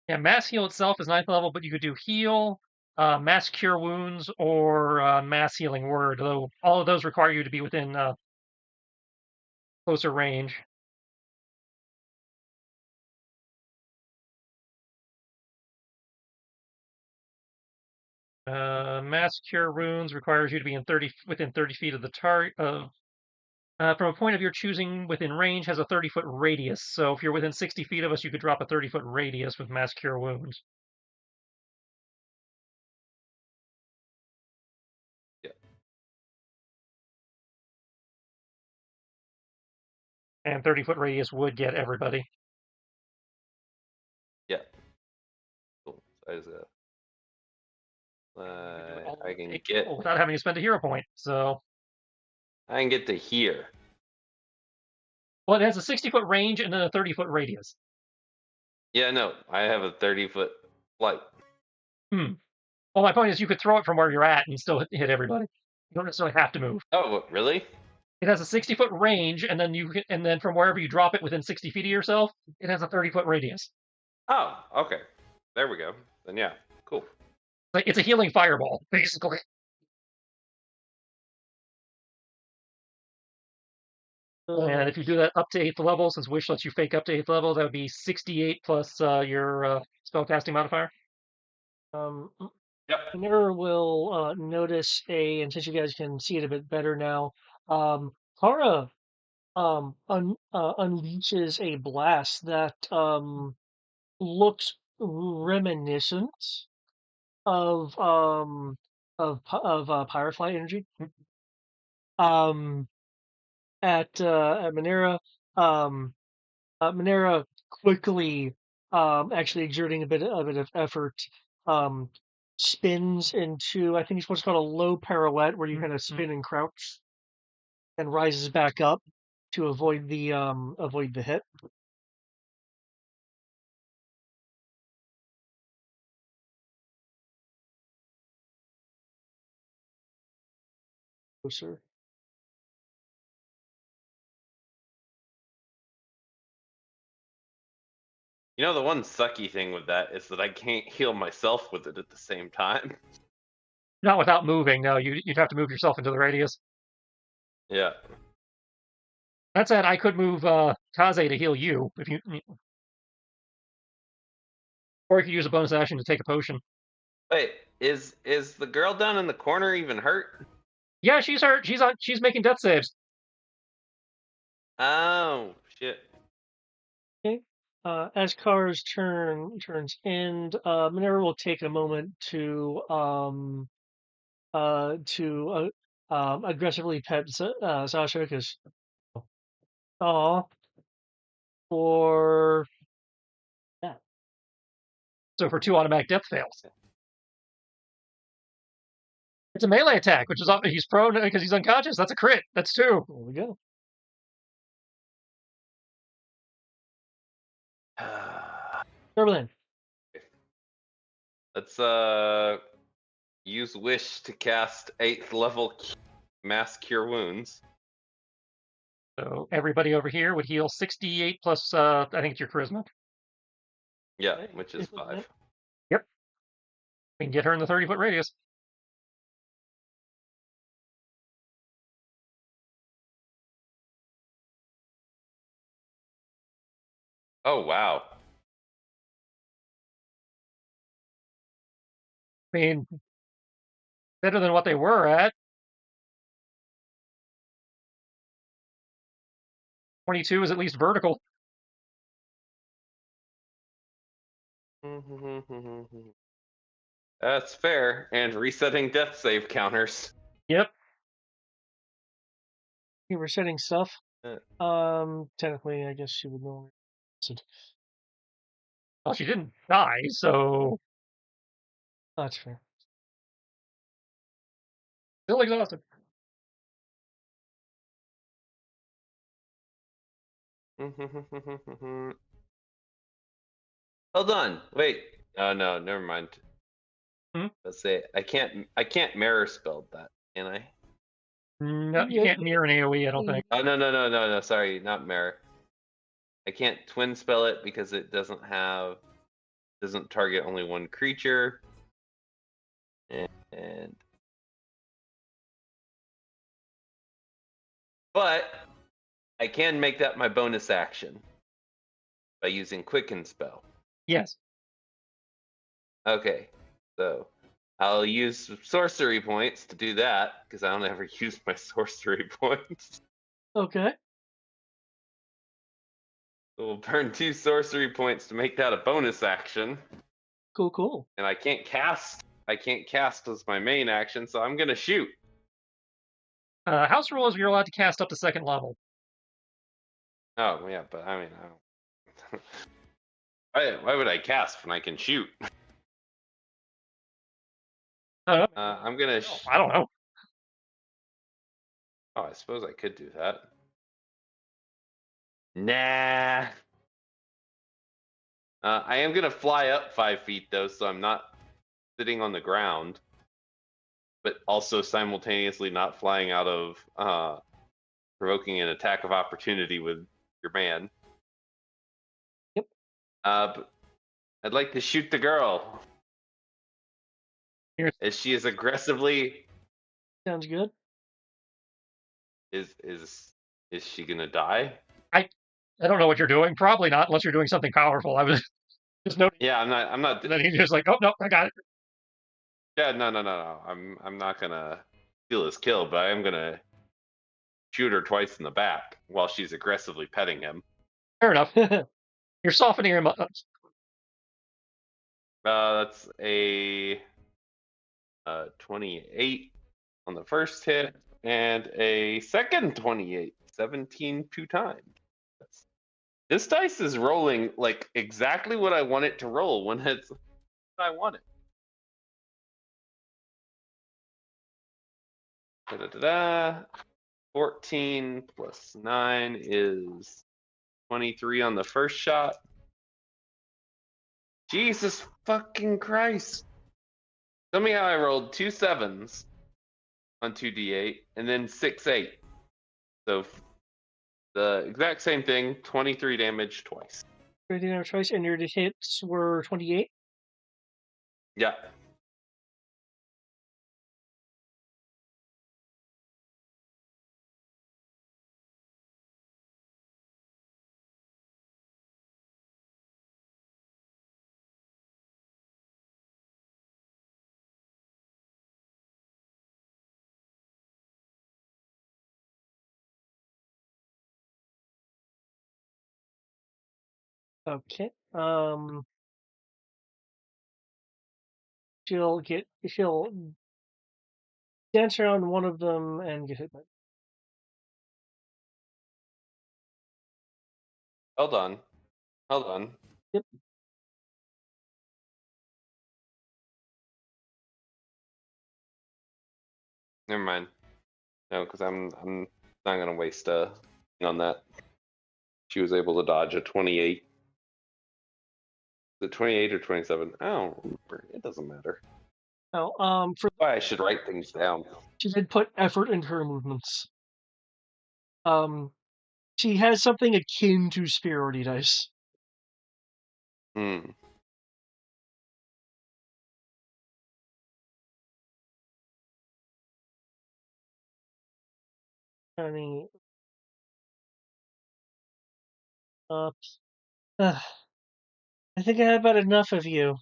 C: Yeah, mass heal itself is 9th level, but you could do heal, mass cure wounds, or mass healing word. Though all of those require you to be within closer range. Mass cure wounds requires you to be within 30 feet of the target. From a point of your choosing within range has a 30-foot radius. So if you're within 60 feet of us, you could drop a 30-foot radius with mass cure wounds.
B: Yeah.
C: And 30-foot radius would get everybody.
B: Yeah. Cool. I can get
C: without having to spend a hero point. So
B: to here.
C: well, it has a 60-foot range and then a 30-foot radius.
B: Yeah, no, I have a 30-foot flight.
C: Well, my point is you could throw it from where you're at and still hit everybody. You don't necessarily have to move.
B: Oh, really?
C: It has a 60-foot range, and then from wherever you drop it within 60 feet of yourself, it has a 30-foot radius.
B: Oh, okay. There we go. Then yeah, cool.
C: Like it's a healing fireball, basically. And if you do that up to 8th level, since Wish lets you fake up to 8th level, that would be 68 plus your spellcasting modifier.
B: Yep.
A: Minera will notice and since you guys can see it a bit better now, Kara unleashes a blast that looks reminiscent of Pyrofly energy. At Minera, Minera quickly actually exerting a bit of effort spins into, I think it's what's called a low parallel, where you kind of spin and crouch, and rises back up to avoid the hit. Closer.
B: You know, the one sucky thing with that is that I can't heal myself with it at the same time.
C: Not without moving. No, you'd have to move yourself into the radius.
B: Yeah.
C: That said, I could move Kaze to heal you if you, or you could use a bonus action to take a potion.
B: Wait, is the girl down in the corner even hurt?
C: Yeah, she's hurt. She's making death saves.
B: Oh shit.
A: Okay. As Car's turns end, Minerva will take a moment to aggressively pet Sasha, because aw, for that.
C: So for 2 automatic death fails. It's a melee attack, which is he's prone because he's unconscious. That's a crit. That's 2.
A: There we go. Turblin.
B: Let's use wish to cast 8th level mass cure wounds.
C: So everybody over here would heal 68 plus, I think it's your charisma.
B: Yeah,
A: Okay.
B: which is 5.
C: Yep. We can get her in the 30-foot radius.
B: Oh wow.
C: I mean, better than what they were at. 22 is at least vertical.
B: That's fair. And resetting death save counters.
C: Yep.
A: You were setting stuff.
B: Uh.
A: Technically, I guess she would normally.
C: Well, she didn't die, so
A: That's fair.
C: still exhausted.
B: Hold on. Wait. Oh no, never mind.
C: Hmm?
B: Let's say I can't mirror spell that, can I?
C: No, you can't mirror an AoE, I don't think.
B: Oh no, sorry, not mirror. I can't twin spell it because it doesn't target only one creature. And but I can make that my bonus action by using quicken spell.
C: Yes.
B: Okay. So I'll use sorcery points to do that because I don't ever use my sorcery points.
A: Okay.
B: So we'll burn 2 sorcery points to make that a bonus action.
A: Cool.
B: And I can't cast as my main action, so I'm gonna shoot.
C: House rule is you're allowed to cast up to 2nd level.
B: Oh yeah, but I mean, I don't. Why would I cast when I can shoot? I'm gonna.
C: I don't know.
B: Oh, I suppose I could do that. Nah. I am gonna fly up 5 feet though, so I'm not sitting on the ground, but also simultaneously not flying out of provoking an attack of opportunity with your man.
A: Yep.
B: But I'd like to shoot the girl. As she is aggressively.
A: Sounds good.
B: Is she gonna die?
C: I don't know what you're doing. Probably not, unless you're doing something powerful. I was just noting.
B: Yeah, I'm not.
C: And then he's just like, oh no, I got it.
B: Yeah, no. I'm not gonna steal his kill, but I am gonna shoot her twice in the back while she's aggressively petting him.
C: Fair enough. You're softening him up.
B: That's a 28 on the first hit and a second 28, 17 2 times. This dice is rolling like exactly what I want it to roll when it's what I want it. Da-da-da-da. 14 plus 9 is 23 on the first shot. Jesus fucking Christ. Tell me how I rolled 2 7s on 2d8 and then 6 8. So the exact same thing, 23 damage twice.
A: 30 damage twice, and your hits were 28.
B: Yeah.
A: Okay. She'll dance around one of them and get hit by.
B: Hold on. Hold on.
A: Yep.
B: Never mind. No, because I'm not gonna waste on that. She was able to dodge a 28. Is it 28 or 27? I don't remember. It doesn't matter.
A: Oh, for
B: Why I should write things down.
A: she did put effort into her movements. She has something akin to superiority dice.
B: Hmm.
A: Honey, I think I have about enough of you.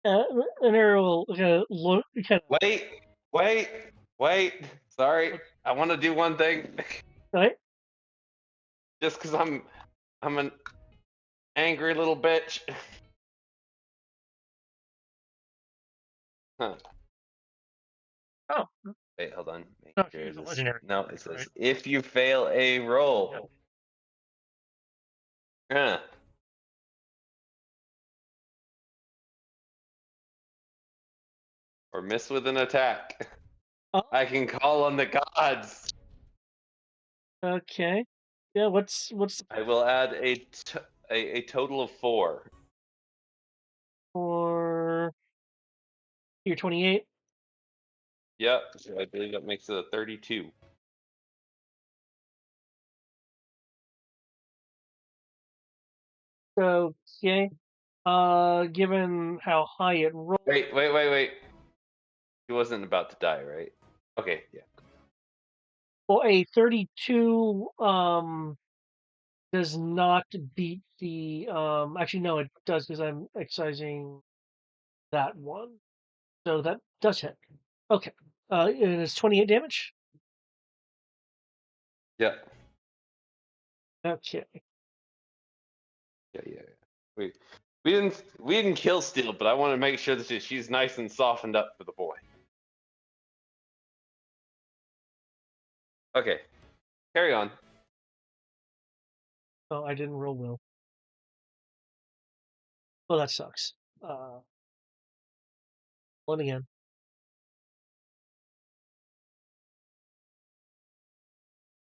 A: And Arrow will look, kind
B: Wait. Sorry. I want to do one thing.
A: of, right?
B: Just because I'm an angry little bitch. Huh.
A: Oh,
B: Wait, hold on. Make
A: no,
B: sure
A: she's a
B: this.
A: legendary.
B: No, it says
A: Right.
B: if you fail a roll. Huh. Or miss with an attack.
A: Oh,
B: I can call on the gods.
A: okay. Yeah, what's
B: I will add a total of 4.
A: for your 28?
B: Yep, so I believe that makes it a 32.
A: Okay. Given how high it rolled,
B: Wait. He wasn't about to die, right? Okay, yeah.
A: well, a 32 does not beat the actually no, it does because I'm excising that one. So that does hit. Okay. And it's 28 damage.
B: Yeah.
A: Okay.
B: Yeah. We didn't kill Steel, but I want to make sure that she's nice and softened up for the boy. Okay. Carry on.
A: Oh, I didn't roll well. Well, that sucks. One again.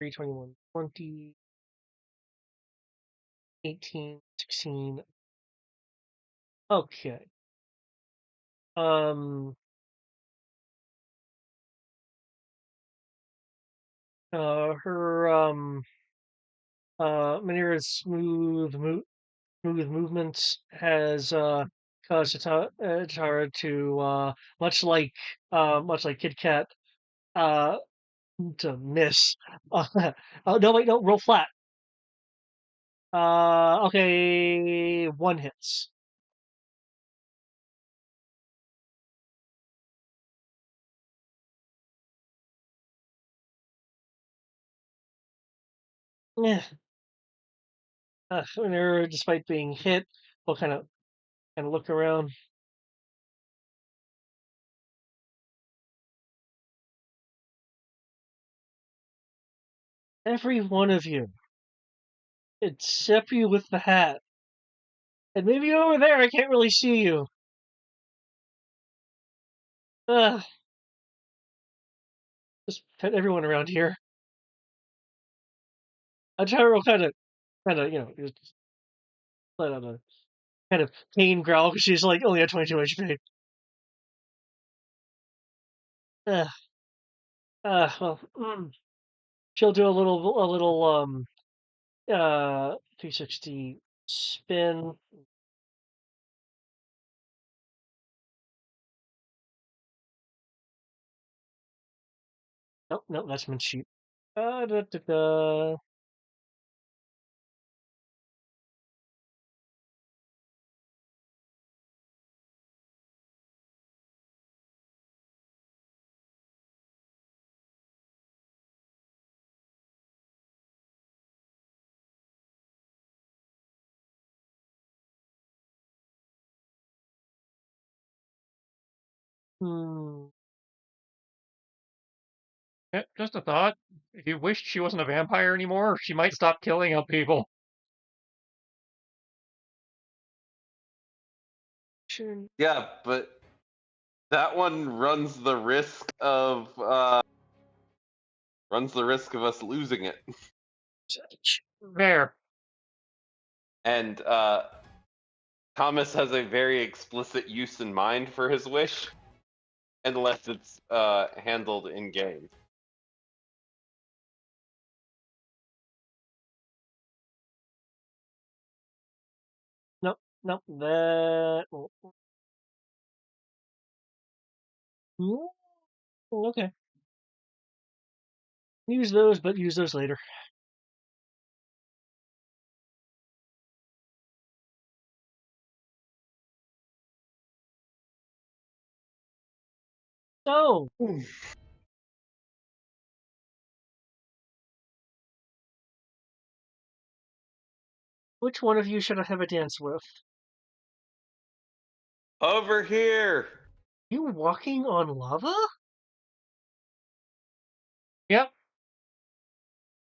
A: 321, 20, 18, 16. Okay. Um. Her Manira's smooth movements has caused Tara to much like Kit Kat uh to miss. Oh no, wait, no, roll flat. Okay, one hits. Yeah. Manira, despite being hit, will kind of look around. Every one of you, except you with the hat. And maybe over there, I can't really see you. Uh, just pet everyone around here. Gyro just let out a kind of pain growl because she's like only at 22 HP. Uh, well, she'll do a little 360 spin. Nope, nope, that's been cheap. Da, da, da. Hmm.
C: Just a thought. If you wished she wasn't a vampire anymore, she might stop killing up people.
A: Sure.
B: Yeah, but that one runs the risk of us losing it.
C: There.
B: And Thomas has a very explicit use in mind for his wish, unless it's handled in game.
A: Nope, nope, that. Mm, okay. Use those, but use those later. So, which one of you should I have a dance with?
B: Over here!
A: You walking on lava?
C: Yep.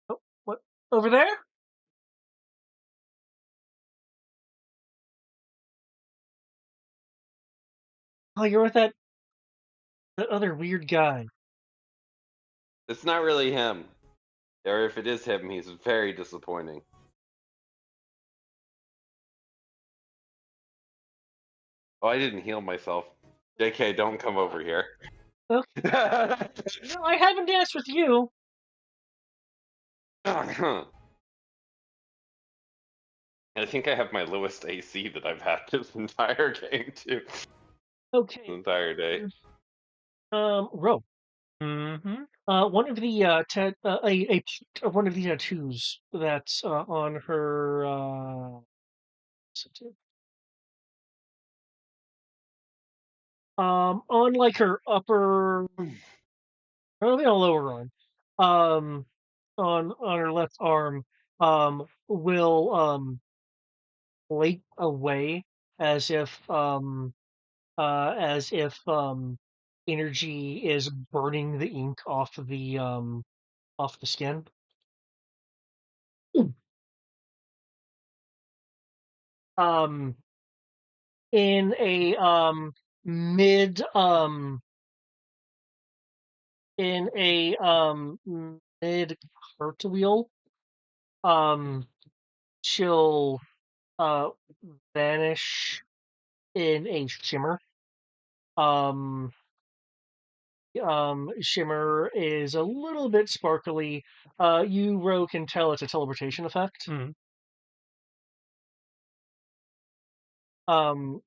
A: Oh, what? Over there? Oh, you're with that other weird guy.
B: It's not really him. Or if it is him, he's very disappointing. Oh, I didn't heal myself. JK, don't come over here.
A: Okay. No, I haven't danced with you.
B: I think I have my lowest AC that I've had this entire game, too.
A: Okay.
B: The entire day.
A: Rope.
C: Mm-hmm.
A: One of the one of the tattoos that's on her on like her upper, probably on lower arm, um on her left arm, will flake away as if energy is burning the ink off the skin. Um, in a mid in a mid cartwheel, um, she'll uh vanish in a shimmer. Um, Shimmer is a little bit sparkly. You, Ro, can tell it's a teleportation effect.
C: Mm.
A: Um,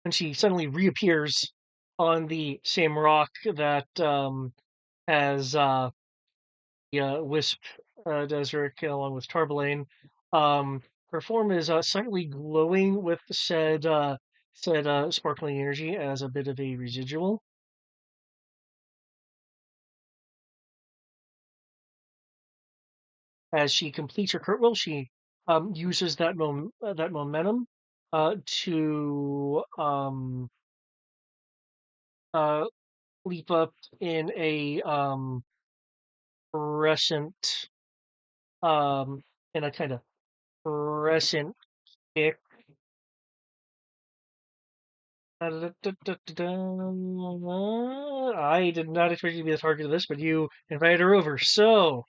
A: and she suddenly reappears on the same rock that has Wisp, Deseric, along with Tarbalaine. Her form is slightly glowing with said sparkling energy as a bit of a residual. As she completes her cartwheel, she uses that momentum to uh, leap up in a crescent, um, in a kind of crescent kick I did not expect you to be the target of this, but you invited her over. So,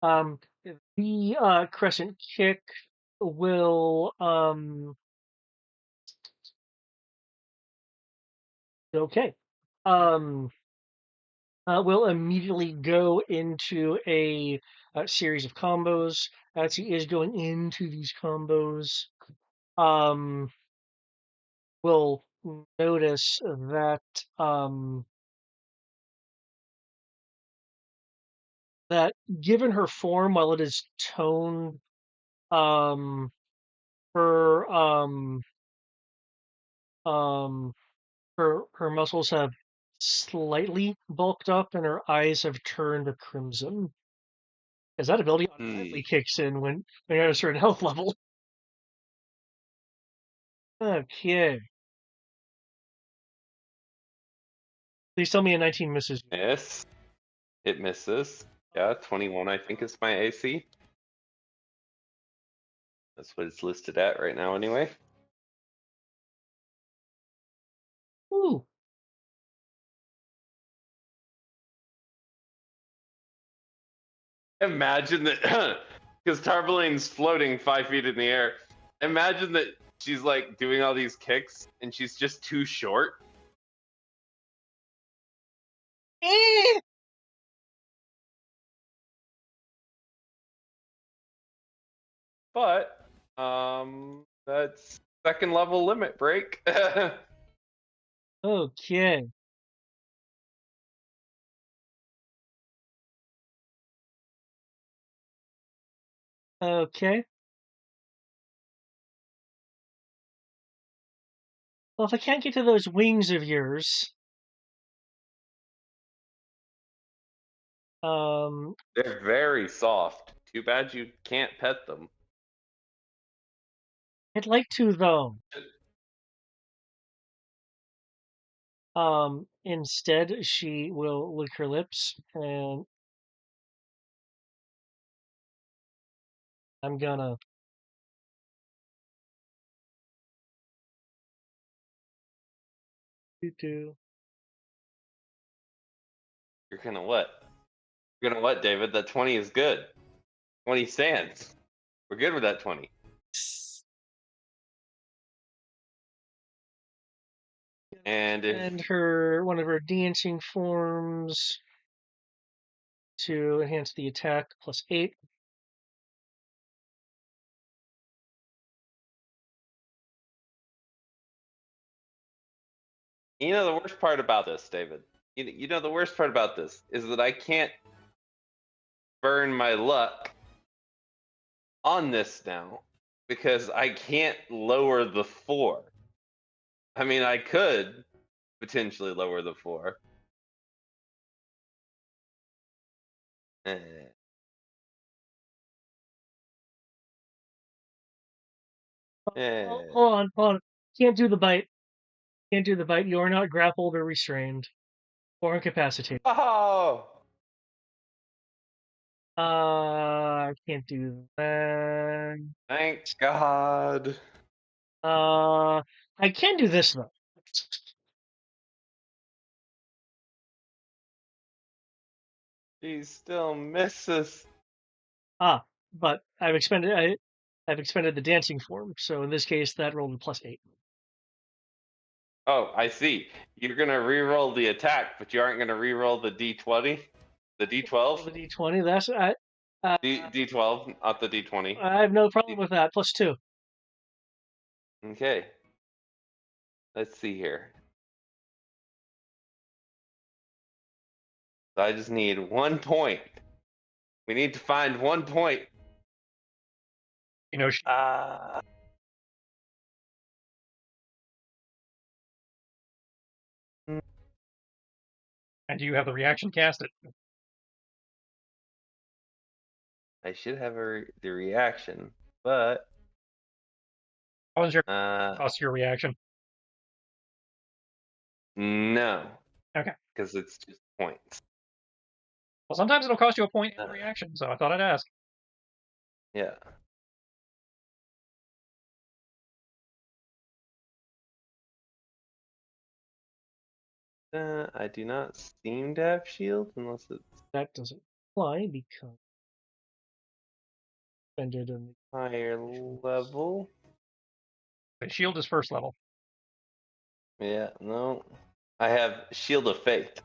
A: the crescent kick will okay. Um, will immediately go into a series of combos. As he is going into these combos, um, will notice that that given her form, while it is toned, um, her um, her muscles have slightly bulked up, and her eyes have turned crimson. As that ability automatically kicks in when you're at a certain health level. Okay. Please tell me a 19 misses you.
B: Miss. It misses. Yeah, 21 I think is my AC. That's what it's listed at right now anyway.
A: Ooh.
B: Imagine that, because Tarbaline's floating 5 feet in the air. Imagine that she's like doing all these kicks and she's just too short.
A: Eh.
B: But that's second level limit break.
A: Okay. Okay. Well, if I can't get to those wings of yours,
B: They're very soft. Too bad you can't pet them.
A: I'd like to though. Instead, she will lick her lips, and I'm gonna do.
B: You're gonna what? You're gonna what, David? That 20 is good. 20 stands. We're good with that 20. And if
A: And her one of her dancing forms to enhance the attack +8.
B: you know the worst part about this, David, you know the worst part about this is that I can't burn my luck on this now because I can't lower the 4. I mean, I could potentially lower the 4. Eh. Eh.
A: Hold on. Can't do the bite. Can't do the bite. You are not grappled or restrained or incapacitated.
B: Oh,
A: I can't do that.
B: thank God.
A: I can do this though.
B: He still misses.
A: But I've expended the dancing form, so in this case that rolled a +8.
B: Oh, I see. You're gonna re-roll the attack, but you aren't gonna re-roll the D20, the
A: Roll
B: D12,
A: the D20. That's
B: D12, not the D20.
A: I have no problem with that. +2.
B: Okay. Let's see here. So I just need 1 point. We need to find 1 point.
C: You know, and you have the reaction cast it.
B: I should have the reaction, but
C: How was your cost your reaction?
B: no,
C: Okay.
B: because it's just points.
C: Well, sometimes it'll cost you a point in reaction, so I thought I'd ask.
B: Yeah. I do not seem to have shield unless it's
A: That doesn't apply because ended in
B: higher level.
C: The shield is first level.
B: Yeah, no. I have Shield of Faith,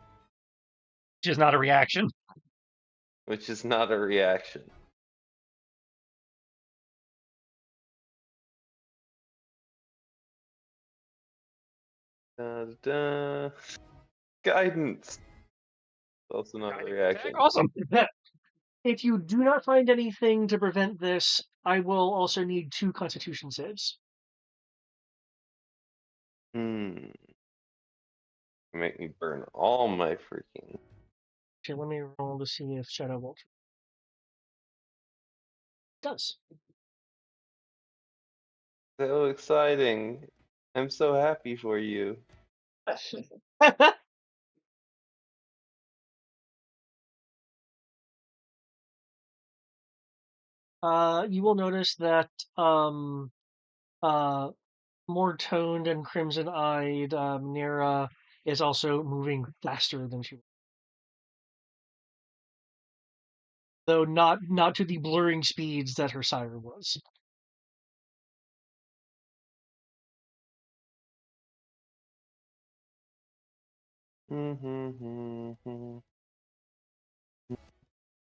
C: Which is not a reaction.
B: which is not a reaction. Da. Guidance. Also not a
C: Guiding
B: reaction.
C: attack? Awesome.
A: the. If you do not find anything to prevent this, I will also need 2 Constitution saves.
B: Make me burn all my freaking.
A: Okay, let me roll to see if Shadow Bolt does.
B: So exciting. I'm so happy for you.
A: You will notice that uh, more toned and crimson-eyed Nera is also moving faster than she was. Though not to the blurring speeds that her sire was.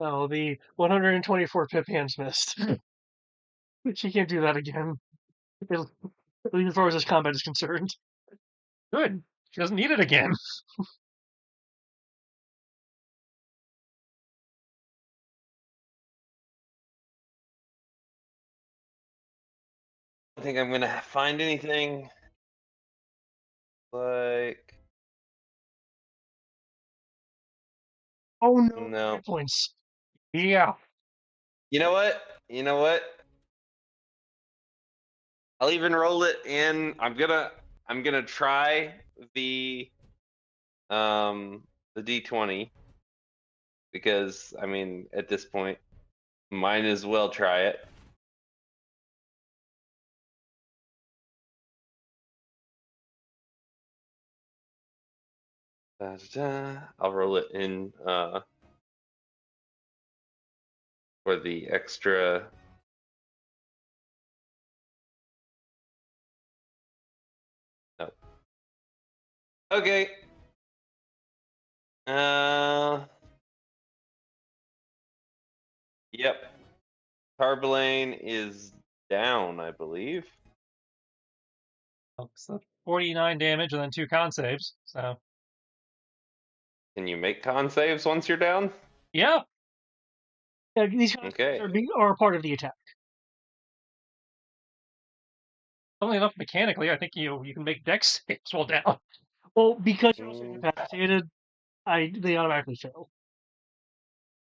A: Oh, the 124 pip hands missed. She can't do that again. At least as far as this combat is concerned.
C: Good. She doesn't need it again.
B: I think I'm gonna find anything like.
A: Oh no,
B: No.
A: hit points.
C: Yeah.
B: You know what? You know what? I'll even roll it in. I'm gonna try um the D20 because I mean at this point might as well try it. I'll roll it in for the extra. No. Okay. Yep. Tarbalane is down, I believe.
C: So 49 damage and then 2 con saves. So,
B: Can you make con saves once you're down?
C: yeah.
A: These
B: Okay.
A: are part of the attack.
C: Funnily enough, mechanically, I think you can make dex saves while down.
A: Well, because you're also
B: Mm,
A: incapacitated, they automatically fail.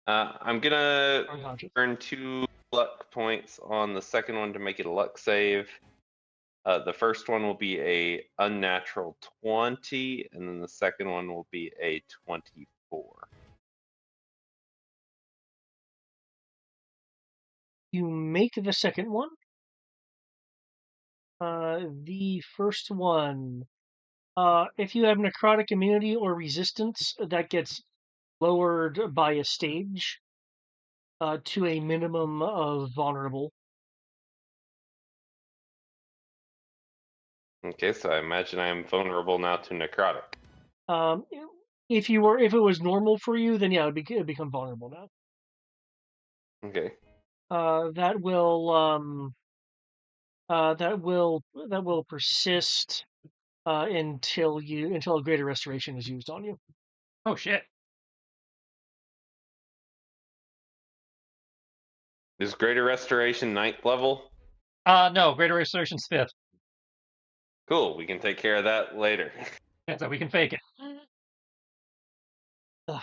B: I'm gonna
A: Unconscious.
B: burn 2 luck points on the second one to make it a luck save. The first one will be a unnatural 20, and then the second one will be a 24.
A: You make the second one. The first one, if you have necrotic immunity or resistance, that gets lowered by a stage to a minimum of vulnerable.
B: Okay, so I imagine I am vulnerable now to necrotic.
A: Um, if it was normal for you, then yeah, it'd become vulnerable now.
B: Okay.
A: That will persist until a greater restoration is used on you.
C: Oh, shit.
B: Is Greater Restoration 9th level?
C: No, Greater Restoration's 5th.
B: Cool, we can take care of that later.
C: Yeah, so we can fake it.
A: Ugh,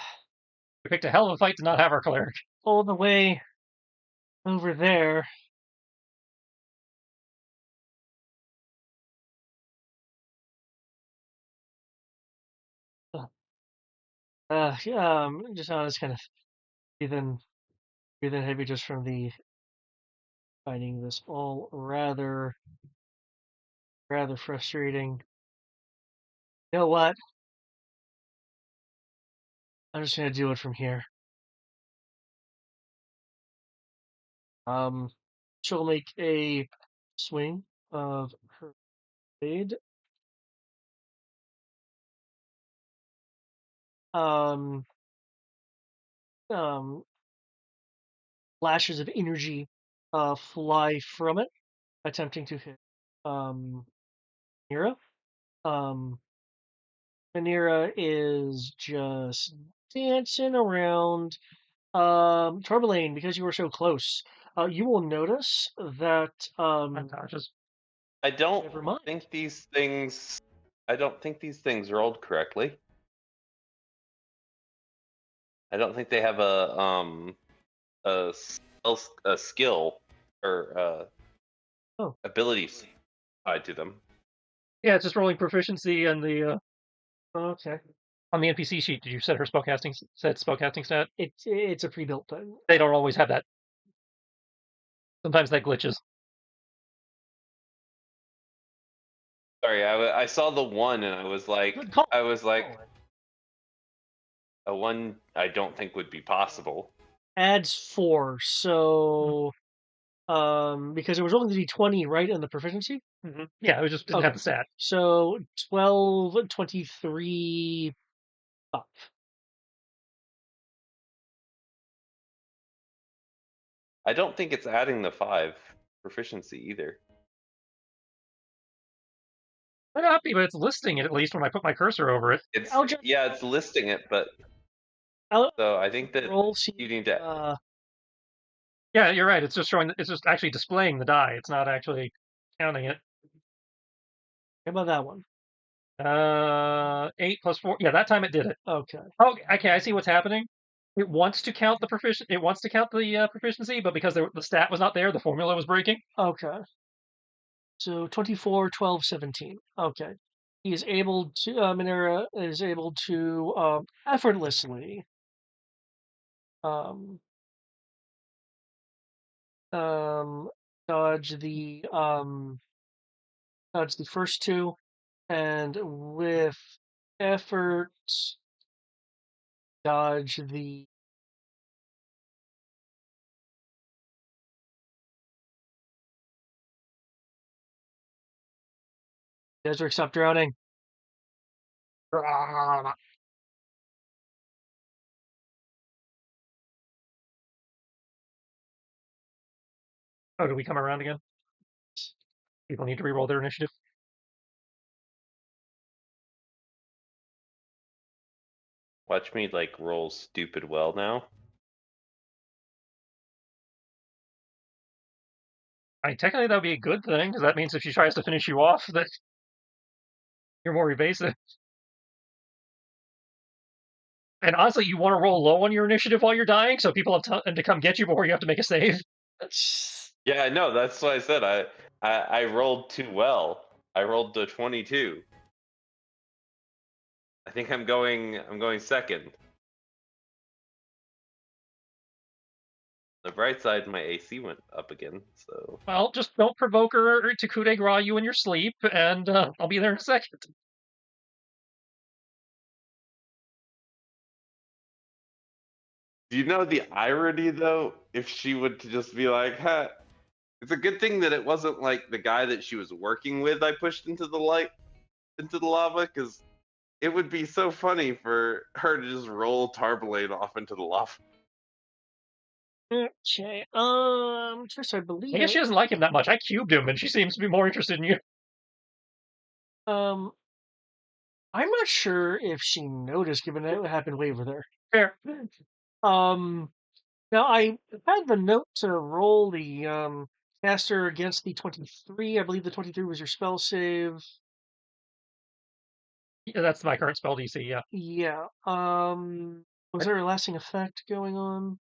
C: We picked a hell of a fight to not have our cleric.
A: all the way over there. Just I was kind of breathing, breathing heavy just from the finding this all rather frustrating. You know what? I'm just gonna do it from here. She'll make a swing of her blade. Um, um, Flashes of energy fly from it, attempting to hit Mira. Um, Manira is just dancing around. Tourmaline, because you were so close, you will notice that
C: Unconscious.
B: I don't
A: never mind.
B: think these things. I don't think these things rolled correctly. I don't think they have a skill or
A: Oh.
B: abilities tied to them.
C: Yeah, it's just rolling proficiency and the
A: Okay.
C: on the NPC sheet. Did you set her spellcasting stat?
A: It's a pre-built thing.
C: They don't always have that. Sometimes that glitches.
B: Sorry, I saw the one and I was like,
A: Good call.
B: a one I don't think would be possible.
A: Adds 4, so because it was rolling the d20, right, in the proficiency.
C: Yeah, it was just didn't have the stat.
A: So 12, 23, 5.
B: I don't think it's adding the 5 proficiency either.
C: Might not be, but it's listing it at least when I put my cursor over it.
B: It's
A: I'll just
B: yeah, it's listing it, but so I think that
A: roll.
B: you need to.
C: Yeah, you're right. It's just showing. It's just actually displaying the die. It's not actually counting it.
A: How about that one?
C: 8 plus 4. Yeah, that time it did it.
A: Okay.
C: Oh, okay. I see what's happening. It wants to count the It wants to count the proficiency, but because the stat was not there, the formula was breaking.
A: Okay. So 24, 12, 17. Okay. He is able to, Minera is able to effortlessly um, um, dodge the first two, and with effort dodge the Desert. Stop drowning.
C: Oh, do we come around again? People need to reroll their initiative.
B: Watch me like roll stupid well now.
C: I mean, technically that would be a good thing because that means if she tries to finish you off, that you're more evasive. And honestly, you want to roll low on your initiative while you're dying, so people have time to come get you before you have to make a save.
B: Yeah, no, that's why I said I rolled too well. I rolled the 22. I think I'm going second. The bright side, my AC went up again, so.
C: Well, just don't provoke her to coup de grace you in your sleep, and I'll be there in a second.
B: Do you know the irony though? If she would to just be like, "Huh," it's a good thing that it wasn't like the guy that she was working with. I pushed into the lava, because it would be so funny for her to just roll Tarblade off into the lava.
A: Okay. First, I believe.
C: I guess she doesn't like him that much. I cubed him, and she seems to be more interested in you.
A: I'm not sure if she noticed, given that it happened way over there.
C: Fair.
A: Now I had the note to roll the caster against the 23. I believe the 23 was your spell save.
C: Yeah, that's my current spell DC. Yeah.
A: Yeah. Was there a lasting effect going on?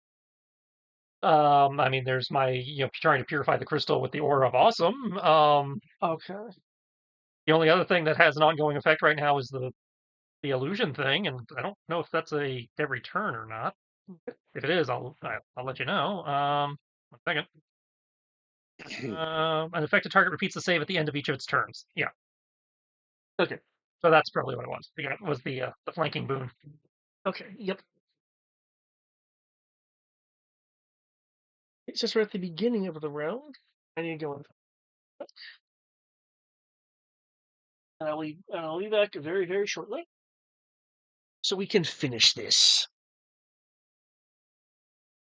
C: I mean, there's my trying to purify the crystal with the aura of awesome.
A: Okay.
C: The only other thing that has an ongoing effect right now is the illusion thing, and I don't know if that's a every turn or not. If it is, I'll let you know. 1 second. An affected target repeats the save at the end of each of its turns. Yeah.
A: Okay.
C: So that's probably what it was. It was the flanking boon.
A: Okay. Yep. Since we're at the beginning of the round, I need to go in. And I'll be back very, very shortly. So we can finish this.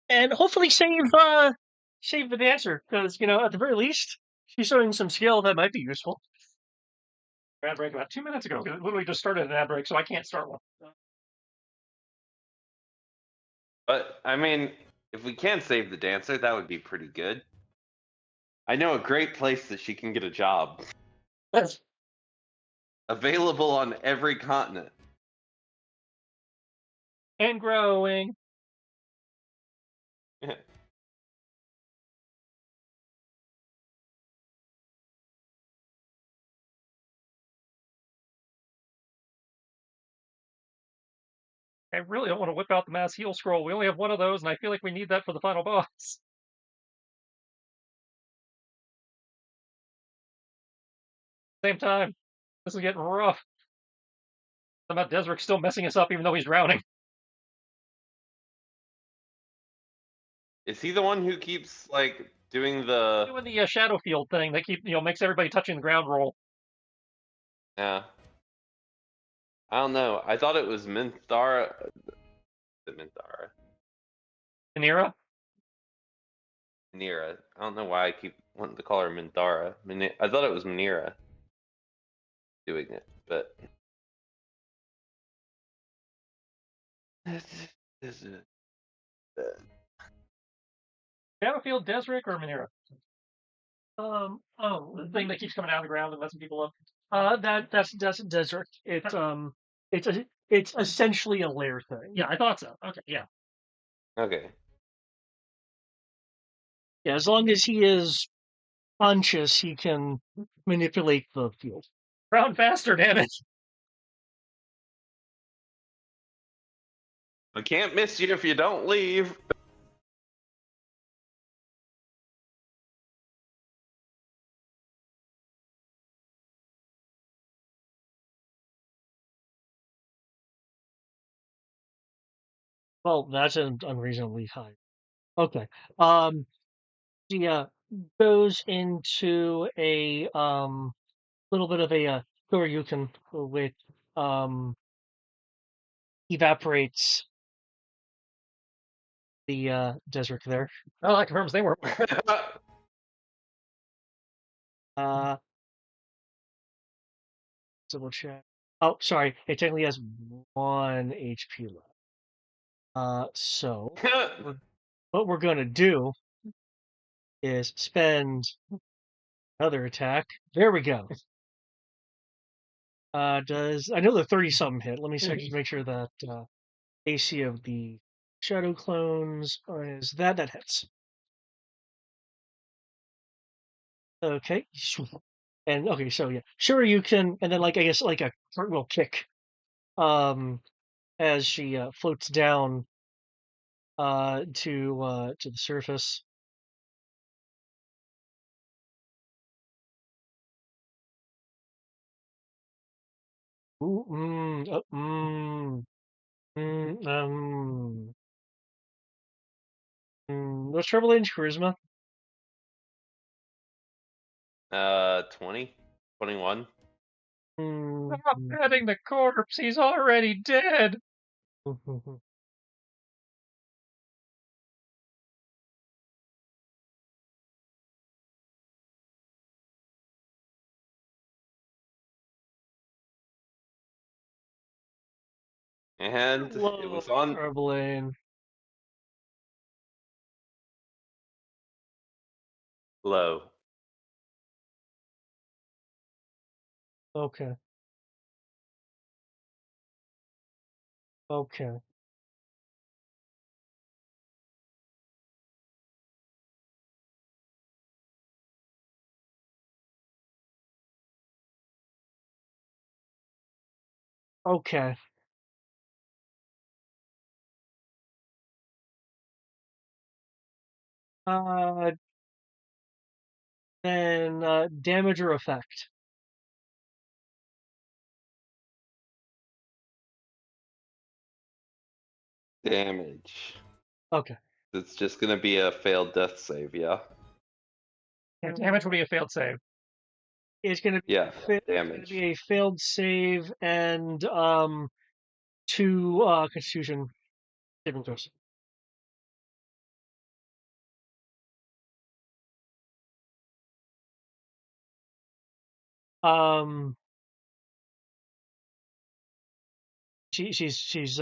A: And hopefully save the dancer, because at the very least, she's showing some skill that might be useful.
C: Ad break about 2 minutes ago. It literally just started an ad break, so I can't start one.
B: But I mean, if we can save the dancer, that would be pretty good. I know a great place that she can get a job.
A: That's
B: Available on every continent.
C: And growing. I really don't want to whip out the mass heal scroll. We only have one of those, and I feel like we need that for the final boss. Same time, this is getting rough. Somehow Desric's still messing us up, even though he's drowning.
B: Is he the one who keeps like doing the?
C: Doing the shadow field thing that makes everybody touching the ground roll.
B: Yeah. I don't know. I thought it was Minthara. The Minthara.
C: Anira?
B: Minera. I don't know why I keep wanting to call her Minthara. I thought it was Minera doing it, but.
C: Shadowfield, Desric, or Manera? The thing that keeps coming out of the ground and messing people up.
A: that's a desert. It's essentially a lair thing.
C: Yeah, I thought so. Okay, yeah.
B: Okay.
A: Yeah, as long as he is conscious, he can manipulate the field.
C: Round faster, damn it.
B: I can't miss you if you don't leave.
A: Well, that's unreasonably high. Okay. She goes into a little bit of a Shoryuken, which evaporates the desert there.
C: Oh, that confirms they weren't.
A: Uh, double check. Oh, sorry. It technically has 1 HP left. So what we're gonna do is spend another attack. There we go. Does I know the 30 something hit. Let me make sure that AC of the shadow clones is that hits. Okay. And okay, so yeah, sure you can, and then I guess like a cartwheel kick, as she floats down to the surface. Ooh, what's Treble Age charisma?
B: 20, 21.
C: Stop petting the corpse. He's already dead.
B: And it was on
A: Treble.
B: low.
A: Okay. Okay. Okay. Uh, then damage or effect.
B: Damage.
A: Okay.
B: It's just gonna be a failed death save, yeah.
C: And damage would be a failed save.
A: It's going to be
B: Yeah,
A: it's going to
B: damage.
A: be a failed save and 2 Constitution saving throws. Um, she's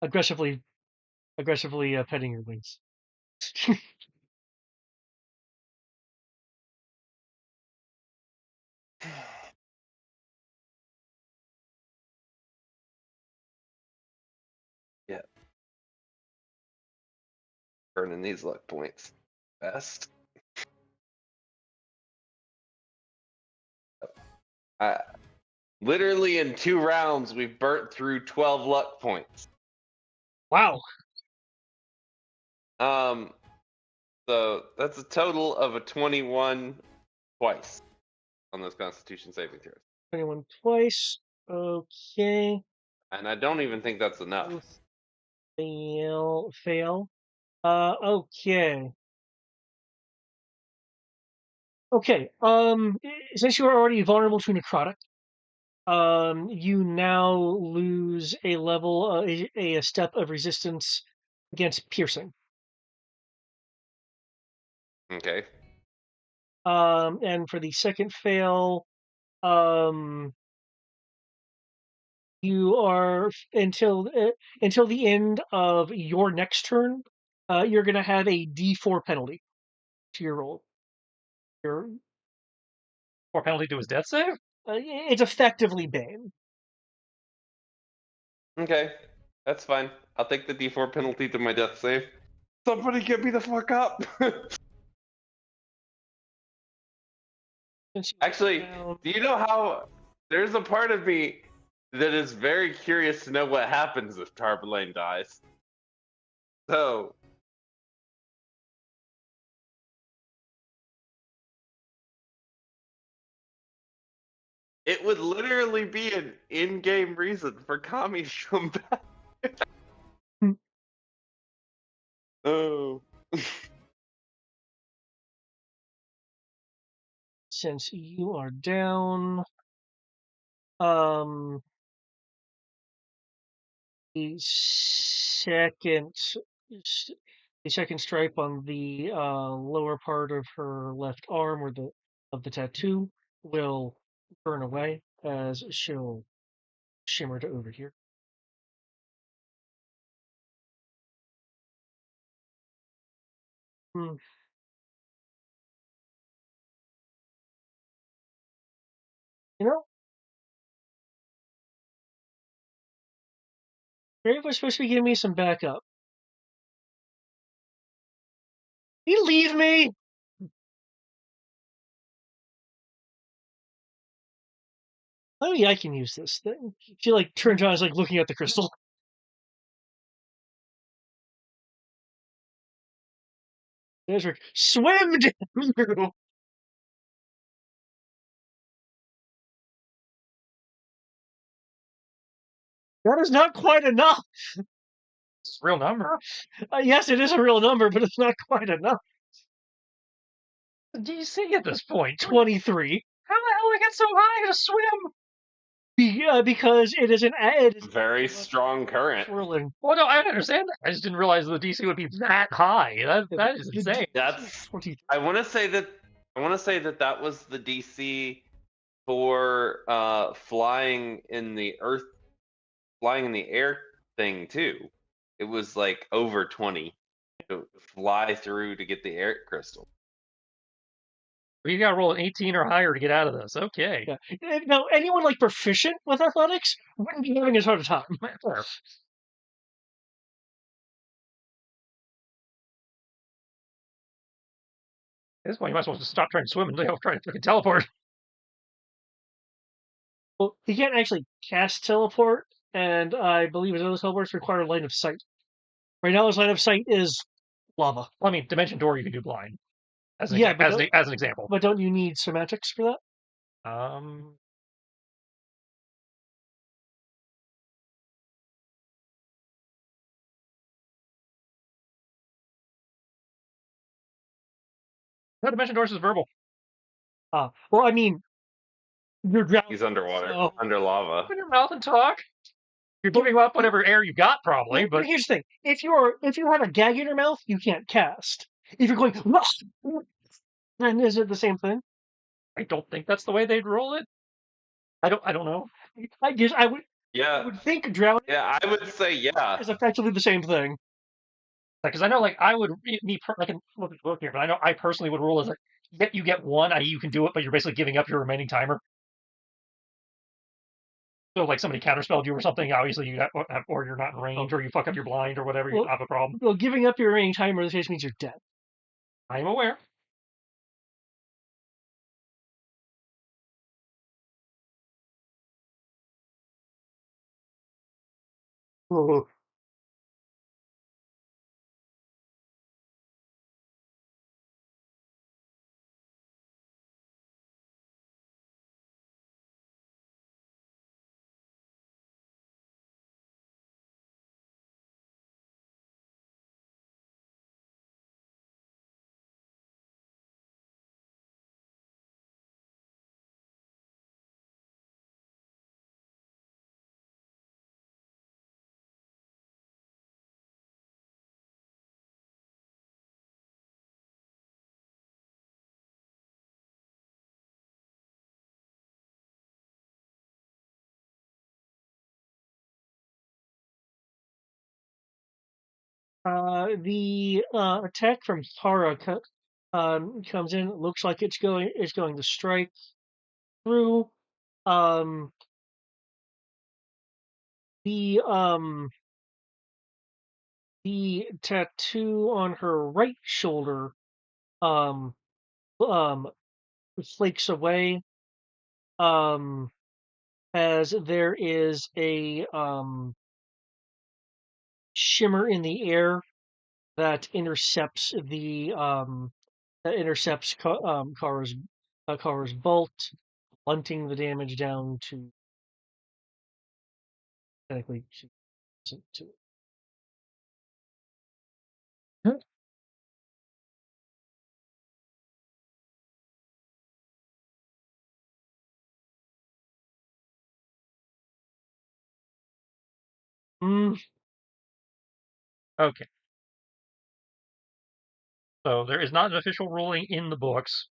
A: aggressively petting your wings.
B: Yeah. Burning these luck points fast. Literally in 2 rounds, we've burnt through 12 luck points.
C: Wow.
B: So that's a total of a 21 twice on those Constitution saving throws.
A: 21 twice. Okay.
B: And I don't even think that's enough.
A: Both fail. Okay. Okay. Since you are already vulnerable to necrotic, you now lose a level, a step of resistance against piercing.
B: Okay.
A: And for the second fail, um, you are until the end of your next turn, you're gonna have a D4 penalty to your roll. Your
C: Or penalty to his death save?
A: it's effectively Bane.
B: Okay. That's fine. I'll take the D4 penalty to my death save. Somebody get me the fuck up!
A: Since you
B: Actually,
A: down-
B: do you know how there's a part of me that is very curious to know what happens if Tarbelane dies. So it would literally be an in-game reason for Kami to come back. Oh.
A: since you are down, um, the second the second stripe on the lower part of her left arm, or of the tattoo, will burn away as she'll shimmer to over here. Hmm. You know, Grave was supposed to be giving me some backup. You leave me. Oh yeah, I can use this thing. She turns around, is looking at the crystal. Ezra, swim, damn you! That is not quite enough.
C: It's a real number.
A: Yes, it is a real number, but it's not quite enough.
C: DC at this point.
A: 23.
C: How the hell did I get so high to swim?
A: Because it is it is
B: Very strong current.
A: swirling.
C: Well, no, I understand that. I just didn't realize the DC would be that high. That is insane.
B: That's
A: 23.
B: I want to say that that was the DC for flying in the air thing too. It was like over 20 to fly through to get the air crystal.
C: We got to roll an 18 or higher to get out of this. Okay.
A: Yeah. Now, anyone proficient with athletics wouldn't be having as hard a time.
C: Fair. At this point, you might as well just stop trying to swim and try to freaking teleport.
A: Well, he can't actually cast teleport, and I believe his other teleports require line of sight. Right now, his line of sight is lava.
C: Well, I mean, Dimension Door you can do blind. As an,
A: Yeah,
C: as an example.
A: But don't you need semantics for that?
C: No, Dimension Doors is verbal.
A: Well, I mean, you're drowning.
B: He's underwater,
A: So
B: under lava.
C: Open your mouth and talk. You're giving up whatever air you got, probably,
A: well,
C: but
A: here's the thing: if you have a gag in your mouth, you can't cast. If you're going, then is it the same thing?
C: I don't think that's the way they'd roll it. I don't know.
A: I would
B: Yeah,
A: think drowning
B: yeah, I would say yeah.
A: is effectively the same thing.
C: Because I know, like, I would I can look at the book here, but I know I personally would rule as like you get one, i.e., you can do it, but you're basically giving up your remaining timer. So, like, somebody counterspelled you or something, obviously you got, or you're not in range, or you fuck up your blind or whatever, you
A: Well-
C: have a problem.
A: Well, giving up your remaining timer in this case means you're dead.
C: I'm aware.
A: Oh, the attack from Tara comes in. It looks like it's going to strike through. Um, the the tattoo on her right shoulder um um flakes away. Um, as there is a shimmer in the air that intercepts Kara's bolt, blunting the damage down to technically to mm,
C: Okay. So there is not an official ruling in the books,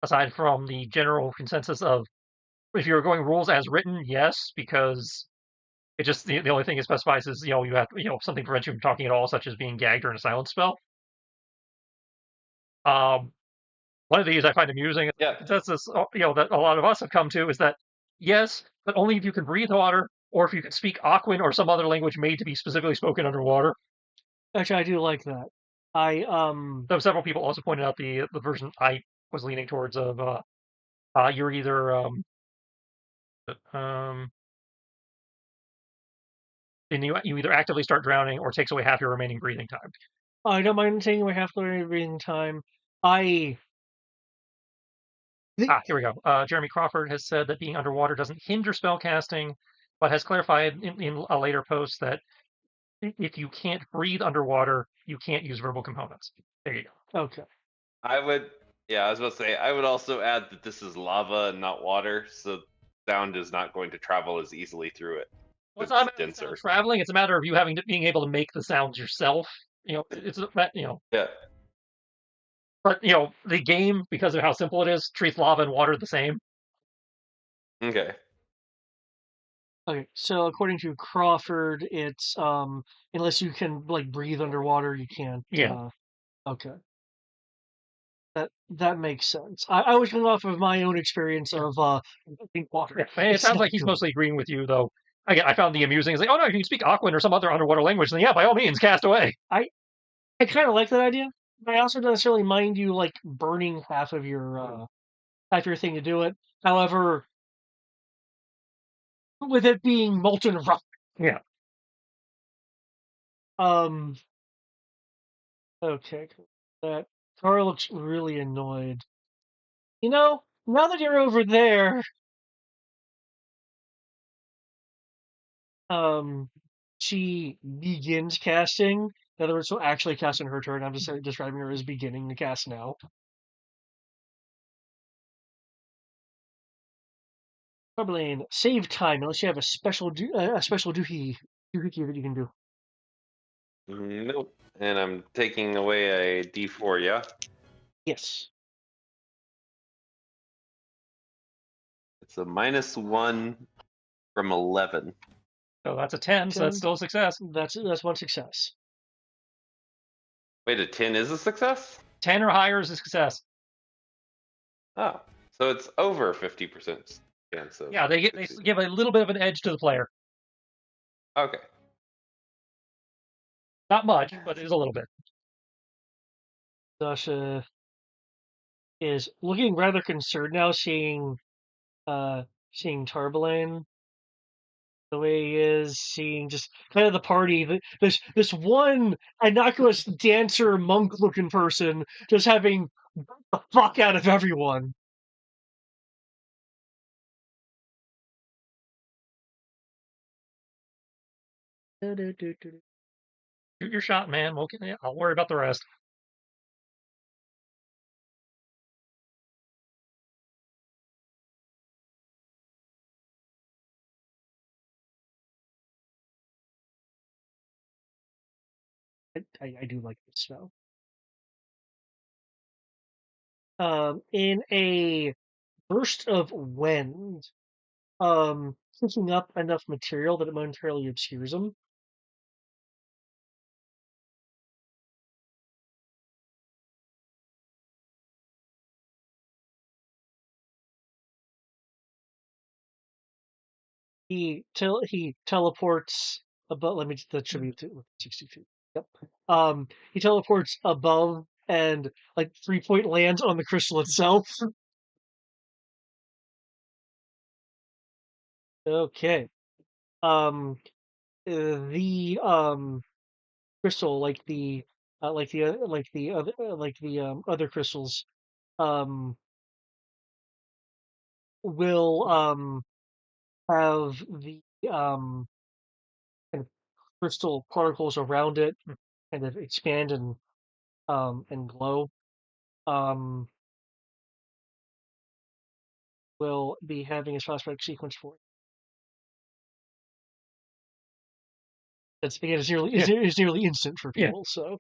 C: aside from the general consensus of if you're going rules as written, yes, because it just the only thing it specifies is you have something prevents you from talking at all, such as being gagged or in a silence spell. One of these I find amusing.
B: Yeah.
C: Consensus, that a lot of us have come to is that yes, but only if you can breathe water, or if you can speak Aquan or some other language made to be specifically spoken underwater.
A: actually I do like that. I
C: So several people also pointed out the version I was leaning towards of you're either and you either actively start drowning or takes away half your remaining breathing time.
A: I don't mind taking away half the breathing time. I
C: Here we go. Jeremy Crawford has said that being underwater doesn't hinder spell casting, but has clarified in a later post that if you can't breathe underwater, you can't use verbal components. There you go.
A: okay.
B: I would, yeah, I was about to say, I would also add that this is lava and not water, so sound is not going to travel as easily through it.
C: Well, it's
B: It's
C: not a matter of
B: denser.
C: sound traveling. It's a matter of you being able to make the sounds yourself. It's
B: Yeah.
C: but the game, because of how simple it is, treats lava and water the same.
B: Okay.
A: Okay, so according to Crawford, it's unless you can like breathe underwater, you can't.
C: Yeah.
A: Okay. That makes sense. I was going off of my own experience of water.
C: Yeah. It
A: It's
C: sounds
A: not
C: like he's
A: good.
C: mostly agreeing with you, though. I found the amusing. It's like, oh no, if you can speak Aquan or some other underwater language, then yeah, by all means, cast away.
A: I kind of like that idea, but I also don't necessarily mind you like burning half your thing to do it. However, with it being molten rock,
C: Yeah.
A: um, okay, that Tara looks really annoyed. Now that you're over there, she begins casting In other words, she'll actually cast on her turn. I'm just describing her as beginning to cast now. Tarbalane, save time unless you have a special doohickey that you can do.
B: Nope. And I'm taking away a D4, yeah?
A: Yes.
B: It's a -1 from 11.
C: So that's a 10, so that's still a success.
A: That's one success.
B: Wait, a 10 is a success?
C: 10 or higher is a success.
B: Oh, so it's over 50% chance of.
C: Yeah, they give a little bit of an edge to the player.
B: Okay.
C: Not much, but it is a little bit.
A: Dasha is looking rather concerned now, seeing Tarbalane the way he is, seeing just kind of the party. This one innocuous dancer monk looking person just having the fuck out of everyone.
C: Shoot your shot, man. I'll worry about the rest.
A: I do like this spell. In a burst of wind, picking up enough material that it momentarily obscures them. He teleports above. Let me. That should be 60 feet. Yep. He teleports above and like 3-point lands on the crystal itself. Okay. The crystal, like the other crystals, um, will have the kind of crystal particles around it kind of expand and glow. Um, will be having a flashback sequence for it. It's again, it's nearly instant for
C: Yeah.
A: people. So,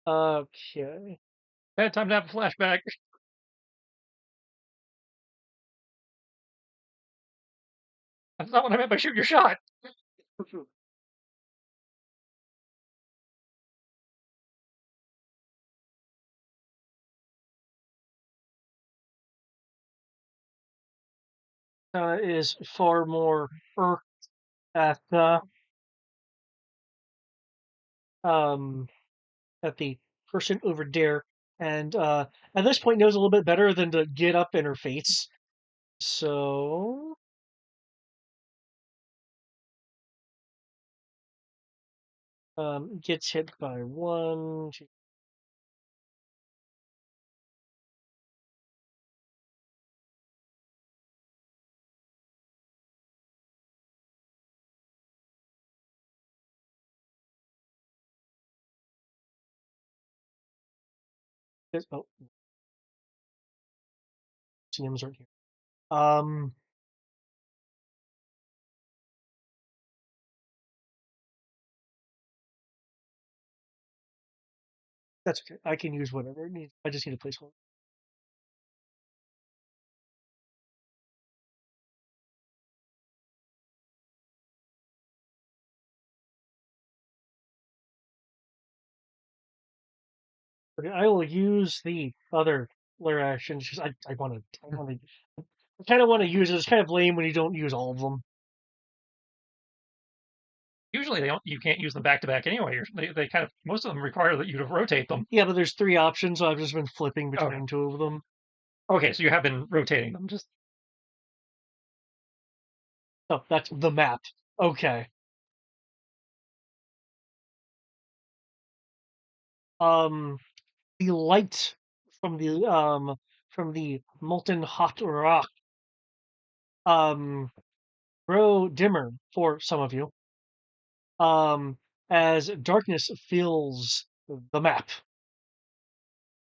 A: okay.
C: Bad time to have a flashback. That's not what I meant by shoot your shot.
A: Is far more irked at um at the person over there, and at this point knows a little bit better than to get up in her face. So gets hit by one. Oh, names right here. That's okay. I can use whatever it needs. I just need a placeholder. Okay, I will use the other layer action. Just I want to I kind of want to use it. It's kind of lame when you don't use all of them.
C: Usually you can't use them back to back anyway. They kind of most of them require that you to rotate them.
A: Yeah, but there's 3 options, so I've just been flipping between 2 of them.
C: Okay, so you have been rotating them. Just
A: Oh, that's the map. Okay. The light from the molten hot rock um grow dimmer for some of you. as darkness fills the map.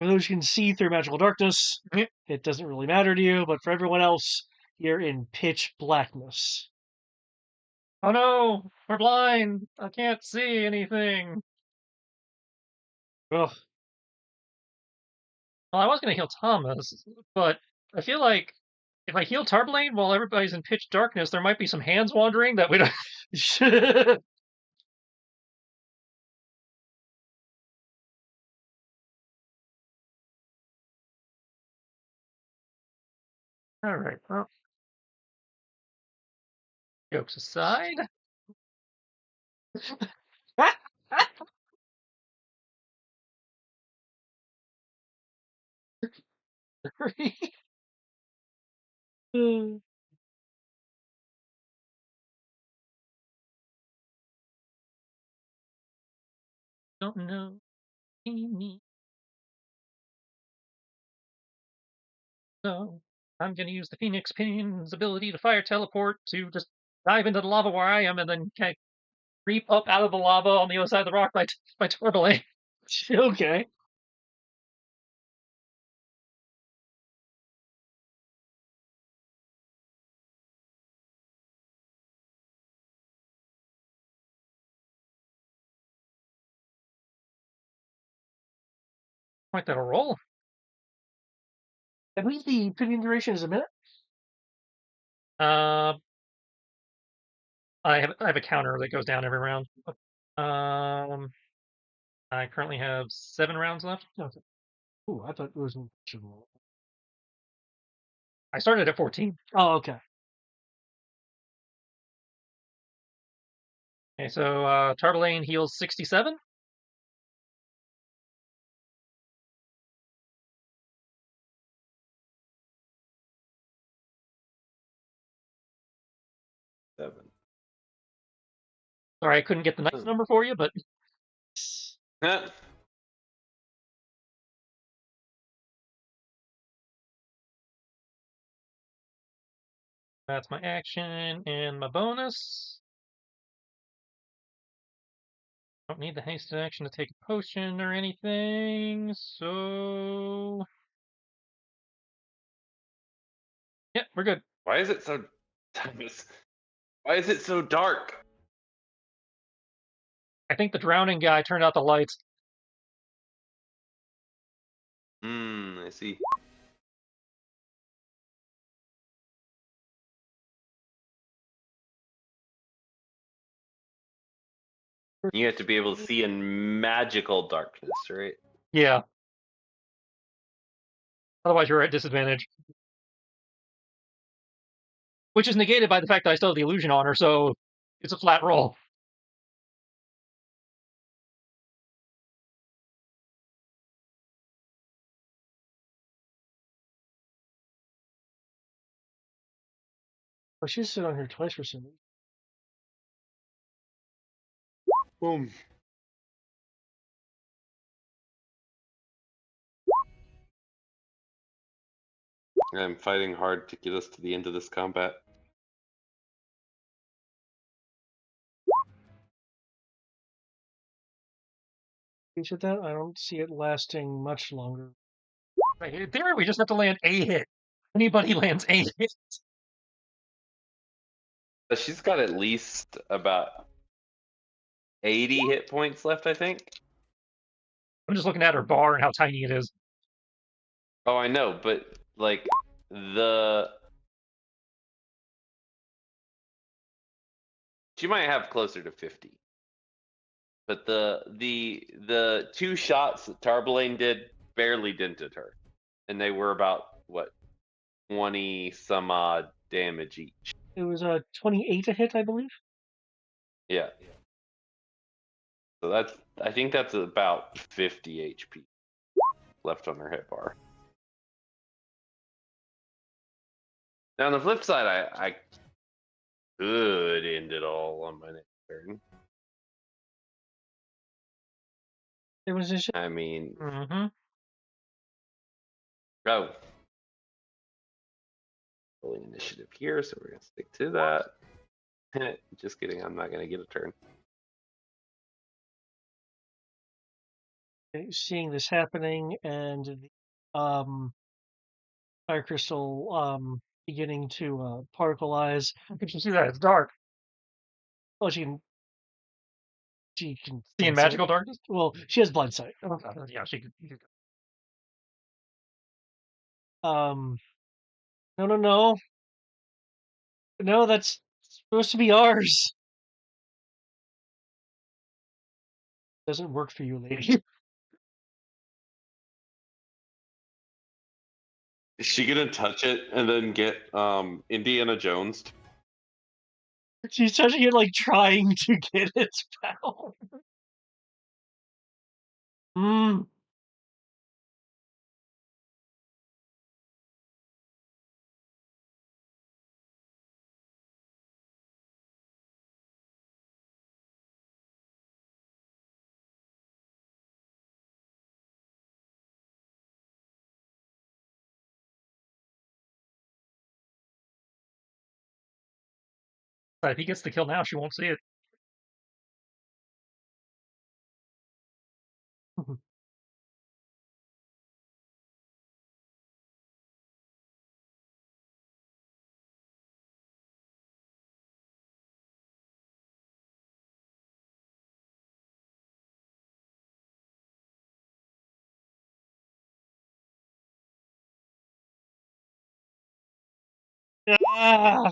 A: For those who can see through magical darkness, it doesn't really matter to you, but for everyone else, you're in pitch blackness.
C: Oh no, we're blind. I can't see anything.
A: Ugh.
C: Well, I was going to heal Thomas, but I feel like if I heal Tarblane while everybody's in pitch darkness, there might be some hands wandering that we don't. All right. Well, jokes aside, don't know me. So I'm going to use the Phoenix Pin's ability to fire teleport to just dive into the lava where I am and then kind of creep up out of the lava on the other side of the rock by Tarblane.
A: Okay.
C: Point that'll roll.
A: I believe the pinion duration is a minute.
C: Uh, I have a counter that goes down every round. Um, I currently have 7 rounds left.
A: Okay. Ooh, I thought it was.
C: I started at 14.
A: Oh, okay.
C: Okay, so Tarblane heals 67.
B: Seven.
C: Sorry, I couldn't get the nice number for you, but
B: Huh.
C: that's my action and my bonus. Don't need the hasted action to take a potion or anything, so yeah, we're good.
B: Why is it so? Why is it so dark?
C: I think the drowning guy turned out the lights.
B: I see. You have to be able to see in magical darkness, right?
C: Yeah. Otherwise, you're at disadvantage. Which is negated by the fact that I still have the illusion on her, so it's a flat roll.
A: Oh, she's sit on here twice for some reason.
B: Boom. I'm fighting hard to get us to the end of this combat.
A: Each of that, I don't see it lasting much longer.
C: In theory, we just have to land a hit. Anybody lands a hit.
B: She's got at least about 80 hit points left, I think.
C: I'm just looking at her bar and how tiny it is.
B: Oh, I know, but like she might have closer to 50. But the 2 shots that Tarblane did barely dented her. And they were about what, 20 some odd damage each.
A: It was 28 a hit, I believe.
B: Yeah. So I think that's about 50 HP left on her hit bar. Now on the flip side, I could end it all on my next turn.
A: It was just.
B: I mean,
C: Mm-hmm.
B: oh, rolling initiative here, so we're gonna stick to that. Just kidding, I'm not gonna get a turn.
A: seeing this happening and the fire crystal beginning to particleize.
C: How could you see that? It's dark.
A: Well, she can
C: Seeing
A: sense it.
C: magical darkness?
A: Well, she has blind sight.
C: Yeah, she could.
A: Um, no, no, that's supposed to be ours. Doesn't work for you, lady.
D: Is she gonna touch it and then get Indiana Jones?
A: She's touching it, like trying to get its power. Hmm.
C: But if he gets the kill now, she won't see it.
A: Ah,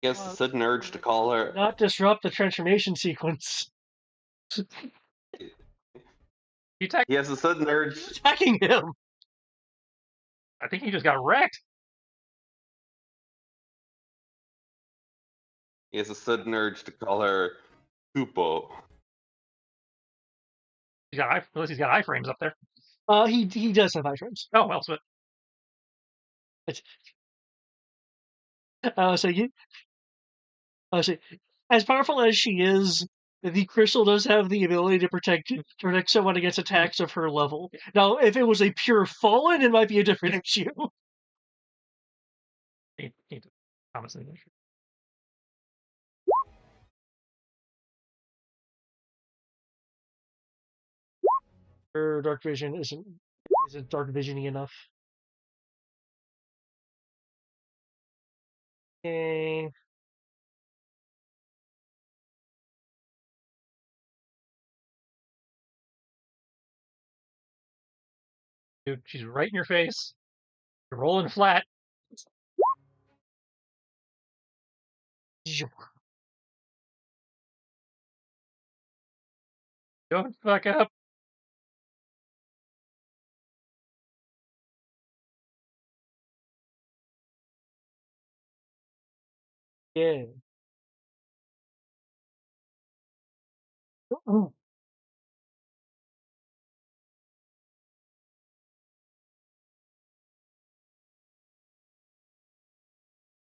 D: He has a sudden urge to call her.
A: not disrupt the transformation sequence.
C: He attacked.
D: He has a sudden urge.
A: Attacking him.
C: I think he just got wrecked.
D: He has a sudden urge to call her Kupo.
C: Unless he's got iframes up there.
A: He does have iframes.
C: Oh well, so
A: So you, so as powerful as she is, the crystal does have the ability to protect someone against attacks of her level. Now, if it was a pure fallen, it might be a different issue.
C: he Thomas in
A: Her dark vision isn't dark visiony enough. Okay.
C: Dude, she's right in your face. You're rolling flat. Don't fuck up.
A: Yeah.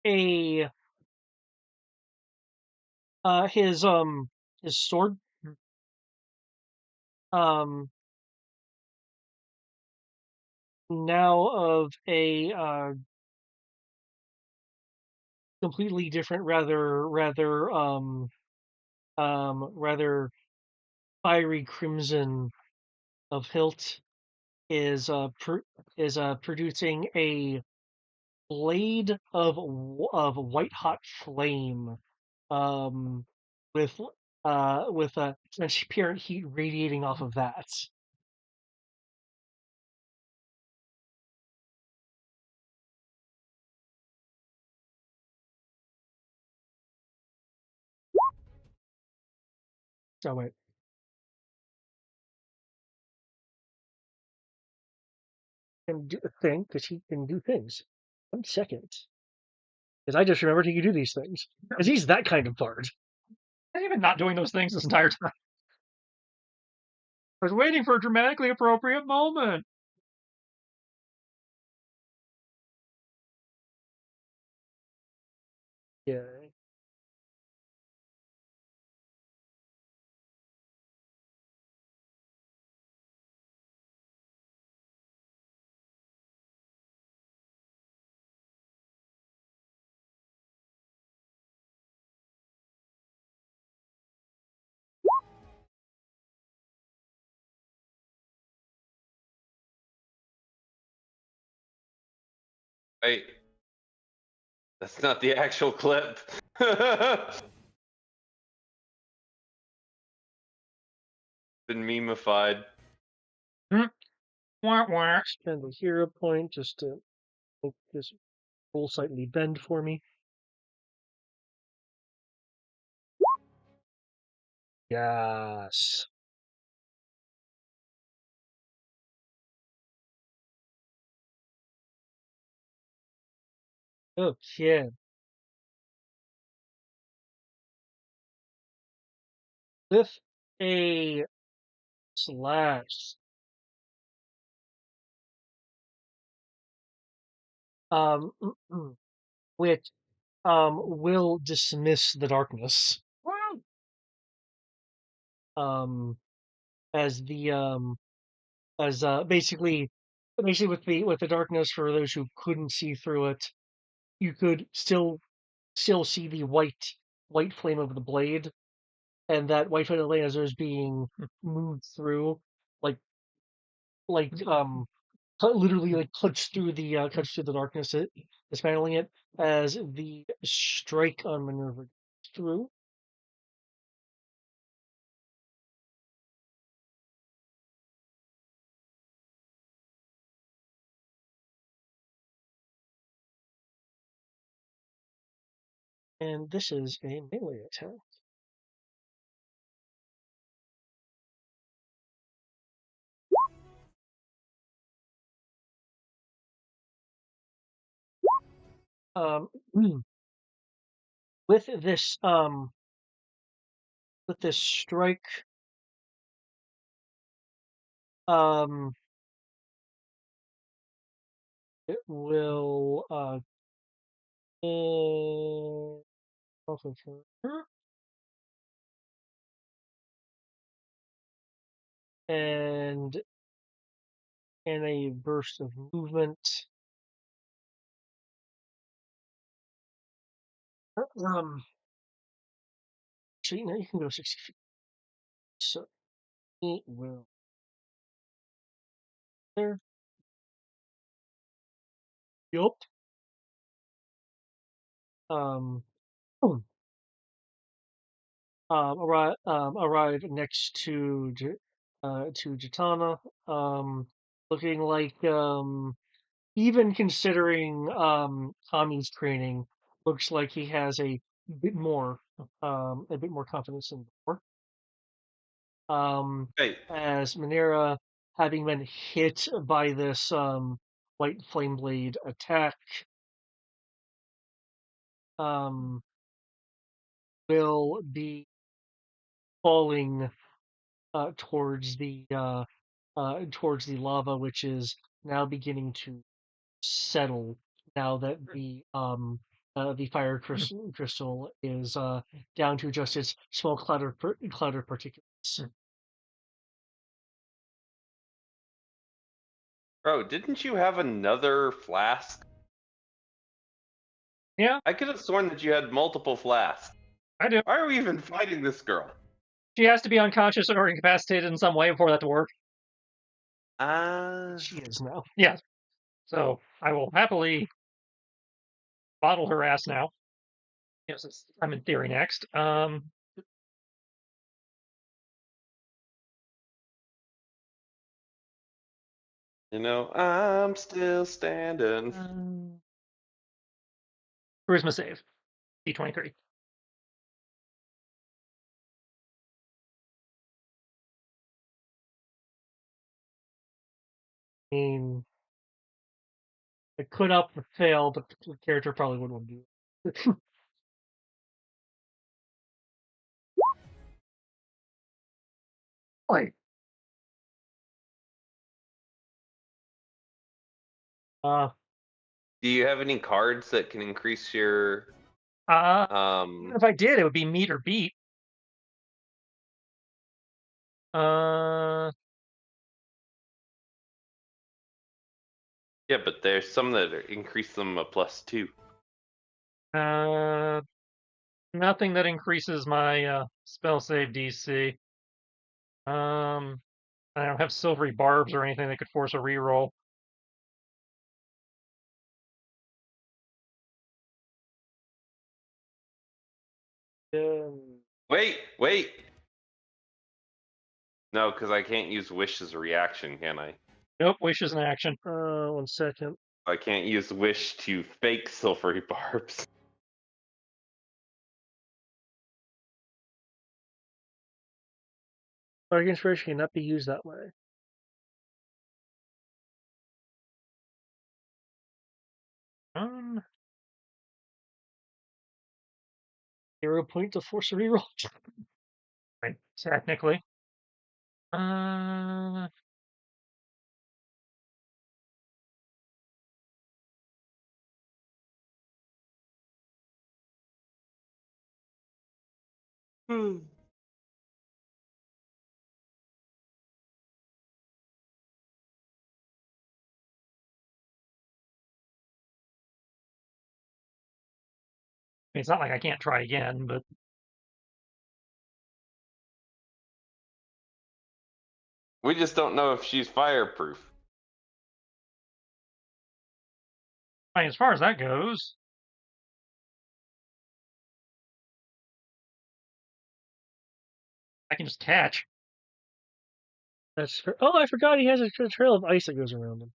A: A his sword um now of a completely different, rather fiery crimson of hilt is producing a blade of white hot flame, um, with with a transparent heat radiating off of that. So wait, can do a thing because he can do things. 1 second, because I just remembered he could do these things because he's that kind of bard.
C: He's even not doing those things this entire time. I was waiting for a dramatically appropriate moment.
A: Yeah.
B: Wait, that's not the actual clip. Been memeified.
C: Wah, wah.
A: Spend a hero point just to make this roll slightly bend for me. Yes. Okay. With a slash. Um, which will dismiss the darkness. Um, as the as basically with the darkness, for those who couldn't see through it, you could still see the white flame of the blade, and that white flame of the blade as it was being moved through, like like literally like cuts through the darkness, dismantling it as the strike on Minerva goes through. And this is a melee attack. Um, with this strike, um, it will off of her, and in a burst of movement, actually, no, you can go 60 feet. So it will there. Yup. Um, boom. Arrive next to to Jitana, looking like even considering Kami's training, looks like he has bit more a bit more confidence than before.
B: Hey,
A: As Manera, having been hit by this white flame blade attack, um, will be falling towards the lava, which is now beginning to settle. Now that the fire crystal is down to just its small cloud of particulates.
B: bro, didn't you have another flask?
C: Yeah,
B: I could have sworn that you had multiple flasks.
C: I do.
B: Why are we even fighting this girl?
C: She has to be unconscious or incapacitated in some way for that to work.
A: She is now.
C: Yeah. So I will happily bottle her ass now. Yes, I'm in theory next.
B: I'm still standing.
C: Charisma save. D23.
A: I mean, it could up or fail, but the character probably wouldn't want to do it.
C: Like,
A: uh,
B: Do you have any cards that can increase your
C: even if I did, it would be meet or beat.
B: Yeah, but there's some that increase them a +2.
C: Nothing that increases my spell save DC. I don't have silvery barbs or anything that could force a reroll.
B: Wait. No, because I can't use wish as a reaction, can I?
C: Nope, wish is an action.
A: 1 second.
B: I can't use wish to fake silvery barbs.
A: Bardic Inspiration cannot be used that way.
C: Um,
A: 0 point to force a reroll.
C: right, technically. Uh, it's not like I can't try again, but
B: We just don't know if she's fireproof.
C: I mean, as far as that goes, I can just catch.
A: That's for, oh, I forgot he has a trail of ice that goes around him.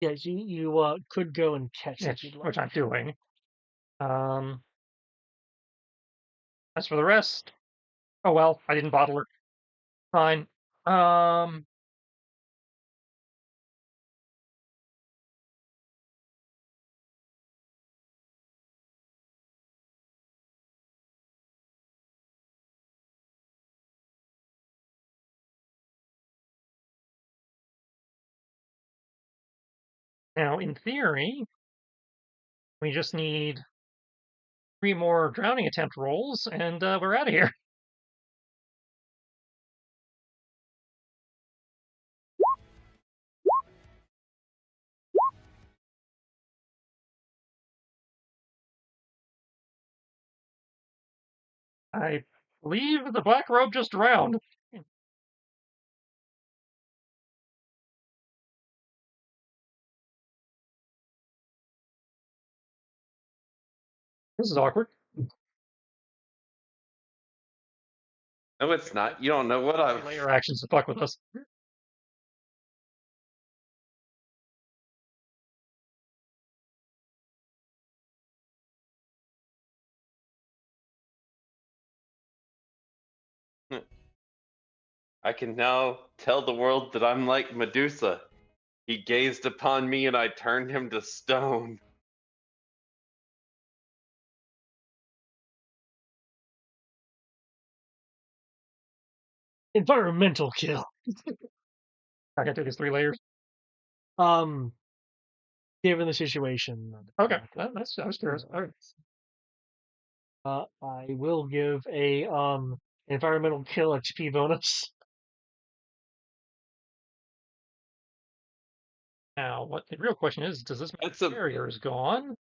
A: Yeah, you could go and catch it if you'd
C: Which
A: like.
C: I'm doing. As for the rest, oh well, I didn't bottle her. Fine. Now, in theory, we just need 3 more drowning attempt rolls, and we're out of here. I believe the black robe just drowned. This is awkward.
B: No, it's not. You don't know what I'm.
C: Layer actions to fuck with us.
B: I can now tell the world that I'm like Medusa. He gazed upon me and I turned him to stone.
A: Environmental kill.
C: I gotta do these 3 layers.
A: Um, given the situation.
C: Okay, that's I was curious. All right.
A: I will give a environmental kill XP bonus.
C: Now, what the real question is, does this mean
B: That's
C: the
B: a
C: barrier is gone?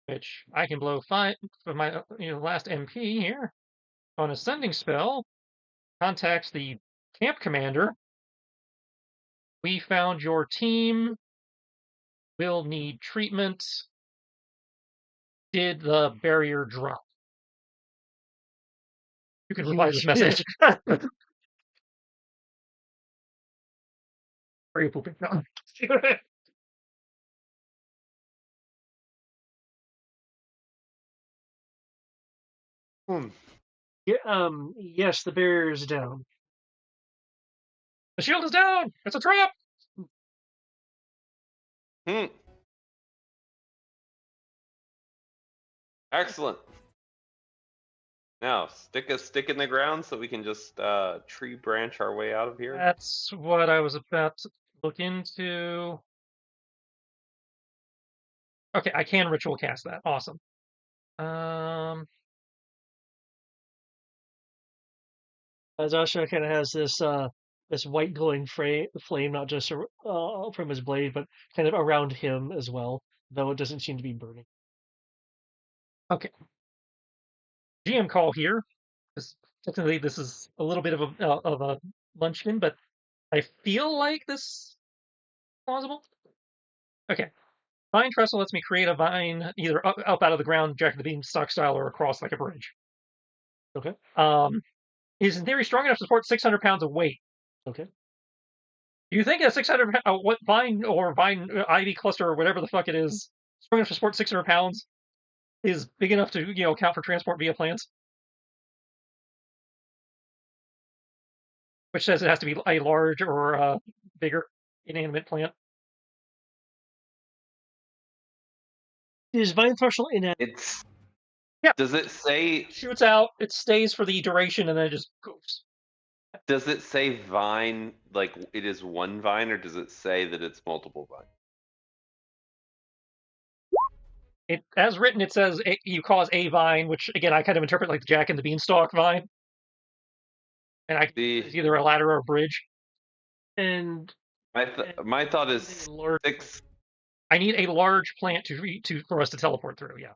C: Which I can blow 5 for my last MP here. On ascending spell, contacts the camp commander. We found your team. Will need treatment. Did the barrier drop? You can reply to this message. Are you pooping? No.
A: Yeah, yes, the barrier is down.
C: The shield is down. It's a trap.
B: Excellent. Now, stick a stick in the ground so we can just tree branch our way out of here.
C: That's what I was about to look into. Okay, I can ritual cast that. Awesome.
A: Zasha kind of has this this white glowing flame, not just from his blade, but kind of around him as well, though it doesn't seem to be burning.
C: Okay. GM call here. Because technically, this is a little bit of a munchkin, but I feel like this is plausible. Okay. Vine Trestle lets me create a vine either up out of the ground, Jack of the Beanstalk style, or across like a bridge.
A: Okay.
C: Is in theory strong enough to support 600 pounds of weight.
A: Okay.
C: Do you think a 600 what vine or vine ivy cluster or whatever the fuck it is strong enough to support 600 pounds is big enough to account for transport via plants? Which says it has to be a large or bigger inanimate plant.
A: Is Vine Thrustle in
B: It's.
C: Yeah.
B: Does it say?
C: Shoots out, it stays for the duration, and then it just goes.
B: Does it say vine like it is one vine, or does it say that it's multiple vines?
C: It, as written, it says you cause a vine, which again I kind of interpret like the Jack and the Beanstalk vine, and it's either a ladder or a bridge.
A: And
B: my thought is 6.
C: I need a large plant for us to teleport through. Yeah.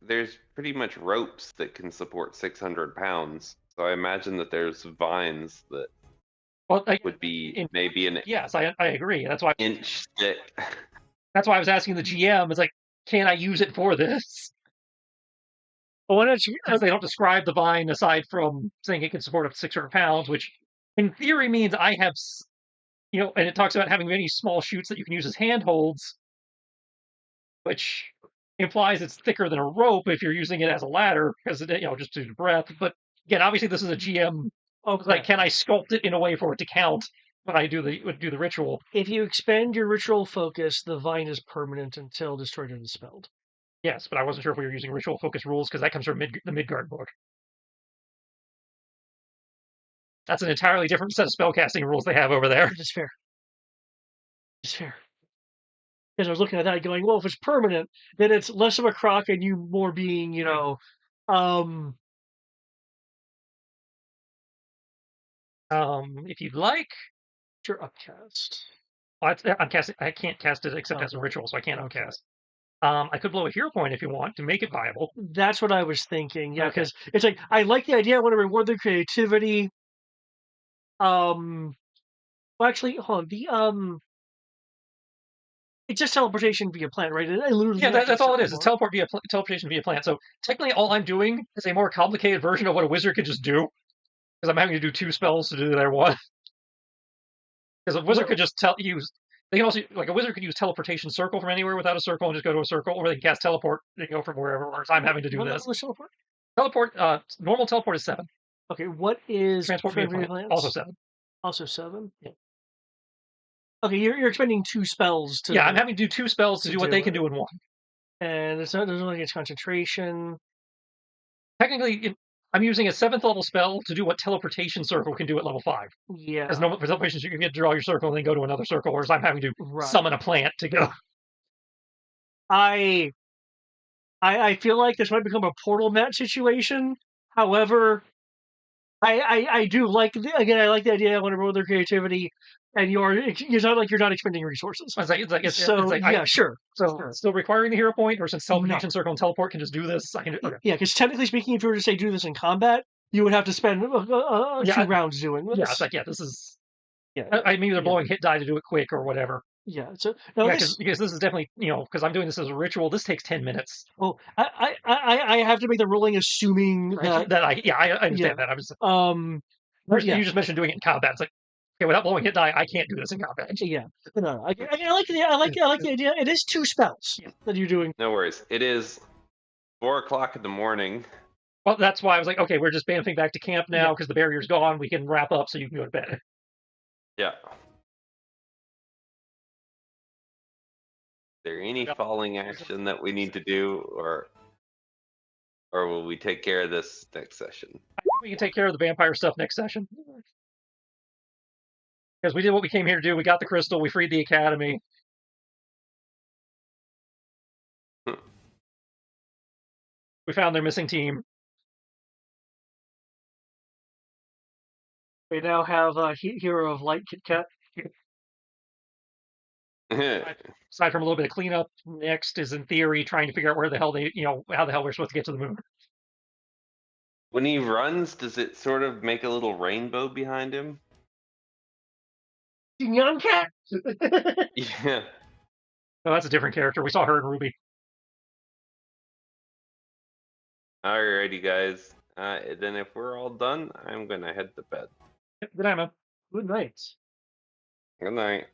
B: There's pretty much ropes that can support 600 pounds, so I imagine that there's vines that would be maybe an
C: yes, I agree. That's why
B: inch thick.
C: That's why I was asking the GM. It's like, can I use it for this?
A: Well, why don't you?
C: Because they don't describe the vine aside from saying it can support up to 600 pounds, which in theory means I have, and it talks about having many small shoots that you can use as handholds, which implies it's thicker than a rope if you're using it as a ladder because just due to breadth. But again, obviously this is a GM.
A: Okay.
C: Like, can I sculpt it in a way for it to count when I do the ritual?
A: If you expend your ritual focus, the vine is permanent until destroyed or dispelled.
C: Yes, but I wasn't sure if we were using ritual focus rules because that comes from the Midgard book. That's an entirely different set of spellcasting rules they have over there.
A: It's fair. It's fair. Because I was looking at that going, well, if it's permanent, then it's less of a crock and you more being,
C: if you'd like,
A: sure, upcast.
C: I'm casting. I can't cast it except as a ritual, so I can't upcast. I could blow a hero point if you want to make it viable.
A: That's what I was thinking. Yeah, because it's like I like the idea. I want to reward their creativity. Well, actually, hold on. It's just teleportation via plant, right?
C: That's all it is. It's teleportation via plant. So technically, all I'm doing is a more complicated version of what a wizard could just do, because I'm having to do 2 spells to do their one. Because a wizard could just use. They can also a wizard could use teleportation circle from anywhere without a circle and just go to a circle, or they can cast teleport and go from wherever. Whereas I'm having to do this. Teleport. Normal teleport is 7.
A: Okay, what is
C: transport via plant? Also 7.
A: Also 7.
C: Yeah.
A: Okay, you're expending 2 spells to.
C: Yeah, I'm having to do 2 spells to do what they can do in 1.
A: And it's not. There's only its concentration.
C: Technically, I'm using a 7th level spell to do what teleportation circle can do at level 5.
A: Yeah.
C: Because for teleportation, you can get to draw your circle and then go to another circle, whereas I'm having to summon a plant to go.
A: I feel like this might become a portal mat situation. However, I do like I like the idea. I want to roll their creativity, and it's not like you're not expending resources. Sure.
C: So still requiring the hero point, or since teleportation circle and teleport can just do this, I can do. Okay.
A: Yeah, because technically speaking, if you were to say do this in combat, you would have to spend 2 rounds doing this.
C: Yeah, it's like this is. Yeah, I'm either blowing hit die to do it quick or whatever.
A: Yeah, so no,
C: because this is definitely because I'm doing this as a ritual. This takes 10 minutes.
A: Oh, I have to make the rolling assuming that
C: I understand that. I'm just you just mentioned doing it in combat. It's like, okay, without blowing hit die, I can't do this in combat.
A: Yeah, no, I like the idea. It is 2 spells that you're doing.
B: No worries. It is 4:00 in the morning.
C: Well, that's why I was like, okay, we're just bamfing back to camp now because the barrier's gone. We can wrap up so you can go to bed.
B: Yeah. Is there any falling action that we need to do, or will we take care of this next session?
C: I think we can take care of the vampire stuff next session. Because we did what we came here to do. We got the crystal. We freed the academy. We found their missing team.
A: We now have a hero of light Kit Kat. Aside from a little bit of cleanup, next is in theory trying to figure out where the hell how the hell we're supposed to get to the moon.
B: When he runs, does it sort of make a little rainbow behind him?
A: Young cat.
B: Yeah.
C: Oh, that's a different character. We saw her in Ruby.
B: Alrighty, guys. Then if we're all done, I'm gonna head to bed.
C: Good night, man.
A: Good night.
B: Good night.